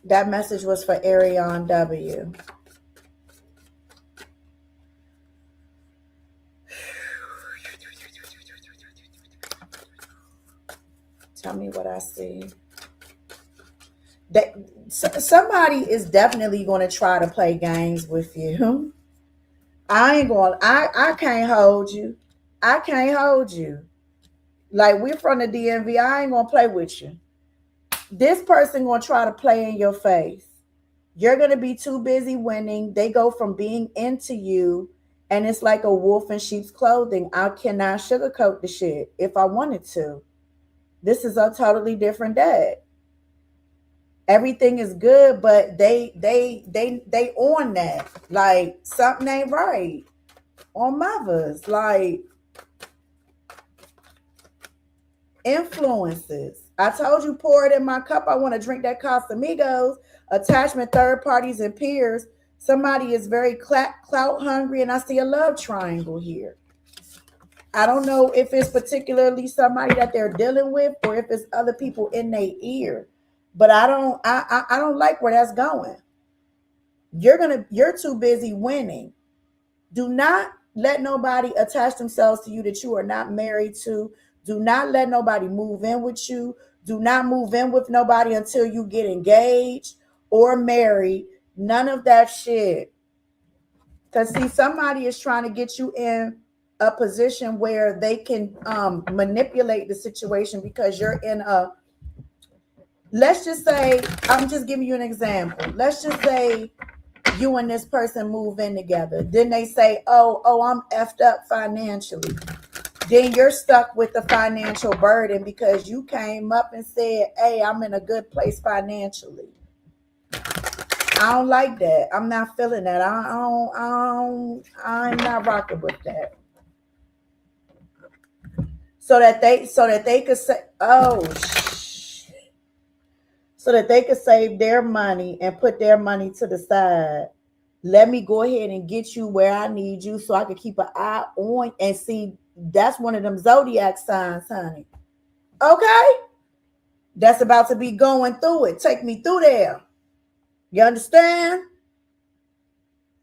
That message was for Arion W. Tell me what I see. That somebody is definitely going to try to play games with you. I can't hold you. I can't hold you. Like, we're from the DMV. I ain't gonna play with you. This person gonna try to play in your face. You're gonna be too busy winning. They go from being into you, and it's like a wolf in sheep's clothing. I cannot sugarcoat the shit if I wanted to. This is a totally different day. Everything is good, but they on that. Like, something ain't right. On mothers. Like, influences. I told you, pour it in my cup. I want to drink that Casamigos. Attachment, third parties, and peers. Somebody is very clout hungry, and I see a love triangle here. I don't know if it's particularly somebody that they're dealing with or if it's other people in their ear, but I don't like where that's going. You're too busy winning. Do not let nobody attach themselves to you that you are not married to. Do not let nobody move in with you. Do not move in with nobody until you get engaged or married. None of that shit. Because, see, somebody is trying to get you in a position where they can manipulate the situation because you're in a, let's just say, I'm just giving you an example. Let's just say you and this person move in together. Then they say, oh, I'm effed up financially. Then you're stuck with the financial burden because you came up and said, hey, I'm in a good place financially. I don't like that. I'm not feeling that. I'm not rocking with that. So that they could say, so that they could save their money and put their money to the side. Let me go ahead and get you where I need you so I can keep an eye on and see. That's one of them Zodiac signs, honey. Okay? That's about to be going through it. Take me through there. You understand?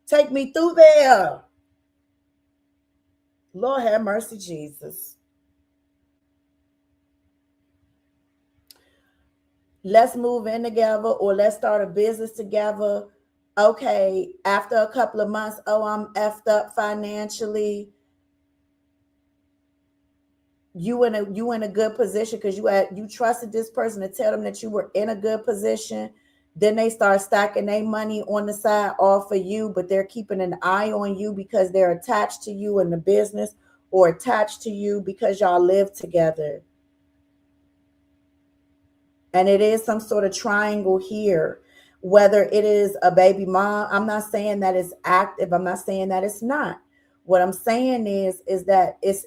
Take me through there. Lord have mercy, Jesus. Let's move in together or let's start a business together. Okay, after a couple of months, I'm effed up financially. You in a good position because you trusted this person to tell them that you were in a good position. Then they start stacking their money on the side all for you, but they're keeping an eye on you because they're attached to you in the business or attached to you because y'all live together. And it is some sort of triangle here, whether it is a baby mom. I'm not saying that it's active. I'm not saying that it's not. What I'm saying is that it's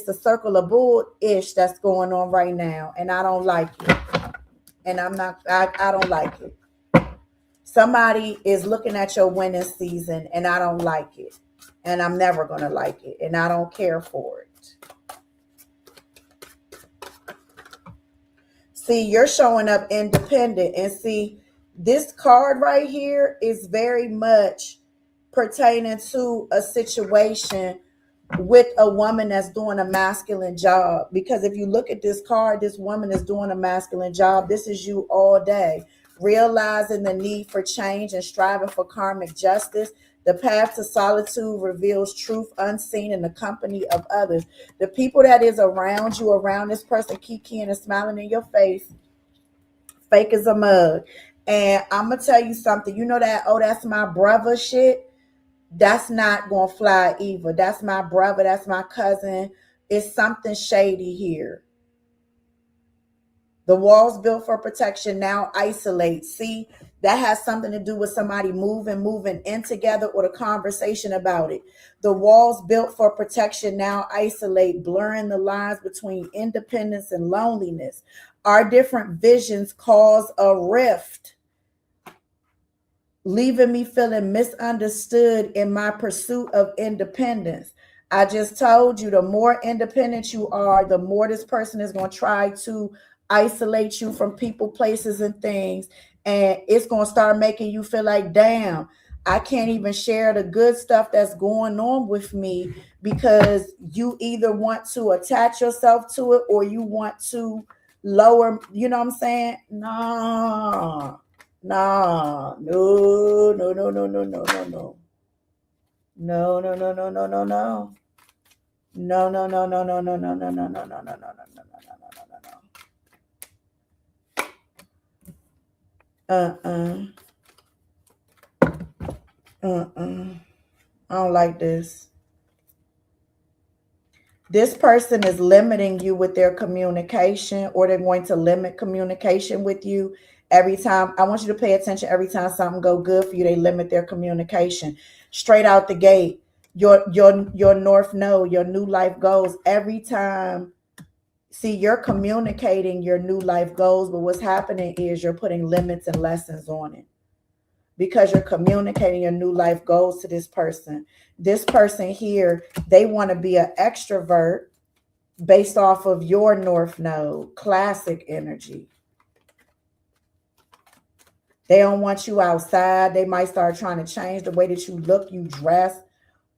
the circle of bull-ish that's going on right now, and I don't like it. And I don't like it. Somebody is looking at your winning season, and I don't like it. And I'm never going to like it, and I don't care for it. See, you're showing up independent, and see, this card right here is very much pertaining to a situation with a woman that's doing a masculine job. Because if you look at this card, this woman is doing a masculine job. This is you all day, realizing the need for change and striving for karmic justice. The path to solitude reveals truth unseen in the company of others. The people that is around you, around this person, kikiing and smiling in your face, fake as a mug. And I'm going to tell you something. You know that, that's my brother shit? That's not going to fly either. That's my brother. That's my cousin. It's something shady here. The walls built for protection now isolate. See, that has something to do with somebody moving in together or the conversation about it. The walls built for protection now isolate, blurring the lines between independence and loneliness. Our different visions cause a rift, leaving me feeling misunderstood in my pursuit of independence. I just told you, the more independent you are, the more this person is going to try to isolate you from people, places, and things. And it's going to start making you feel like, damn, I can't even share the good stuff that's going on with me, because you either want to attach yourself to it or you want to lower, you know what I'm saying? No. Nah, no, no, no, no, no, no, no, no. No, no, no, no, no, no, no. No, no, no, no, no, no, no, no, no, no, no, no, no, no, no, no, no, no. I don't like this. This person is limiting you with their communication, or they're going to limit communication with you every time. I want you to pay attention. Every time something go good for you, they limit their communication straight out the gate. Your north node, your new life goals. Every time, see, you're communicating your new life goals, but what's happening is you're putting limits and lessons on it, because you're communicating your new life goals to this person. This person here, they want to be an extrovert based off of your north node, classic energy. They don't want you outside. They might start trying to change the way that you look, you dress.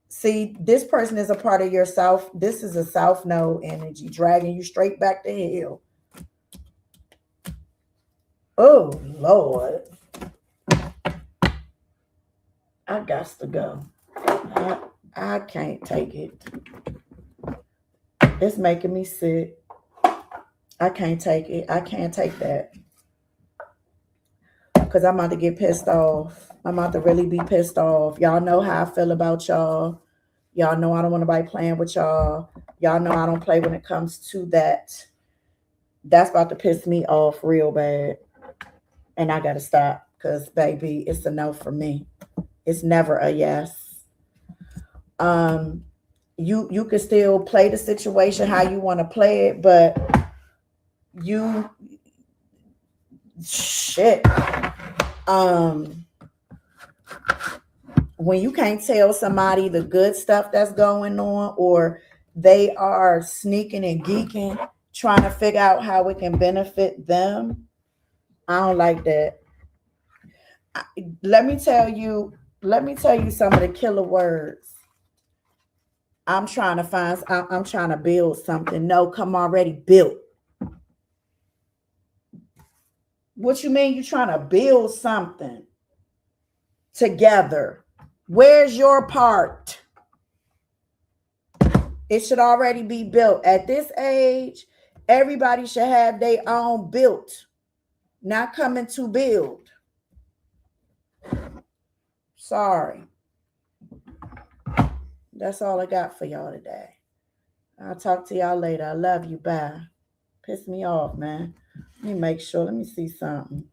See, this person is a part of your south. This is a south node energy, dragging you straight back to hell. Oh, Lord. I got to go. I can't take it. It's making me sick. I can't take it. I can't take that. Because I'm about to get pissed off. I'm about to really be pissed off. Y'all know how I feel about y'all. Y'all know I don't want nobody playing with y'all. Y'all know I don't play when it comes to that. That's about to piss me off real bad. And I got to stop, because, baby, it's a no for me. It's never a yes. You can still play the situation how you want to play it, but when you can't tell somebody the good stuff that's going on, or they are sneaking and geeking, trying to figure out how it can benefit them, I don't like that. Let me tell you some of the killer words. I'm trying to build something. No, come already built. What you mean you trying to build something together? Where's your part? It should already be built. At this age, everybody should have their own built, not coming to build. Sorry. That's all I got for y'all today. I'll talk to y'all later. I love you. Bye. Piss me off, man. Let me make sure. Let me see something.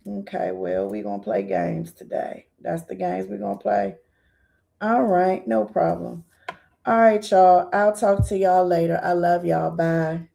Okay, well, we're going to play games today. That's the games we're going to play. All right, no problem. All right, y'all. I'll talk to y'all later. I love y'all. Bye.